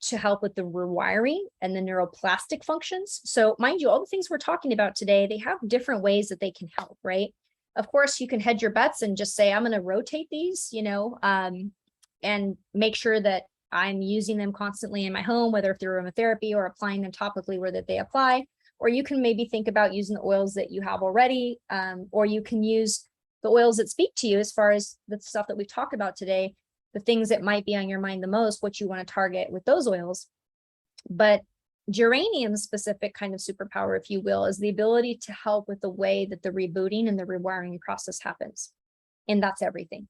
to help with the rewiring and the neuroplastic functions. So mind you, all the things we're talking about today, they have different ways that they can help, right? Of course, you can hedge your bets and just say, I'm going to rotate these, you know, and make sure that I'm using them constantly in my home, whether through aromatherapy or applying them topically where that they apply. Or you can maybe think about using the oils that you have already, or you can use the oils that speak to you as far as the stuff that we've talked about today, the things that might be on your mind the most, what you want to target with those oils. But geranium specific kind of superpower, if you will, is the ability to help with the way that the rebooting and the rewiring process happens. And that's everything.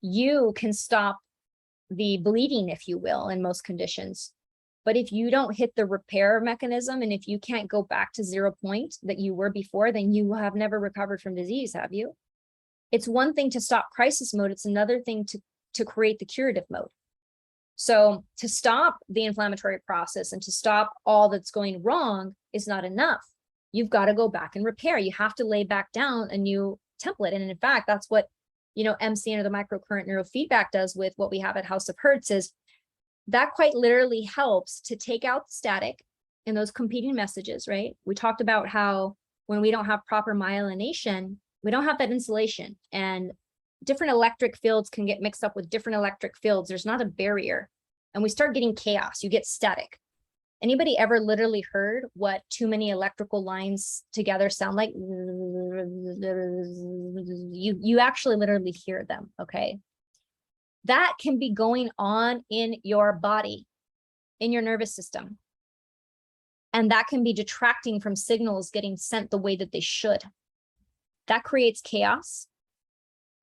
You can stop the bleeding, if you will, in most conditions. But if you don't hit the repair mechanism, and if you can't go back to 0 point that you were before, then you have never recovered from disease, have you? It's one thing to stop crisis mode. It's another thing to create the curative mode. So to stop the inflammatory process and to stop all that's going wrong is not enough. You've got to go back and repair. You have to lay back down a new template. And in fact, that's what, you know, MCN or the microcurrent neurofeedback does with what we have at House of Hertz, is that quite literally helps to take out the static and those competing messages, right? We talked about how when we don't have proper myelination, we don't have that insulation, and different electric fields can get mixed up with different electric fields. There's not a barrier, and we start getting chaos. You get static. Anybody ever literally heard what too many electrical lines together sound like? You actually literally hear them, okay? That can be going on in your body, in your nervous system. And that can be detracting from signals getting sent the way that they should. That creates chaos.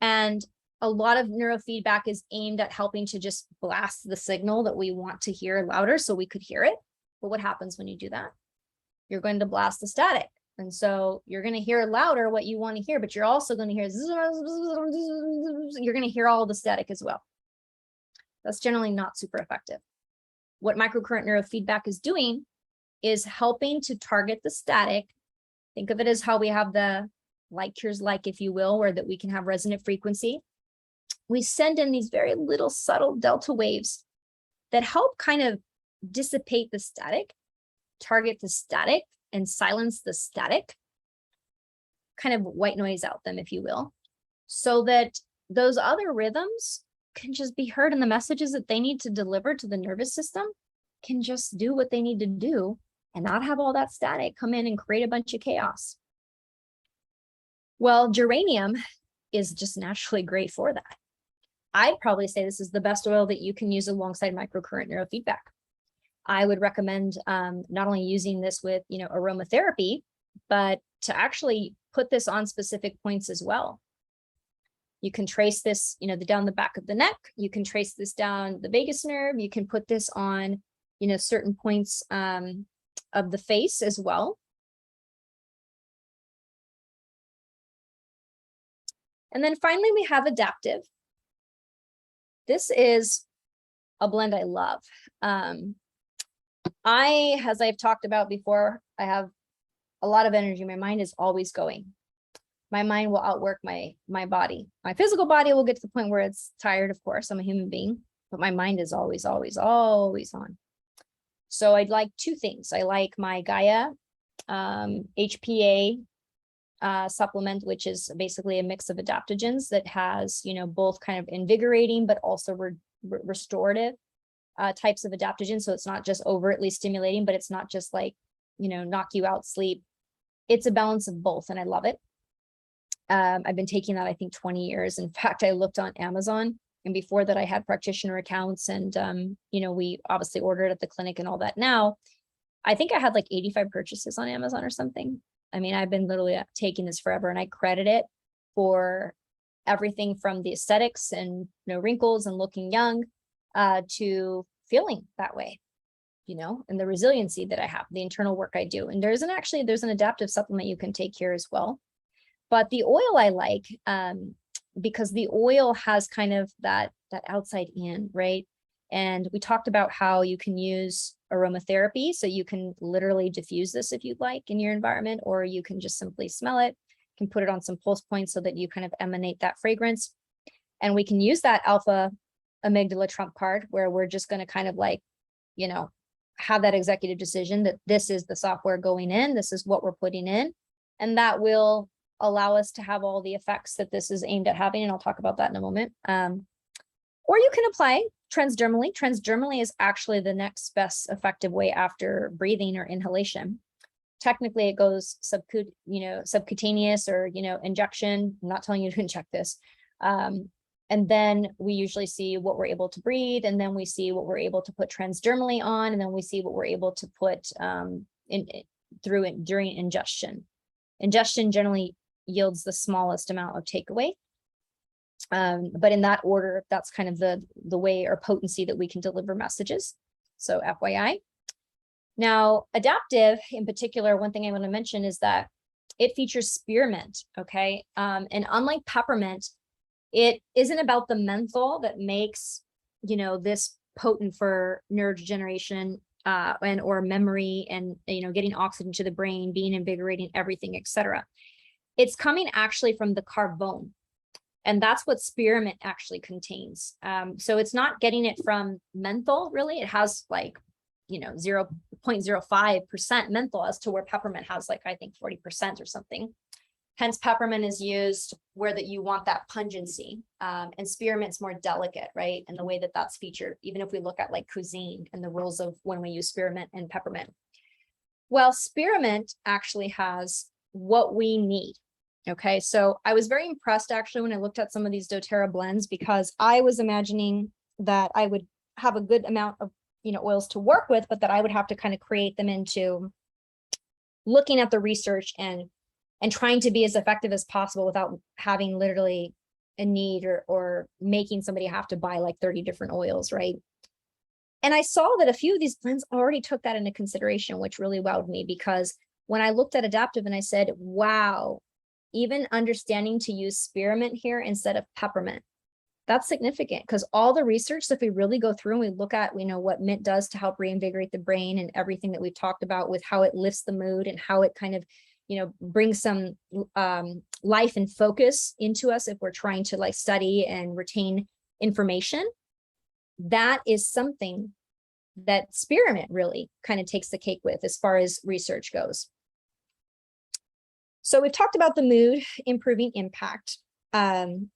And a lot of neurofeedback is aimed at helping to just blast the signal that we want to hear louder so we could hear it. But what happens when you do that? You're going to blast the static. And so you're going to hear louder what you want to hear, but you're also going to hear, you're going to hear all the static as well. That's generally not super effective. What microcurrent neurofeedback is doing is helping to target the static. Think of it as how we have the like cures like, if you will, where that we can have resonant frequency. We send in these very little subtle delta waves that help kind of dissipate the static, target the static, and silence the static, kind of white noise out them, if you will, so that those other rhythms can just be heard, and the messages that they need to deliver to the nervous system can just do what they need to do and not have all that static come in and create a bunch of chaos. Well, geranium is just naturally great for that. I'd probably say this is the best oil that you can use alongside microcurrent neurofeedback. I would recommend not only using this with, aromatherapy, but to actually put this on specific points as well. You can trace this, down the back of the neck. You can trace this down the vagus nerve. You can put this on, certain points of the face as well. And then finally, we have adaptive. This is a blend I love. As I've talked about before, I have a lot of energy. My mind is always going. My mind will outwork my body. My physical body will get to the point where it's tired, of course. I'm a human being, but my mind is always, always, always on. So I'd like two things. I like my Gaia HPA supplement, which is basically a mix of adaptogens that has, both kind of invigorating, but also restorative types of adaptogens. So it's not just overtly stimulating, but it's not just like, knock you out sleep. It's a balance of both, and I love it. I've been taking that, I think, 20 years. In fact, I looked on Amazon, and before that I had practitioner accounts, and, we obviously ordered at the clinic and all that. Now, I think I had like 85 purchases on Amazon or something. I mean, I've been literally taking this forever, and I credit it for everything from the aesthetics and no wrinkles and looking young to feeling that way, and the resiliency that I have, the internal work I do. And there's an adaptive supplement you can take here as well. But the oil I like, because the oil has kind of that outside in, right? And we talked about how you can use aromatherapy. So you can literally diffuse this if you'd like in your environment, or you can just simply smell it. You can put it on some pulse points so that you kind of emanate that fragrance. And we can use that alpha amygdala trump card, where we're just going to kind of like, have that executive decision that this is the software going in, this is what we're putting in, and that will allow us to have all the effects that this is aimed at having. And I'll talk about that in a moment. Or you can apply transdermally. Transdermally is actually the next best effective way after breathing or inhalation. Technically, it goes subcutaneous or, injection. I'm not telling you to inject this. And then we usually see what we're able to breathe, and then we see what we're able to put transdermally on, and then we see what we're able to put during ingestion. Ingestion generally yields the smallest amount of takeaway. But in that order, that's kind of the way or potency that we can deliver messages. So FYI. Now, adaptive in particular, one thing I want to mention is that it features spearmint, okay? And unlike peppermint, it isn't about the menthol that makes, this potent for neurodegeneration and or memory and, getting oxygen to the brain, being invigorating, everything, etc. It's coming actually from the carbone. And that's what spearmint actually contains. So it's not getting it from menthol, really. It has like, 0.05% menthol, as to where peppermint has like, I think 40% or something. Hence, peppermint is used where that you want that pungency. And spearmint's more delicate, right? And the way that that's featured, even if we look at like cuisine and the rules of when we use spearmint and peppermint. Well, spearmint actually has what we need. Okay, so I was very impressed actually when I looked at some of these doTERRA blends, because I was imagining that I would have a good amount of oils to work with, but that I would have to kind of create them into looking at the research and trying to be as effective as possible without having literally a need or making somebody have to buy like 30 different oils, right? And I saw that a few of these blends already took that into consideration, which really wowed me, because when I looked at adaptive and I said, wow, even understanding to use spearmint here instead of peppermint, that's significant, because all the research, if we really go through and we look at, what mint does to help reinvigorate the brain and everything that we've talked about with how it lifts the mood and how it kind of, brings some life and focus into us if we're trying to like study and retain information, that is something that spearmint really kind of takes the cake with as far as research goes. So we've talked about the mood improving impact, and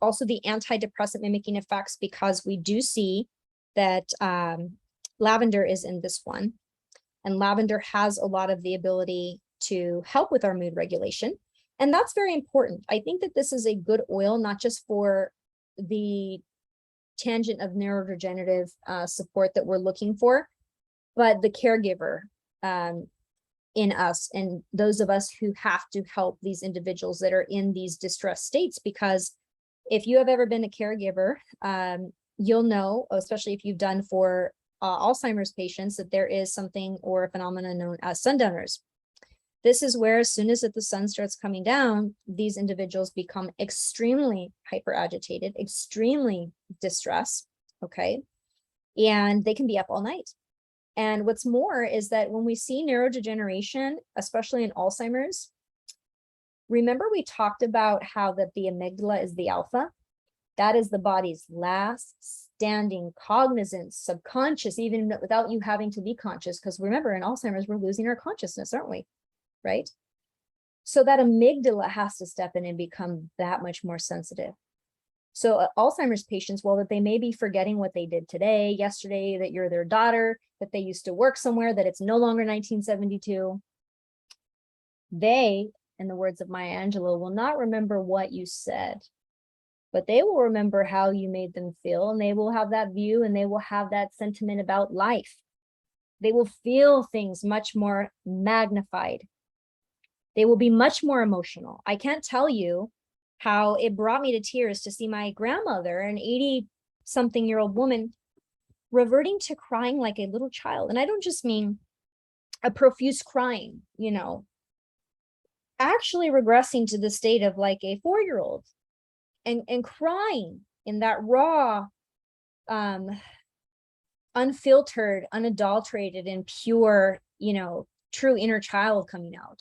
also the antidepressant mimicking effects, because we do see that lavender is in this one. And lavender has a lot of the ability to help with our mood regulation. And that's very important. I think that this is a good oil, not just for the tangent of neurodegenerative support that we're looking for, but the caregiver in us and those of us who have to help these individuals that are in these distressed states. Because if you have ever been a caregiver, you'll know, especially if you've done for Alzheimer's patients, that there is something or a phenomenon known as sundowners. This is where, as soon as the sun starts coming down, these individuals become extremely hyper agitated, extremely distressed, okay? And they can be up all night. And what's more is that when we see neurodegeneration, especially in Alzheimer's, remember we talked about how that the amygdala is the alpha? That is the body's last standing cognizance, subconscious, even without you having to be conscious. Because remember, in Alzheimer's, we're losing our consciousness, aren't we? Right? So that amygdala has to step in and become that much more sensitive. So Alzheimer's patients, well, that they may be forgetting what they did today, yesterday, that you're their daughter, that they used to work somewhere, that it's no longer 1972. They, in the words of Maya Angelou, will not remember what you said, but they will remember how you made them feel, and they will have that view, and they will have that sentiment about life. They will feel things much more magnified. They will be much more emotional. I can't tell you how it brought me to tears to see my grandmother, an 80-something-year-old woman, reverting to crying like a little child. And I don't just mean a profuse crying, you know, actually regressing to the state of like a 4-year-old and crying in that raw, unfiltered, unadulterated, and pure, you know, true inner child coming out.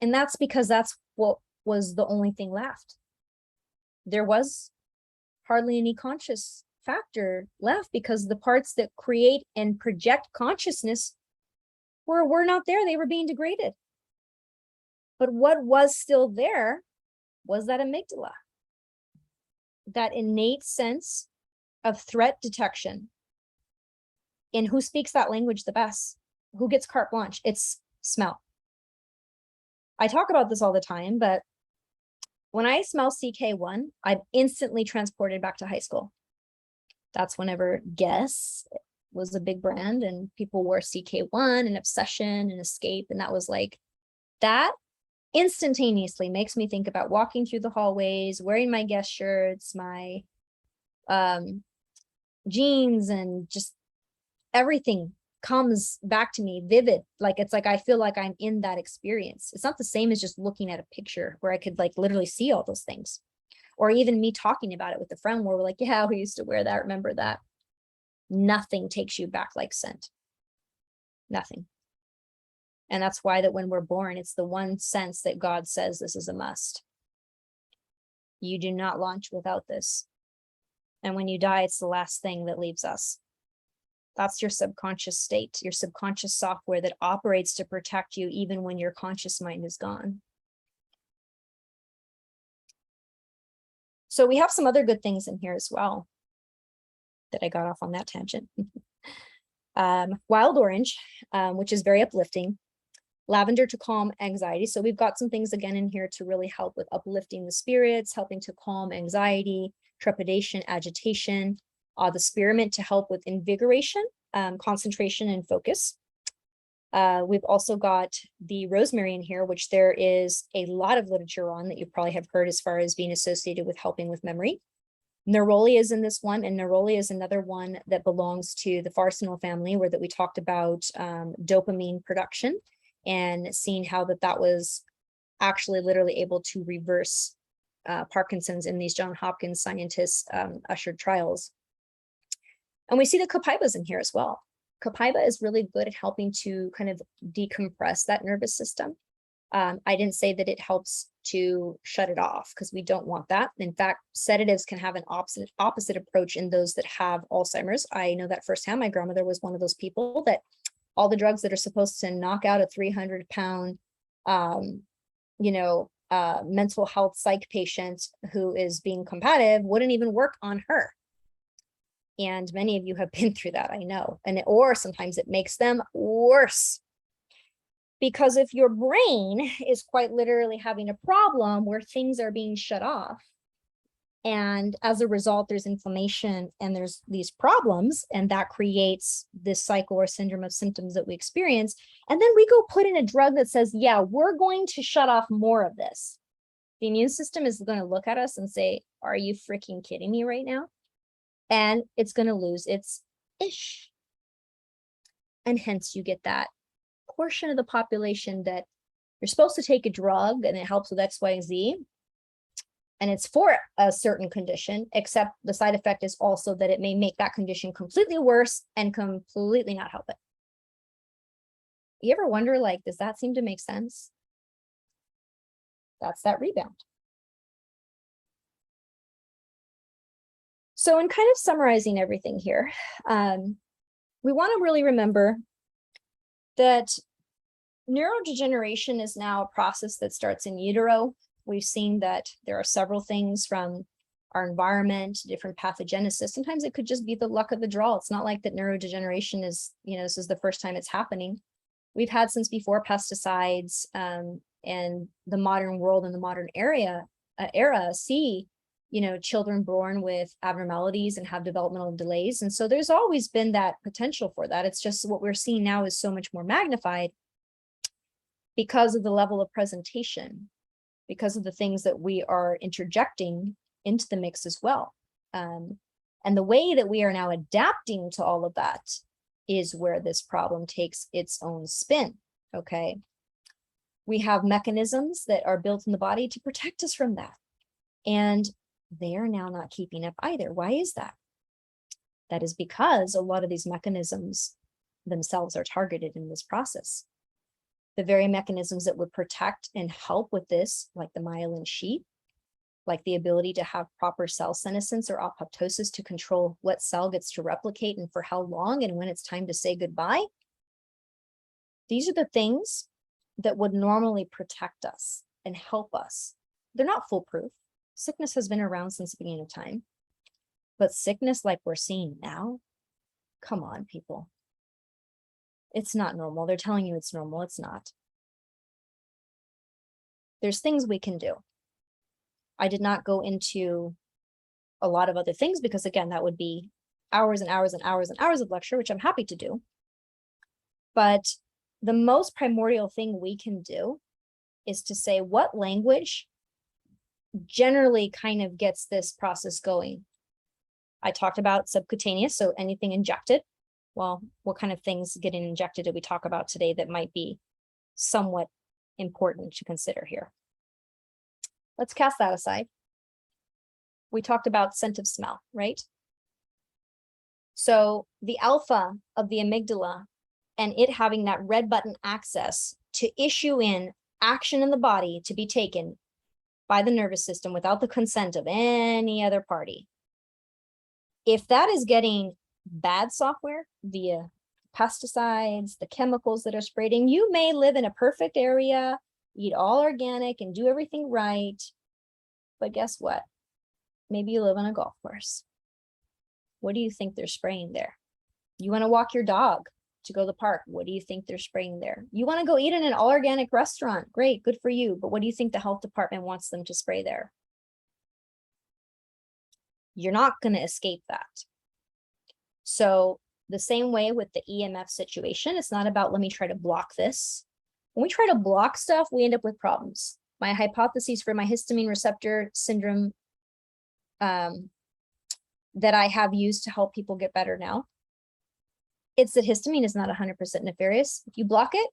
And that's because that's what was the only thing left. There was hardly any conscious factor left, because the parts that create and project consciousness were not there. They were being degraded. But what was still there was that amygdala, that innate sense of threat detection. And who speaks that language the best? Who gets carte blanche? It's smell. I talk about this all the time, but when I smell CK1, I'm instantly transported back to high school. That's whenever Guess was a big brand and people wore CK1 and Obsession and Escape. And that was like, that instantaneously makes me think about walking through the hallways, wearing my Guess shirts, my jeans, and just everything comes back to me vivid. Like, it's like I feel like I'm in that experience. It's not the same as just looking at a picture where I could like literally see all those things, or even me talking about it with a friend where we're like, yeah, we used to wear that, remember that. Nothing takes you back like scent. Nothing. And that's why that when we're born, it's the one sense that God says this is a must. You do not launch without this. And when you die, it's the last thing that leaves us. That's your subconscious state, your subconscious software that operates to protect you even when your conscious mind is gone. So we have some other good things in here as well that I got off on that tangent. Wild orange, which is very uplifting. Lavender to calm anxiety. So we've got some things again in here to really help with uplifting the spirits, helping to calm anxiety, trepidation, agitation. The spearmint to help with invigoration, concentration, and focus. We've also got the rosemary in here, which there is a lot of literature on that you probably have heard as far as being associated with helping with memory. Neroli is in this one, and neroli is another one that belongs to the farsenal family, where that we talked about dopamine production and seeing how that was actually literally able to reverse Parkinson's in these Johns Hopkins scientists ushered trials. And we see the copaiba in here as well. Copaiba is really good at helping to kind of decompress that nervous system. I didn't say that it helps to shut it off because we don't want that. In fact, sedatives can have an opposite approach in those that have Alzheimer's. I know that firsthand. My grandmother was one of those people that all the drugs that are supposed to knock out a 300-pound, mental health psych patient who is being combative wouldn't even work on her. And many of you have been through that, I know. Or sometimes it makes them worse. Because if your brain is quite literally having a problem where things are being shut off, and as a result, there's inflammation and there's these problems, and that creates this cycle or syndrome of symptoms that we experience. And then we go put in a drug that says, yeah, we're going to shut off more of this. The immune system is going to look at us and say, are you freaking kidding me right now? And it's going to lose its ish. And hence you get that portion of the population that you're supposed to take a drug and it helps with X, Y, and Z. And it's for a certain condition, except the side effect is also that it may make that condition completely worse and completely not help it. You ever wonder, like, does that seem to make sense? That's that rebound. So in kind of summarizing everything here, we want to really remember that neurodegeneration is now a process that starts in utero. We've seen that there are several things from our environment, different pathogenesis. Sometimes it could just be the luck of the draw. It's not like that neurodegeneration is, this is the first time it's happening. We've had since before pesticides, and the modern world and the modern era see, children born with abnormalities and have developmental delays. And so there's always been that potential for that. It's just what we're seeing now is so much more magnified because of the level of presentation, because of the things that we are interjecting into the mix as well. And the way that we are now adapting to all of that is where this problem takes its own spin, okay? We have mechanisms that are built in the body to protect us from that. And they are now not keeping up either. Why is that? That is because a lot of these mechanisms themselves are targeted in this process. The very mechanisms that would protect and help with this, like the myelin sheath, like the ability to have proper cell senescence or apoptosis to control what cell gets to replicate and for how long and when it's time to say goodbye. These are the things that would normally protect us and help us. They're not foolproof. Sickness has been around since the beginning of time, but sickness like we're seeing now, come on, people. It's not normal. They're telling you it's normal. It's not. There's things we can do. I did not go into a lot of other things because, again, that would be hours and hours and hours and hours of lecture, which I'm happy to do. But the most primordial thing we can do is to say what language generally kind of gets this process going. I talked about subcutaneous, so anything injected. Well, what kind of things getting injected did we talk about today that might be somewhat important to consider here? Let's cast that aside. We talked about scent of smell, right? So the alpha of the amygdala and it having that red button access to issue in action in the body to be taken by the nervous system without the consent of any other party. If that is getting bad software via pesticides, the chemicals that are sprayed in, you may live in a perfect area, eat all organic and do everything right. But guess what? Maybe you live on a golf course. What do you think they're spraying there? You want to walk your dog to go to the park. What do you think they're spraying there? You want to go eat in an all organic restaurant. Great, good for you. But what do you think the health department wants them to spray there? You're not going to escape that. So the same way with the EMF situation, it's not about, let me try to block this. When we try to block stuff, we end up with problems. My hypotheses for my histamine receptor syndrome that I have used to help people get better now, it's that histamine is not 100% nefarious. If you block it,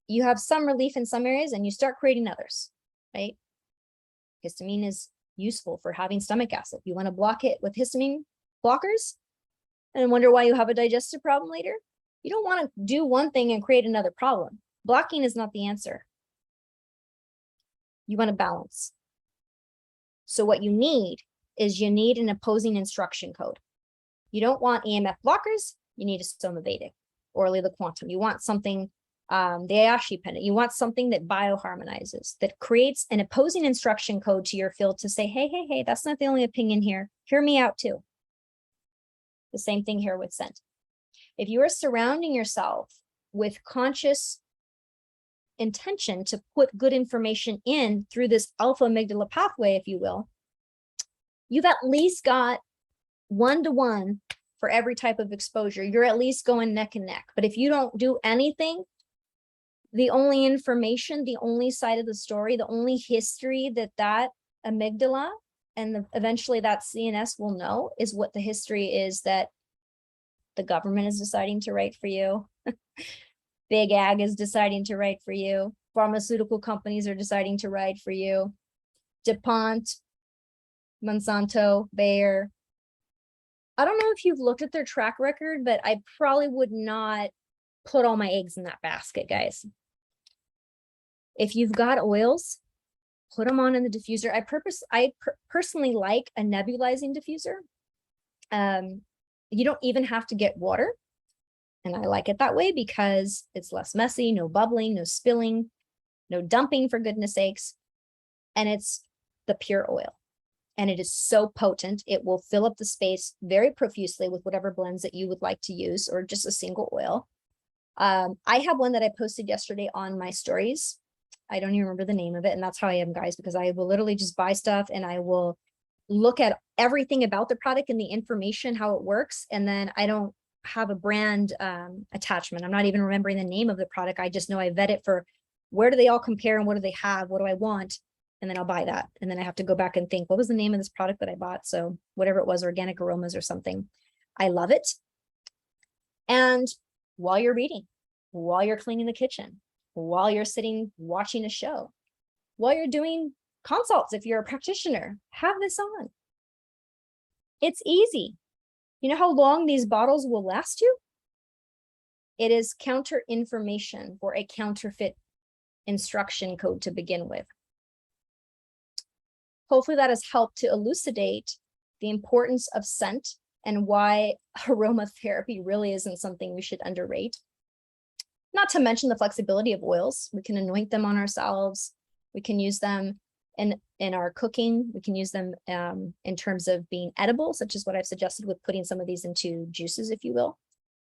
you have some relief in some areas and you start creating others, right? Histamine is useful for having stomach acid. You want to block it with histamine blockers and wonder why you have a digestive problem later? You don't want to do one thing and create another problem. Blocking is not the answer. You want a balance. So what you need is you need an opposing instruction code. You don't want EMF blockers, you need a somavedic, orally the quantum. You want something, the Ayashi pendant. You want something that bioharmonizes, that creates an opposing instruction code to your field to say, hey, that's not the only opinion here. Hear me out too. The same thing here with scent. If you are surrounding yourself with conscious intention to put good information in through this alpha amygdala pathway, if you will, you've at least got 1-to-1 for every type of exposure. You're at least going neck and neck. But if you don't do anything, the only information, the only side of the story, the only history that amygdala and eventually that CNS will know is what the history is that the government is deciding to write for you. Big Ag is deciding to write for you. Pharmaceutical companies are deciding to write for you. DuPont, Monsanto, Bayer. I don't know if you've looked at their track record, but I probably would not put all my eggs in that basket, guys. If you've got oils, put them on in the diffuser. I personally like a nebulizing diffuser. You don't even have to get water. And I like it that way because it's less messy, no bubbling, no spilling, no dumping, for goodness sakes. And it's the pure oil. And it is so potent, it will fill up the space very profusely with whatever blends that you would like to use, or just a single oil. I have one that I posted yesterday on my stories. I don't even remember the name of it. And that's how I am, guys, because I will literally just buy stuff and I will look at everything about the product and the information, how it works. And then I don't have a brand attachment. I'm not even remembering the name of the product. I just know I vet it for where do they all compare and what do they have? What do I want? And then I'll buy that. And then I have to go back and think, what was the name of this product that I bought? So whatever it was, organic aromas or something. I love it. And while you're reading, while you're cleaning the kitchen, while you're sitting watching a show, while you're doing consults, if you're a practitioner, have this on. It's easy. You know how long these bottles will last you? It is counter information for a counterfeit instruction code to begin with. Hopefully that has helped to elucidate the importance of scent and why aromatherapy really isn't something we should underrate. Not to mention the flexibility of oils. We can anoint them on ourselves. We can use them in our cooking. We can use them in terms of being edible, such as what I've suggested with putting some of these into juices, if you will,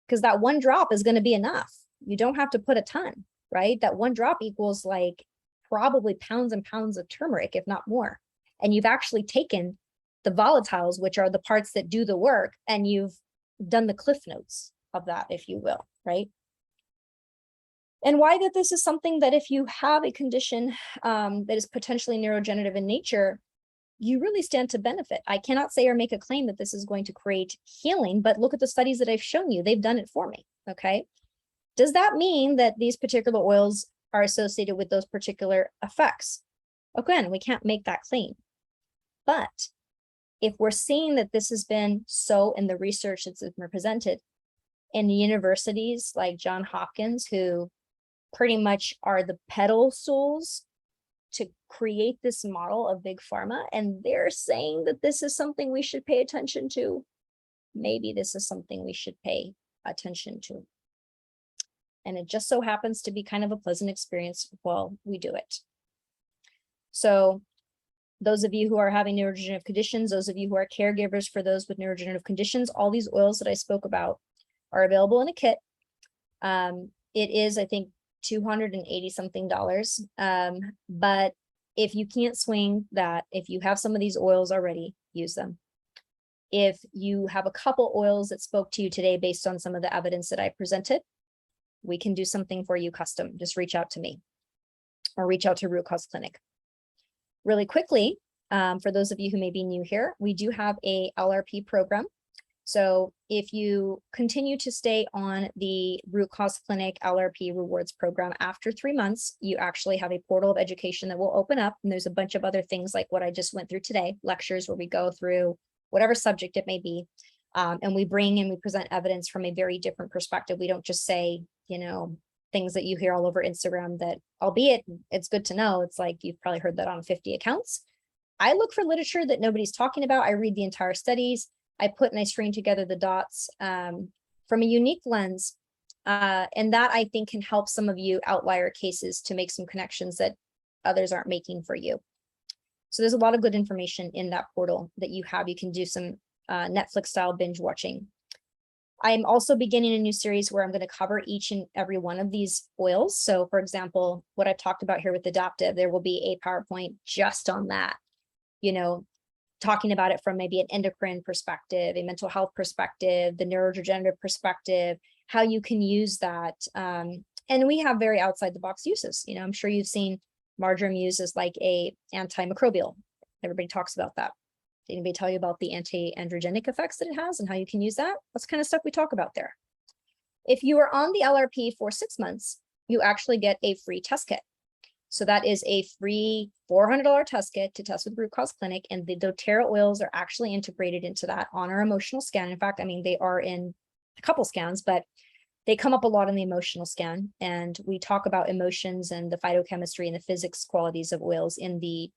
because that one drop is going to be enough. You don't have to put a ton, right? That one drop equals like probably pounds and pounds of turmeric, if not more. And you've actually taken the volatiles, which are the parts that do the work, and you've done the cliff notes of that, if you will, right? And why that this is something that if you have a condition that is potentially neurodegenerative in nature, you really stand to benefit. I cannot say or make a claim that this is going to create healing, but look at the studies that I've shown you. They've done it for me, okay? Does that mean that these particular oils are associated with those particular effects? Again, we can't make that claim. But if we're seeing that this has been so in the research that's been presented in universities like Johns Hopkins, who pretty much are the pedestals to create this model of big pharma, and they're saying that this is something we should pay attention to, maybe this is something we should pay attention to. And it just so happens to be kind of a pleasant experience while we do it. So those of you who are having neurodegenerative conditions, those of you who are caregivers for those with neurodegenerative conditions, all these oils that I spoke about are available in a kit. It is, I think, $280 something. But if you can't swing that, if you have some of these oils already, use them. If you have a couple oils that spoke to you today based on some of the evidence that I presented, we can do something for you custom. Just reach out to me or reach out to Root Cause Clinic. Really quickly, for those of you who may be new here, we do have a LRP program. So if you continue to stay on the Root Cause Clinic LRP rewards program after 3 months, you actually have a portal of education that will open up. And there's a bunch of other things like what I just went through today, lectures where we go through whatever subject it may be. And we bring and we present evidence from a very different perspective. We don't just say, you know, things that you hear all over Instagram that, albeit it's good to know, it's like you've probably heard that on 50 accounts. I look for literature that nobody's talking about. I read the entire studies. I put and I string together the dots from a unique lens. And that I think can help some of you outlier cases to make some connections that others aren't making for you. So there's a lot of good information in that portal that you have. You can do some Netflix style binge watching. I'm also beginning a new series where I'm going to cover each and every one of these oils. So for example, what I've talked about here with adaptive, there will be a PowerPoint just on that, you know, talking about it from maybe an endocrine perspective, a mental health perspective, the neurodegenerative perspective, how you can use that. And we have very outside the box uses. You know, I'm sure you've seen marjoram used as like a antimicrobial. Everybody talks about that. Did anybody tell you about the anti-androgenic effects that it has and how you can use that? That's kind of stuff we talk about there. If you are on the LRP for 6 months, you actually get a free test kit. So that is a free $400 test kit to test with Root Cause Clinic, and the doTERRA oils are actually integrated into that on our emotional scan. In fact, I mean, they are in a couple scans, but they come up a lot in the emotional scan, and we talk about emotions and the phytochemistry and the physics qualities of oils in the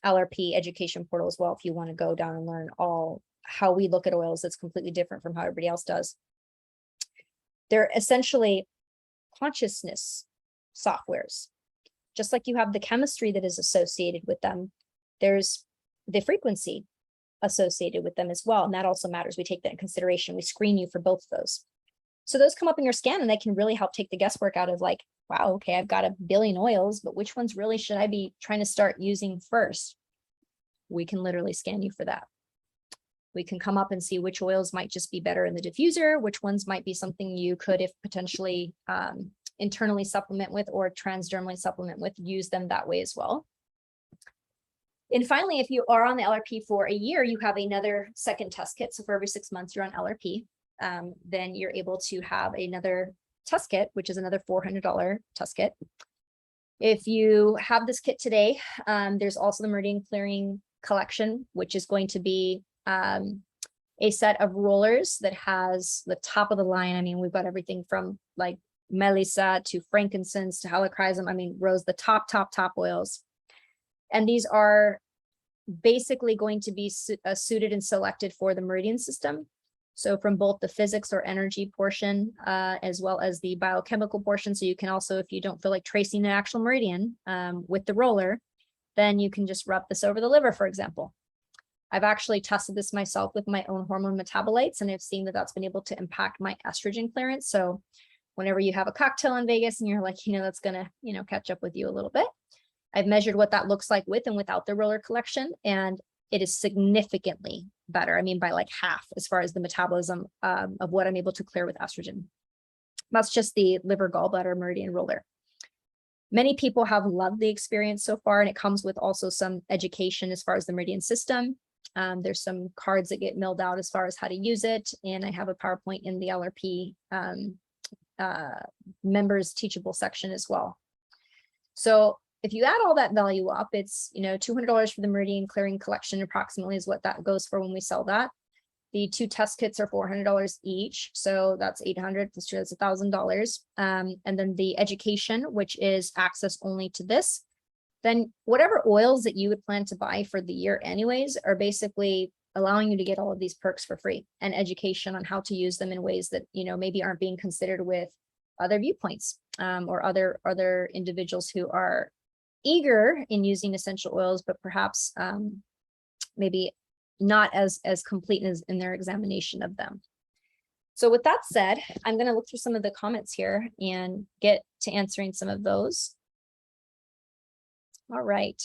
LRP education portal as well, if you want to go down and learn all how we look at oils that's completely different from how everybody else does. They're essentially consciousness softwares. Just like you have the chemistry that is associated with them, there's the frequency associated with them as well. And that also matters. We take that in consideration. We screen you for both of those. So those come up in your scan, and they can really help take the guesswork out of like, wow, okay, I've got a billion oils, but which ones really should I be trying to start using first? We can literally scan you for that. We can come up and see which oils might just be better in the diffuser, which ones might be something you could, if potentially internally supplement with or transdermally supplement with, use them that way as well. And finally, if you are on the LRP for a year, you have another second test kit. So for every 6 months you're on LRP, then you're able to have another test kit, which is another $400 test kit. If you have this kit today, there's also the Meridian Clearing Collection, which is going to be a set of rollers that has the top of the line. I mean, we've got everything from like Melissa to frankincense to helichrysum. I mean, rose, the top oils. And these are basically going to be suited and selected for the meridian system. So from both the physics or energy portion, as well as the biochemical portion. So you can also, if you don't feel like tracing an actual meridian with the roller, then you can just rub this over the liver, for example. I've actually tested this myself with my own hormone metabolites, and I've seen that that's been able to impact my estrogen clearance. So whenever you have a cocktail in Vegas and you're like, you know, that's going to, you know, catch up with you a little bit. I've measured what that looks like with and without the roller collection, and it is significantly better. I mean, by like half as far as the metabolism of what I'm able to clear with estrogen. That's just the liver gallbladder meridian roller. Many people have loved the experience so far, and it comes with also some education as far as the meridian system. There's some cards that get mailed out as far as how to use it. And I have a PowerPoint in the LRP members teachable section as well. So if you add all that value up, it's, you know, $200 for the Meridian Clearing Collection approximately is what that goes for when we sell that. The 2 test kits are $400 each. So that's $800 plus 2, that's $1,000. And then the education, which is access only to this, then whatever oils that you would plan to buy for the year anyways are basically allowing you to get all of these perks for free, and education on how to use them in ways that, you know, maybe aren't being considered with other viewpoints or other individuals who are eager in using essential oils, but perhaps maybe not as complete as in their examination of them. So with that said, I'm going to look through some of the comments here and get to answering some of those. All right.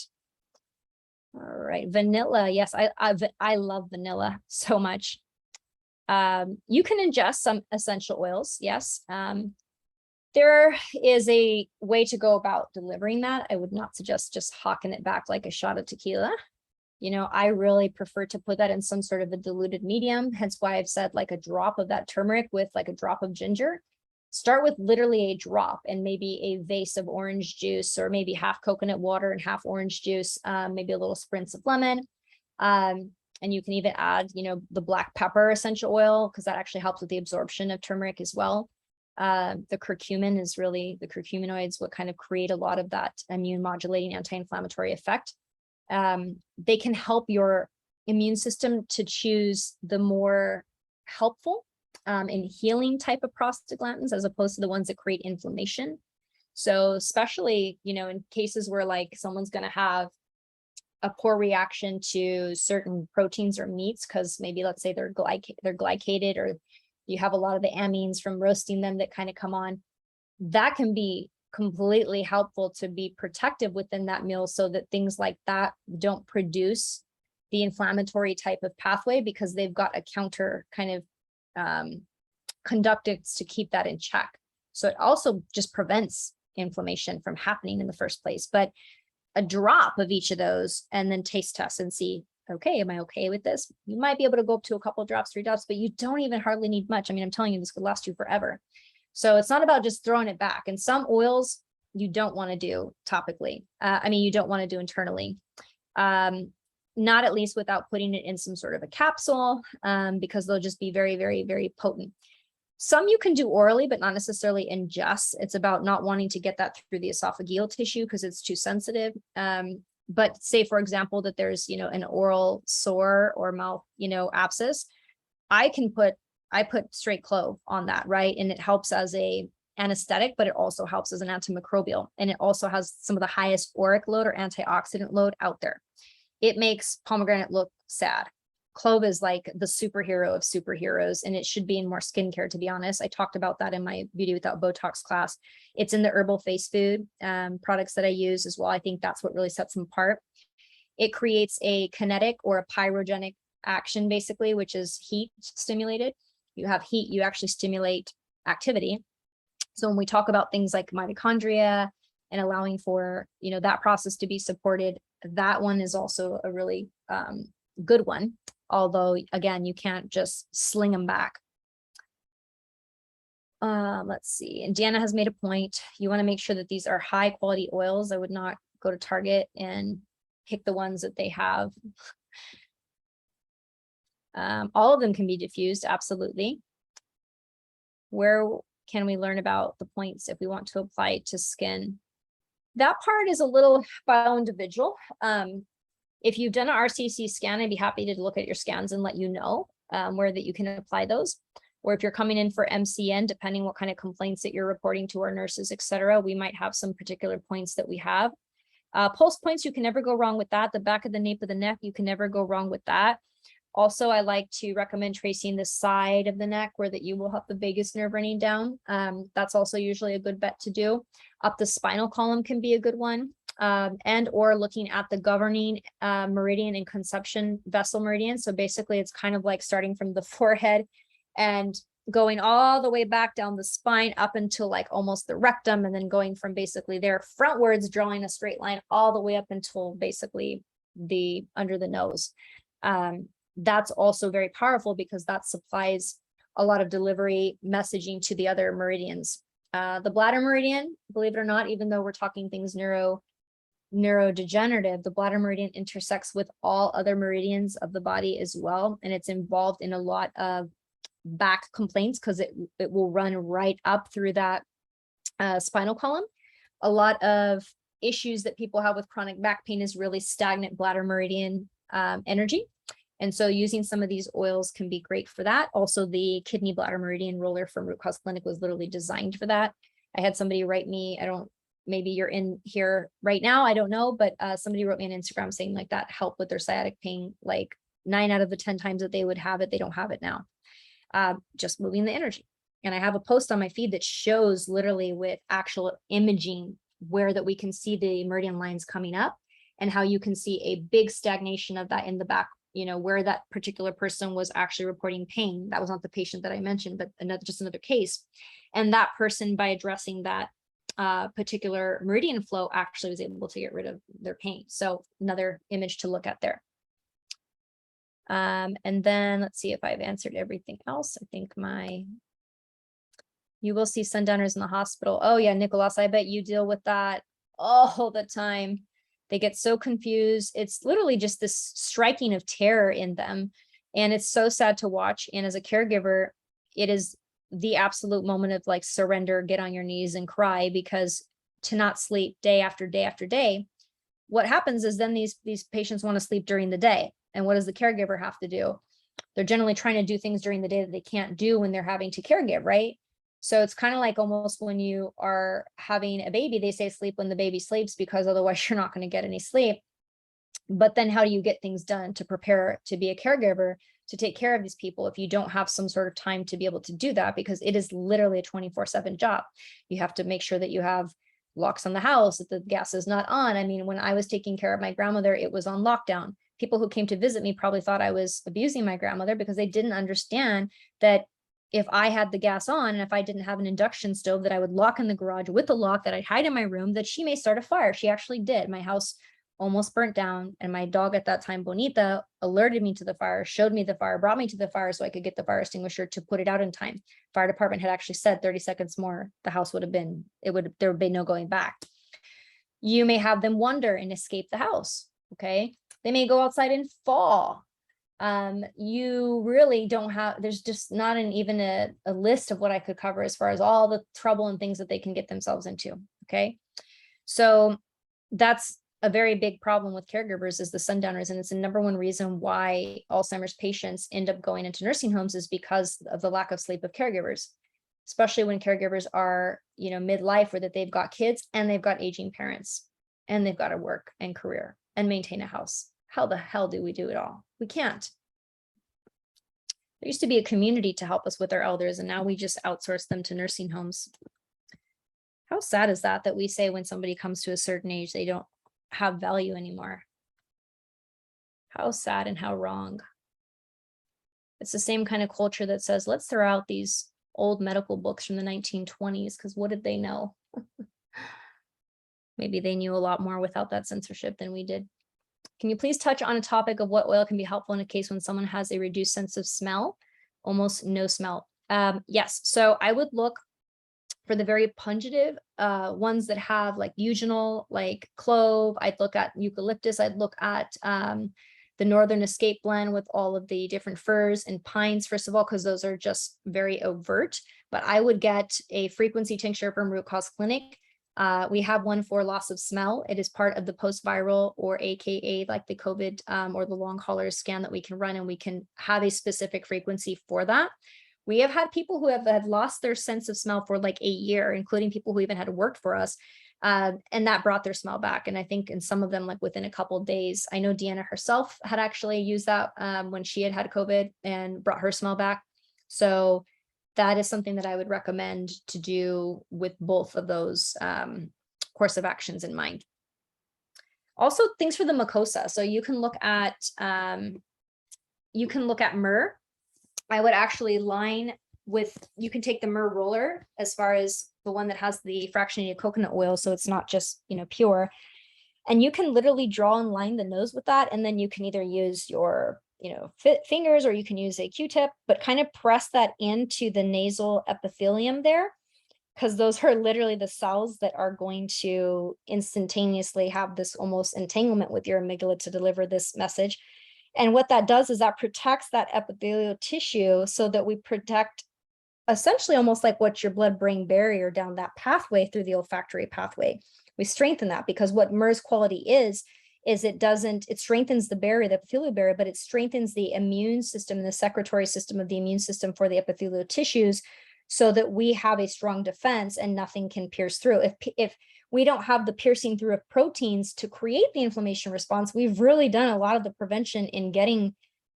Vanilla. Yes, I love vanilla so much. You can ingest some essential oils. Yes. There is a way to go about delivering that. I would not suggest just hawking it back like a shot of tequila. You know, I really prefer to put that in some sort of a diluted medium. Hence why I've said like a drop of that turmeric with like a drop of ginger. Start with literally a drop and maybe a vase of orange juice, or maybe half coconut water and half orange juice, maybe a little spritz of lemon. And you can even add, you know, the black pepper essential oil, because that actually helps with the absorption of turmeric as well. The curcumin is really, the curcuminoids, what kind of create a lot of that immune modulating anti-inflammatory effect. They can help your immune system to choose the more helpful and healing type of prostaglandins as opposed to the ones that create inflammation. So especially, you know, in cases where like someone's going to have a poor reaction to certain proteins or meats, because maybe let's say they're glycated, or you have a lot of the amines from roasting them that kind of come on, that can be completely helpful to be protective within that meal so that things like that don't produce the inflammatory type of pathway, because they've got a counter kind of conductance to keep that in check. So it also just prevents inflammation from happening in the first place. But a drop of each of those and then taste test and see, okay, am I okay with this? You might be able to go up to a couple drops, 3 drops, but you don't even hardly need much. I mean, I'm telling you, this could last you forever. So it's not about just throwing it back. And some oils you don't want to do topically. You don't want to do internally. Not at least without putting it in some sort of a capsule, because they'll just be very, very, very potent. Some you can do orally, but not necessarily ingest. It's about not wanting to get that through the esophageal tissue because it's too sensitive. But say, for example, that there's, you know, an oral sore or mouth, you know, abscess, I put straight clove on that, right? And it helps as a anesthetic, but it also helps as an antimicrobial. And it also has some of the highest auric load or antioxidant load out there. It makes pomegranate look sad. Clove is like the superhero of superheroes, and it should be in more skincare, to be honest. I talked about that in my Beauty Without Botox class. It's in the herbal face food products that I use as well. I think that's what really sets them apart. It creates a kinetic or a pyrogenic action, basically, which is heat stimulated. You have heat, you actually stimulate activity. So when we talk about things like mitochondria and allowing for, you know, that process to be supported, that one is also a really good one. Although, again, you can't just sling them back. Let's see. And Deanna has made a point. You want to make sure that these are high quality oils. I would not go to Target and pick the ones that they have. All of them can be diffused, absolutely. Where can we learn about the points if we want to apply it to skin? That part is a little bio-individual. If you've done an RCC scan, I'd be happy to look at your scans and let you know where that you can apply those. Or if you're coming in for MCN, depending what kind of complaints that you're reporting to our nurses, et cetera, we might have some particular points that we have. Pulse points, you can never go wrong with that. The back of the nape of the neck, you can never go wrong with that. Also, I like to recommend tracing the side of the neck where that you will have the vagus nerve running down. That's also usually a good bet to do. Up the spinal column can be a good one. And or looking at the governing meridian and conception vessel meridian. So basically it's kind of like starting from the forehead and going all the way back down the spine up until like almost the rectum, and then going from basically there frontwards, drawing a straight line all the way up until basically the under the nose. That's also very powerful because that supplies a lot of delivery messaging to the other meridians. The bladder meridian, believe it or not, even though we're talking things neurodegenerative, the bladder meridian intersects with all other meridians of the body as well. And it's involved in a lot of back complaints because it will run right up through that spinal column. A lot of issues that people have with chronic back pain is really stagnant bladder meridian energy. And so using some of these oils can be great for that. Also, the kidney bladder meridian roller from Root Cause Clinic was literally designed for that. I had somebody write me, maybe you're in here right now, I don't know, but somebody wrote me on Instagram saying like that helped with their sciatic pain, like 9 out of the 10 times that they would have it, they don't have it now. Just moving the energy. And I have a post on my feed that shows literally with actual imaging where that we can see the meridian lines coming up and how you can see a big stagnation of that in the back, you know, where that particular person was actually reporting pain. That was not the patient that I mentioned, but just another case. And that person, by addressing that particular meridian flow, actually was able to get rid of their pain. So another image to look at there. And then let's see if I've answered everything else. I think you will see sundowners in the hospital. Oh yeah, Nicholas, I bet you deal with that all the time. They get so confused. It's literally just this striking of terror in them. And it's so sad to watch. And as a caregiver, it is the absolute moment of like surrender, get on your knees and cry, because to not sleep day after day after day, what happens is then these patients want to sleep during the day. And what does the caregiver have to do? They're generally trying to do things during the day that they can't do when they're having to caregive, right? So it's kind of like almost when you are having a baby, they say sleep when the baby sleeps, because otherwise you're not going to get any sleep. But then how do you get things done to prepare to be a caregiver, to take care of these people, if you don't have some sort of time to be able to do that? Because it is literally a 24/7 job. You have to make sure that you have locks on the house, that the gas is not on. I mean, when I was taking care of my grandmother, it was on lockdown. People who came to visit me probably thought I was abusing my grandmother, because they didn't understand that if I had the gas on and if I didn't have an induction stove that I would lock in the garage with the lock that I'd hide in my room, that she may start a fire. She actually did. My house almost burnt down, and my dog at that time, Bonita, alerted me to the fire, showed me the fire, brought me to the fire so I could get the fire extinguisher to put it out in time. Fire department had actually said 30 seconds more, the house would have been, there would be no going back. You may have them wander and escape the house. Okay. They may go outside and fall. You really don't have, there's just not even a list of what I could cover as far as all the trouble and things that they can get themselves into. Okay. So that's a very big problem with caregivers, is the sundowners. And it's the number one reason why Alzheimer's patients end up going into nursing homes, is because of the lack of sleep of caregivers, especially when caregivers are, midlife, or that they've got kids and they've got aging parents and they've got to work and career and maintain a house. How the hell do we do it all? We can't. There used to be a community to help us with our elders, and now we just outsource them to nursing homes. How sad is that, that we say when somebody comes to a certain age, they don't have value anymore? How sad and how wrong. It's the same kind of culture that says, let's throw out these old medical books from the 1920s, because what did they know? Maybe they knew a lot more without that censorship than we did. Can you please touch on a topic of what oil can be helpful in a case when someone has a reduced sense of smell, almost no smell? Yes, so I would look for the very pungent ones that have like eugenol, like clove. I'd look at eucalyptus. I'd look at the Northern Escape blend with all of the different firs and pines, first of all, because those are just very overt. But I would get a frequency tincture from Root Cause Clinic. We have one for loss of smell. It is part of the post-viral, or AKA like the COVID or the long hauler scan that we can run, and we can have a specific frequency for that. We have had people who have had lost their sense of smell for like a year, including people who even had worked for us. And that brought their smell back. And I think in some of them, like within a couple of days, I know Deanna herself had actually used that when she had COVID and brought her smell back. So that is something that I would recommend to do with both of those course of actions in mind. Also, things for the mucosa. So you can look at myrrh. I would actually line with, you can take the myrrh roller, as far as the one that has the fractionated coconut oil, so it's not just, pure. And you can literally draw and line the nose with that. And then you can either use your, fingers, or you can use a Q-tip, but kind of press that into the nasal epithelium there, because those are literally the cells that are going to instantaneously have this almost entanglement with your amygdala to deliver this message. And what that does is that protects that epithelial tissue, so that we protect essentially almost like what's your blood-brain barrier down that pathway through the olfactory pathway. We strengthen that, because what myrrh's quality is it strengthens the barrier, the epithelial barrier, but it strengthens the immune system and the secretory system of the immune system for the epithelial tissues, so that we have a strong defense and nothing can pierce through. If we don't have the piercing through of proteins to create the inflammation response, we've really done a lot of the prevention in getting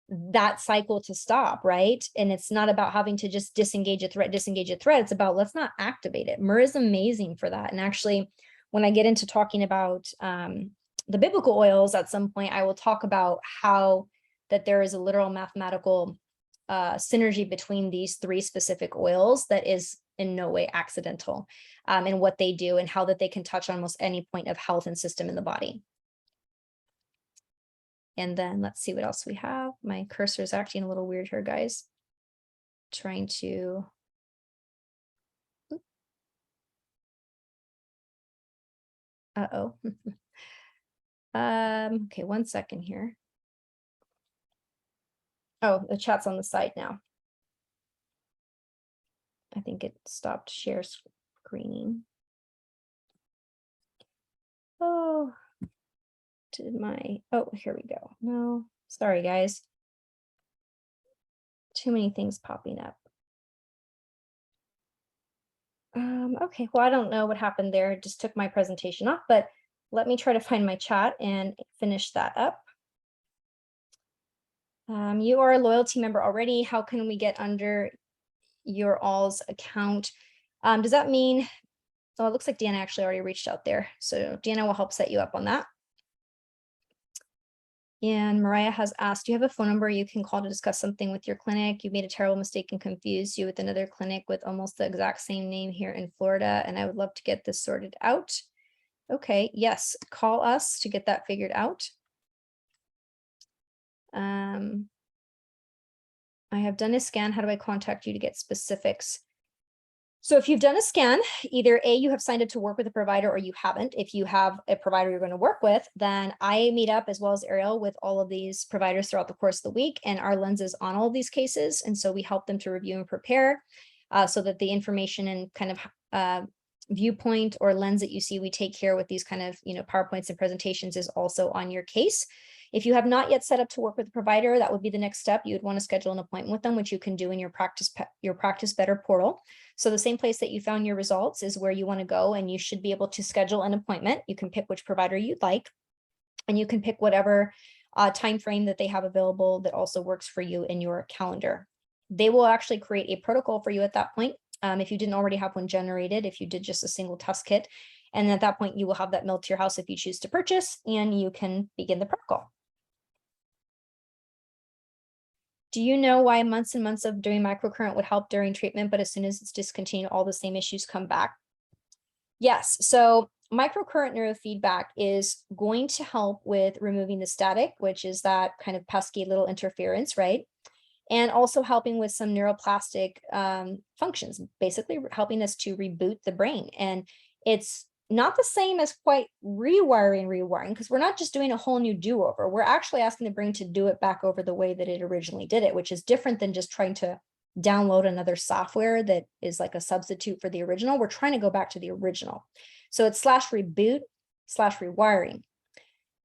that cycle to stop, right? And it's not about having to just disengage a threat. It's about, let's not activate it. Myrrh is amazing for that. And actually, when I get into talking about the biblical oils at some point, I will talk about how that there is a literal mathematical synergy between these three specific oils that is in no way accidental, and what they do and how that they can touch on almost any point of health and system in the body. And then let's see what else we have. My cursor is acting a little weird here, guys. Trying to. Uh-oh. Okay, 1 second here. Oh, the chat's on the side now. I think it stopped share screening. Oh, oh, here we go. No, sorry guys. Too many things popping up. Okay, well, I don't know what happened there. It just took my presentation off, but let me try to find my chat and finish that up. You are a loyalty member already. How can we get under your all's account? Does that mean, oh, it looks like Deanna actually already reached out there. So Deanna will help set you up on that. And Mariah has asked, do you have a phone number you can call to discuss something with your clinic? You made a terrible mistake and confused you with another clinic with almost the exact same name here in Florida, and I would love to get this sorted out. Okay, yes, call us to get that figured out. I have done a scan. How do I contact you to get specifics? So if you've done a scan, either A, you have signed up to work with a provider or you haven't. If you have a provider you're going to work with, then I meet up as well as Ariel with all of these providers throughout the course of the week, and our lens is on all of these cases. And so we help them to review and prepare so that the information and kind of viewpoint or lens that you see we take here with these kind of, PowerPoints and presentations is also on your case. If you have not yet set up to work with a provider, that would be the next step. You would want to schedule an appointment with them, which you can do in your Practice Better portal. So the same place that you found your results is where you want to go, and you should be able to schedule an appointment. You can pick which provider you'd like, and you can pick whatever time frame that they have available that also works for you in your calendar. They will actually create a protocol for you at that point. If you didn't already have one generated, if you did just a single test kit, and at that point you will have that mailed to your house if you choose to purchase, and you can begin the protocol. Do you know why months and months of doing microcurrent would help during treatment, but as soon as it's discontinued, all the same issues come back? Yes, so microcurrent neurofeedback is going to help with removing the static, which is that kind of pesky little interference, right? And also helping with some neuroplastic functions, basically helping us to reboot the brain. And it's not the same as quite rewiring, because we're not just doing a whole new do-over. We're actually asking the brain to do it back over the way that it originally did it, which is different than just trying to download another software that is like a substitute for the original. We're trying to go back to the original. So it's /reboot/rewiring.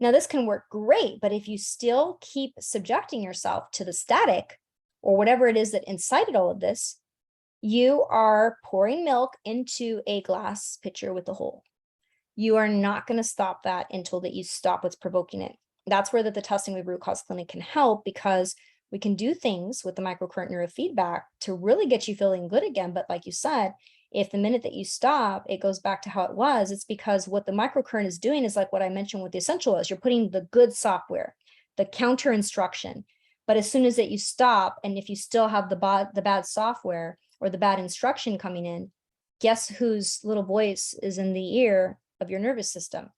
Now this can work great, but if you still keep subjecting yourself to the static or whatever it is that incited all of this, you are pouring milk into a glass pitcher with a hole. You are not going to stop that until that you stop what's provoking it. That's where the testing with root cause clinic can help, because we can do things with the microcurrent neurofeedback to really get you feeling good again. But like you said, if the minute that you stop, it goes back to how it was, it's because what the microcurrent is doing is like what I mentioned with the essential is you're putting the good software, the counter instruction. But as soon as that you stop, and if you still have the bad software or the bad instruction coming in, guess whose little voice is in the ear of your nervous system?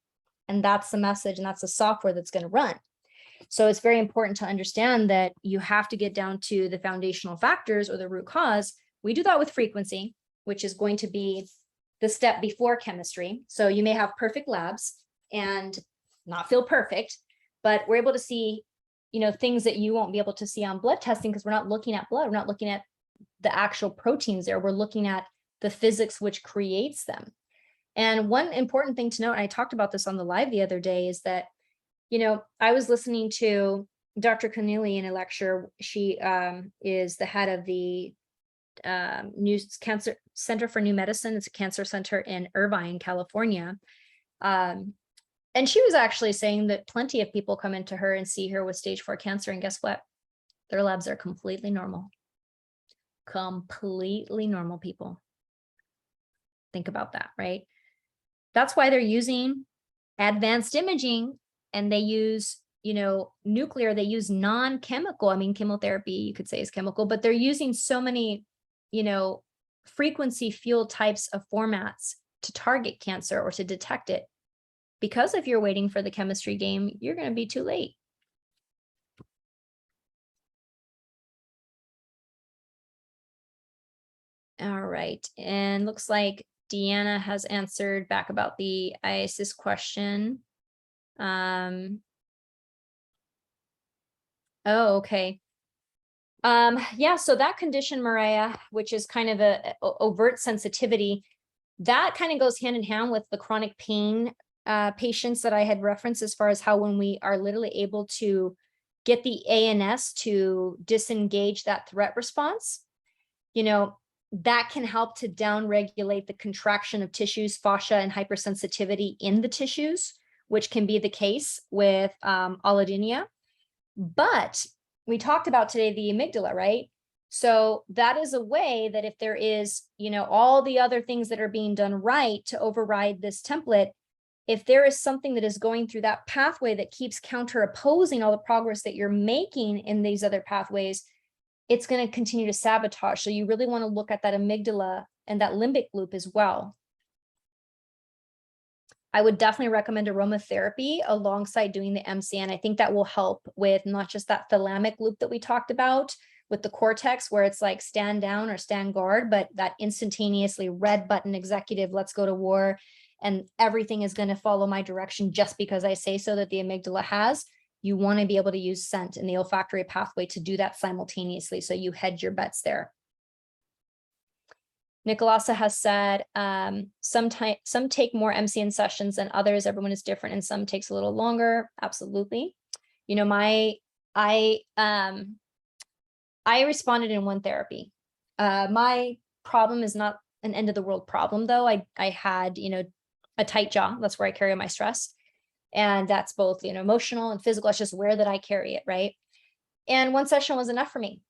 And that's the message, and that's the software that's going to run. So it's very important to understand that you have to get down to the foundational factors or the root cause. We do that with frequency, which is going to be the step before chemistry. So you may have perfect labs and not feel perfect, but we're able to see, things that you won't be able to see on blood testing, because we're not looking at blood. We're not looking at the actual proteins there. We're looking at the physics which creates them. And one important thing to note, and I talked about this on the live the other day, is that, I was listening to Dr. Connealy in a lecture. She is the head of the New Cancer Center for New Medicine. It's a cancer center in Irvine, California. And she was actually saying that plenty of people come into her and see her with stage 4 cancer. And guess what? Their labs are completely normal. Completely normal, people. Think about that, right? That's why they're using advanced imaging, and they use, nuclear, they use non-chemical. I mean, chemotherapy, you could say, is chemical, but they're using so many, frequency field types of formats to target cancer or to detect it. Because if you're waiting for the chemistry game, you're going to be too late. All right, and looks like Deanna has answered back about the IASIS question. Oh, okay. Yeah, so that condition, Mariah, which is kind of a overt sensitivity, that kind of goes hand in hand with the chronic pain patients that I had referenced, as far as how when we are literally able to get the ANS to disengage that threat response, you know, that can help to downregulate the contraction of tissues, fascia, and hypersensitivity in the tissues, which can be the case with allodynia. But we talked about today the amygdala, right? So that is a way that if there is, all the other things that are being done right to override this template, if there is something that is going through that pathway that keeps counter opposing all the progress that you're making in these other pathways, it's going to continue to sabotage. So you really want to look at that amygdala and that limbic loop as well. I would definitely recommend aromatherapy alongside doing the MCN. I think that will help with not just that thalamic loop that we talked about with the cortex, where it's like stand down or stand guard, but that instantaneously red button executive, let's go to war, and everything is going to follow my direction just because I say so, that the amygdala has. You want to be able to use scent in the olfactory pathway to do that simultaneously, so you hedge your bets there. Nicolasa has said, some take more MCN sessions than others. Everyone is different, and some takes a little longer. Absolutely. I responded in one therapy. My problem is not an end of the world problem, though. I had, a tight jaw. That's where I carry my stress. And that's both, emotional and physical. It's just where that I carry it, right? And one session was enough for me.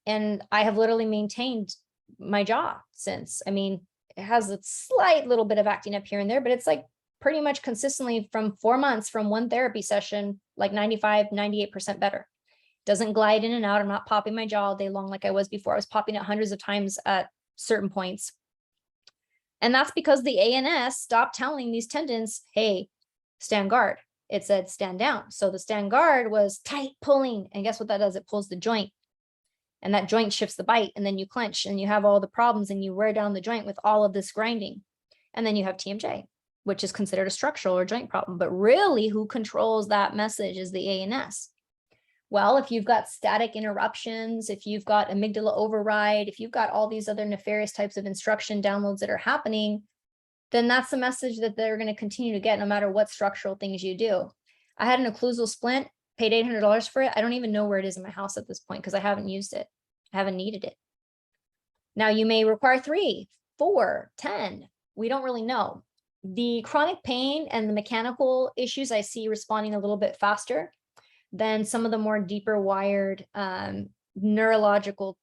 And I have literally maintained my jaw since. I mean, it has a slight little bit of acting up here and there, but it's like pretty much consistently from 4 months from one therapy session, like 95, 98% better. Doesn't glide in and out. I'm not popping my jaw all day long like I was before. I was popping it hundreds of times at certain points. And that's because the ANS stopped telling these tendons, hey, stand guard. It said stand down. So the stand guard was tight pulling. And guess what that does? It pulls the joint. And that joint shifts the bite, and then you clench and you have all the problems and you wear down the joint with all of this grinding. And then you have TMJ, which is considered a structural or joint problem. But really, who controls that message is the ANS. Well, if you've got static interruptions, if you've got amygdala override, if you've got all these other nefarious types of instruction downloads that are happening, then that's the message that they're going to continue to get no matter what structural things you do. I had an occlusal splint, paid $800 for it. I don't even know where it is in my house at this point because I haven't used it. I haven't needed it. Now you may require 3, 4, 10. We don't really know. The chronic pain and the mechanical issues I see responding a little bit faster than some of the more deeper wired neurological,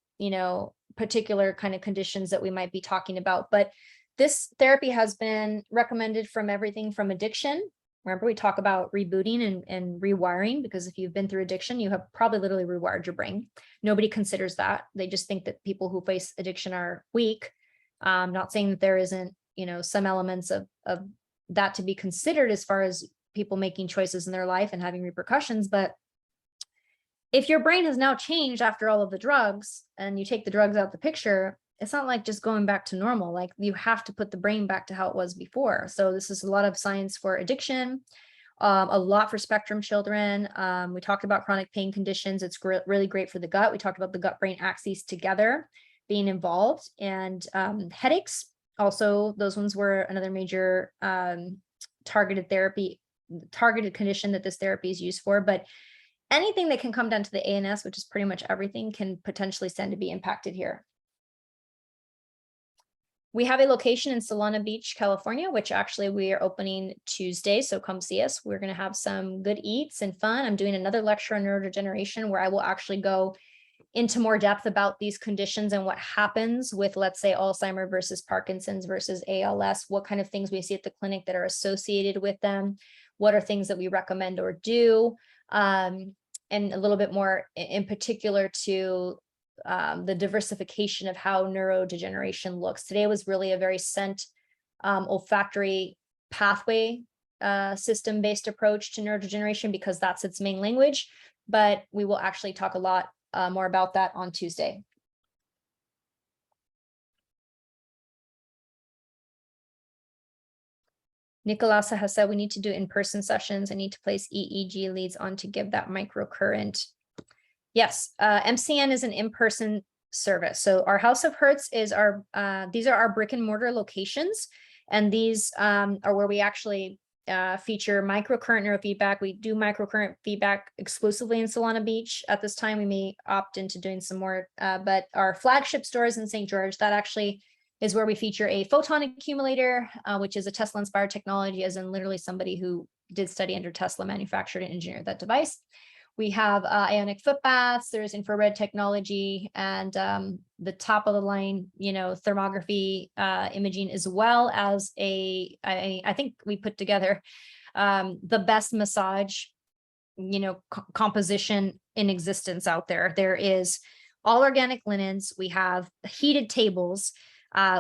particular kind of conditions that we might be talking about. But this therapy has been recommended from everything from addiction. Remember, we talk about rebooting and rewiring, because if you've been through addiction, you have probably literally rewired your brain. Nobody considers that. They just think that people who face addiction are weak. Not saying that there isn't, some elements of that to be considered as far as people making choices in their life and having repercussions. But if your brain has now changed after all of the drugs and you take the drugs out the picture, it's not like just going back to normal. Like, you have to put the brain back to how it was before. So this is a lot of science for addiction, a lot for spectrum children. We talked about chronic pain conditions. It's really great for the gut. We talked about the gut brain axes together being involved, and headaches. Also, those ones were another major targeted condition that this therapy is used for. But anything that can come down to the ANS, which is pretty much everything, can potentially stand to be impacted here. We have a location in Solana Beach, California, which actually we are opening Tuesday. So come see us. We're going to have some good eats and fun. I'm doing another lecture on neurodegeneration where I will actually go into more depth about these conditions and what happens with, let's say, Alzheimer's versus Parkinson's versus ALS, what kind of things we see at the clinic that are associated with them, what are things that we recommend or do, and a little bit more in particular to the diversification of how neurodegeneration looks. Today was really a very scent olfactory pathway system-based approach to neurodegeneration because that's its main language, but we will actually talk a lot more about that on Tuesday. Nicolasa has said we need to do in-person sessions. I need to place EEG leads on to give that microcurrent. Yes, MCN is an in-person service. So our House of Hertz is these are our brick and mortar locations. And these are where we actually feature microcurrent neurofeedback. We do microcurrent feedback exclusively in Solana Beach. At this time, we may opt into doing some more, but our flagship store is in St. George. That actually is where we feature a photon accumulator, which is a Tesla-inspired technology, as in literally somebody who did study under Tesla, manufactured and engineered that device. We have ionic foot baths, there's infrared technology, and the top of the line, thermography imaging, as well as I think we put together the best massage, composition in existence out there. There is all organic linens. We have heated tables.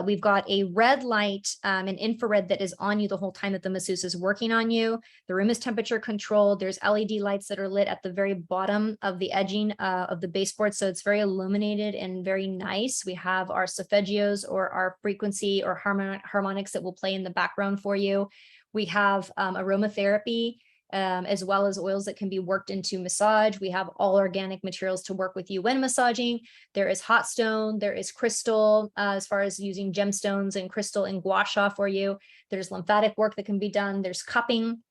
We've got a red light, and infrared that is on you the whole time that the masseuse is working on you. The room is temperature controlled. There's LED lights that are lit at the very bottom of the edging of the baseboard. So it's very illuminated and very nice. We have our solfeggios, or our frequency or harmonics that will play in the background for you. We have aromatherapy, as well as oils that can be worked into massage. We have all organic materials to work with you when massaging. There is hot stone, there is crystal, as far as using gemstones and crystal and gua sha for you. There's lymphatic work that can be done. There's cupping.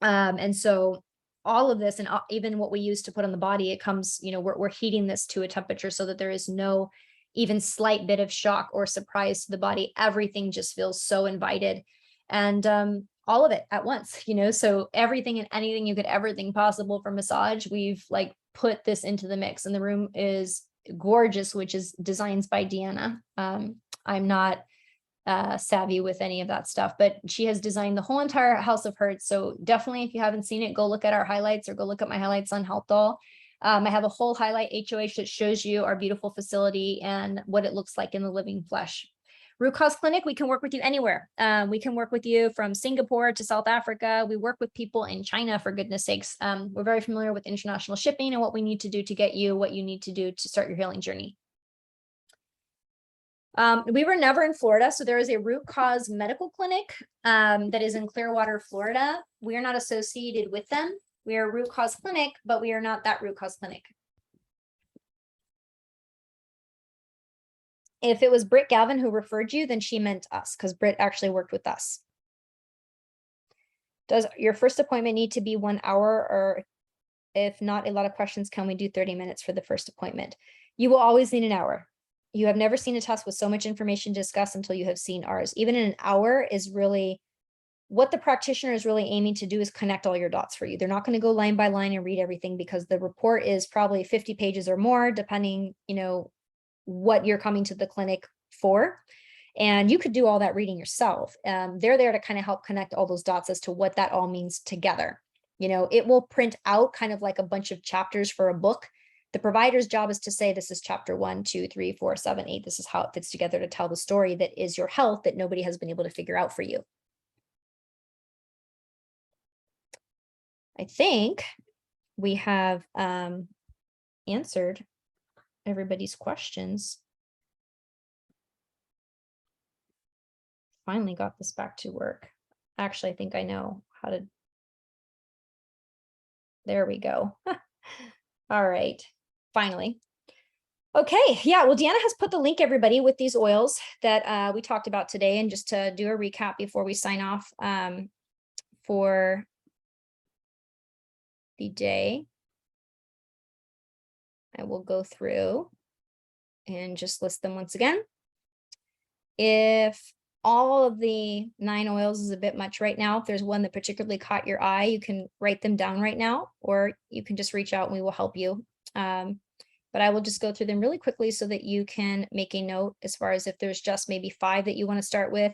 And so all of this, and even what we use to put on the body, it comes, we're heating this to a temperature so that there is no even slight bit of shock or surprise to the body. Everything just feels so invited. And all of it at once, so everything and anything you could ever think possible for massage, we've put this into the mix. And the room is gorgeous, which is designs by Deanna. I'm not savvy with any of that stuff, but she has designed the whole entire House of Hertz. So definitely, if you haven't seen it, go look at our highlights, or go look at my highlights on Health Doll. I have a whole highlight HOH that shows you our beautiful facility and what it looks like in the living flesh. Root Cause Clinic, we can work with you anywhere. We can work with you from Singapore to South Africa. We work with people in China, for goodness sakes. We're very familiar with international shipping and what we need to do to get you what you need to do to start your healing journey. We were never in Florida, so there is a Root Cause Medical Clinic that is in Clearwater, Florida. We are not associated with them. We are a Root Cause Clinic, but we are not that Root Cause Clinic. If it was Britt Galvin who referred you, then she meant us, because Britt actually worked with us. Does your first appointment need to be 1 hour, or if not a lot of questions, can we do 30 minutes for the first appointment? You will always need an hour. You have never seen a test with so much information to discuss until you have seen ours. Even in an hour is really what the practitioner is really aiming to do, is connect all your dots for you. They're not going to go line by line and read everything, because the report is probably 50 pages or more, depending, what you're coming to the clinic for. And you could do all that reading yourself. They're there to kind of help connect all those dots as to what that all means together. It will print out kind of like a bunch of chapters for a book. The provider's job is to say, this is chapter 1, 2, 3, 4, 7, 8. This is how it fits together to tell the story that is your health that nobody has been able to figure out for you. I think we have answered everybody's questions. Finally got this back to work. Actually, I think I know how to. There we go. All right, finally. Okay, yeah, well, Deanna has put the link, everybody, with these oils that we talked about today. And just to do a recap before we sign off for the day, I will go through and just list them once again. If all of the 9 oils is a bit much right now, if there's one that particularly caught your eye, you can write them down right now, or you can just reach out and we will help you. But I will just go through them really quickly so that you can make a note, as far as if there's just maybe 5 that you want to start with.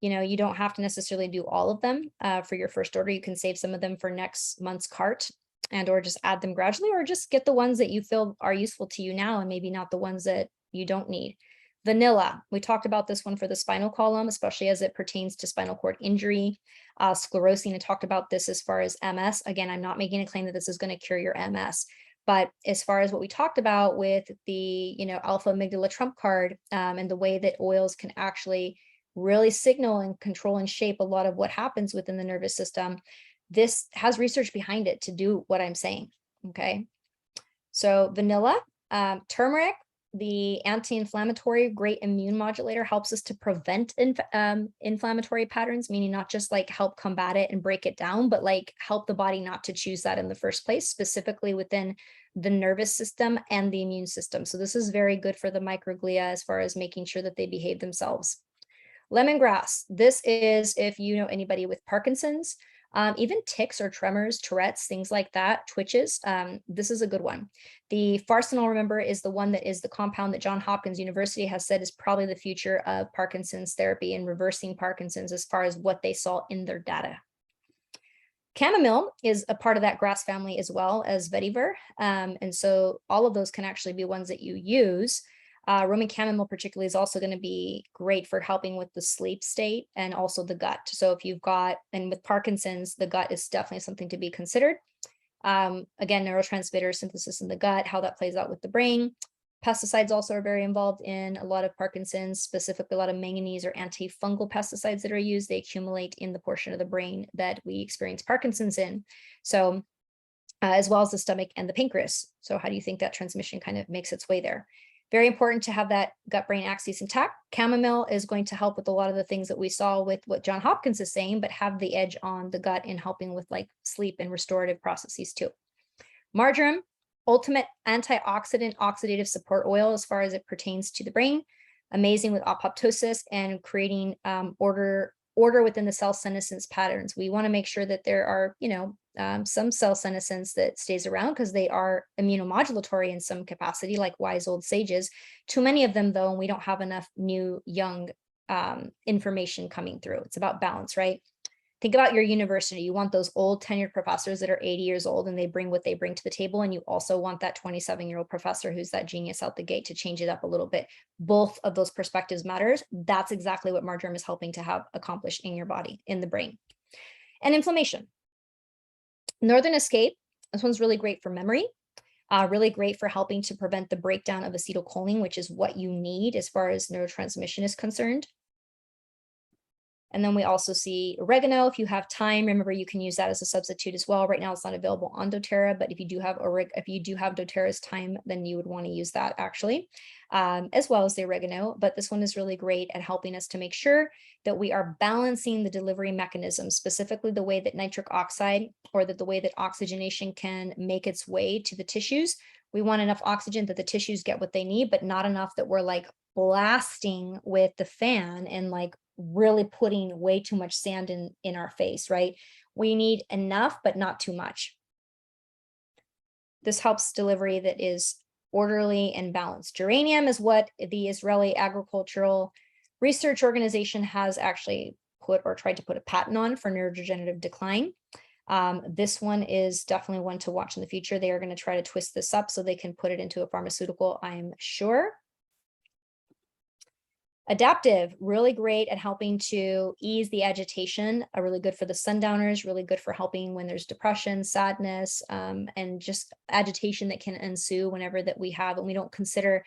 You don't have to necessarily do all of them for your first order. You can save some of them for next month's cart, and or just add them gradually, or just get the ones that you feel are useful to you now and maybe not the ones that you don't need. Vanilla, we talked about this one for the spinal column, especially as it pertains to spinal cord injury. Sclerosing, I talked about this as far as MS. Again, I'm not making a claim that this is going to cure your MS, but as far as what we talked about with the alpha amygdala trump card, and the way that oils can actually really signal and control and shape a lot of what happens within the nervous system, this has research behind it to do what I'm saying. Okay. So vanilla, turmeric, the anti-inflammatory, great immune modulator, helps us to prevent inflammatory patterns, meaning not just like help combat it and break it down, but like help the body not to choose that in the first place, specifically within the nervous system and the immune system. So this is very good for the microglia as far as making sure that they behave themselves. Lemongrass. This is if you know anybody with Parkinson's, even tics or tremors, Tourette's, things like that, twitches. This is a good one. The farsenal, remember, is the one that is the compound that Johns Hopkins University has said is probably the future of Parkinson's therapy and reversing Parkinson's as far as what they saw in their data. Chamomile is a part of that grass family as well as vetiver. And so all of those can actually be ones that you use. Roman chamomile particularly is also going to be great for helping with the sleep state and also the gut. So if you've got, and with Parkinson's, the gut is definitely something to be considered. Again, neurotransmitter synthesis in the gut, how that plays out with the brain. Pesticides also are very involved in a lot of Parkinson's, specifically a lot of manganese or antifungal pesticides that are used. They accumulate in the portion of the brain that we experience Parkinson's in. So as well as the stomach and the pancreas. So how do you think that transmission kind of makes its way there? Very important to have that gut-brain axis intact. Chamomile is going to help with a lot of the things that we saw with what Johns Hopkins is saying, but have the edge on the gut in helping with like sleep and restorative processes too. Marjoram, ultimate antioxidant oxidative support oil as far as it pertains to the brain. Amazing with apoptosis and creating order within the cell senescence patterns. We want to make sure that there are, some cell senescence that stays around because they are immunomodulatory in some capacity, like wise old sages. Too many of them, though, and we don't have enough new, young information coming through. It's about balance, right? Think about your university. You want those old tenured professors that are 80 years old and they bring what they bring to the table. And you also want that 27-year-old professor who's that genius out the gate to change it up a little bit. Both of those perspectives matters. That's exactly what marjoram is helping to have accomplished in your body, in the brain. And inflammation. Northern Escape. This one's really great for memory. Really great for helping to prevent the breakdown of acetylcholine, which is what you need as far as neurotransmission is concerned. And then we also see oregano. If you have time, remember you can use that as a substitute as well. Right now it's not available on doTERRA, but if you do have doTERRA's time, then you would want to use that actually, as well as the oregano. But this one is really great at helping us to make sure that we are balancing the delivery mechanism, specifically the way that nitric oxide or that the way that oxygenation can make its way to the tissues. We want enough oxygen that the tissues get what they need, but not enough that we're like blasting with the fan and like really putting way too much sand in our face, right? We need enough, but not too much. This helps delivery that is orderly and balanced. Geranium is what the Israeli Agricultural Research Organization has actually put or tried to put a patent on for neurodegenerative decline. This one is definitely one to watch in the future. They are going to try to twist this up so they can put it into a pharmaceutical, I'm sure. Adaptive, really great at helping to ease the agitation, really good for the sundowners, really good for helping when there's depression, sadness, and just agitation that can ensue whenever that we have, and we don't consider,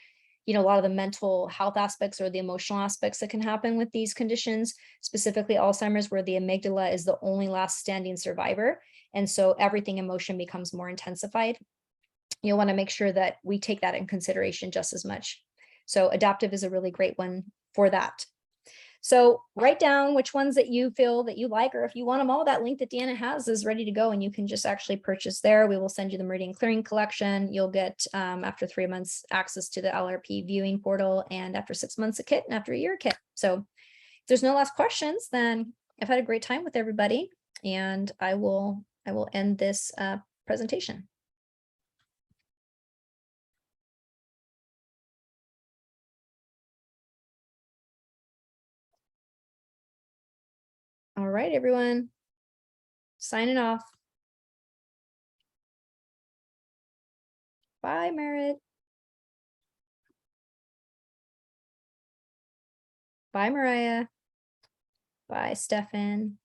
a lot of the mental health aspects or the emotional aspects that can happen with these conditions, specifically Alzheimer's, where the amygdala is the only last standing survivor. And so everything emotion becomes more intensified. You'll want to make sure that we take that in consideration just as much. So adaptive is a really great one for that. So write down which ones that you feel that you like, or if you want them all, that link that Deanna has is ready to go and you can just actually purchase there. We will send you the Meridian Clearing Collection. You'll get, after 3 months, access to the LRP viewing portal, and after 6 months, a kit, and after a year, a kit. So if there's no last questions, then I've had a great time with everybody, and I will end this presentation. All right, everyone. Signing off. Bye, Merritt. Bye, Mariah. Bye, Stefan.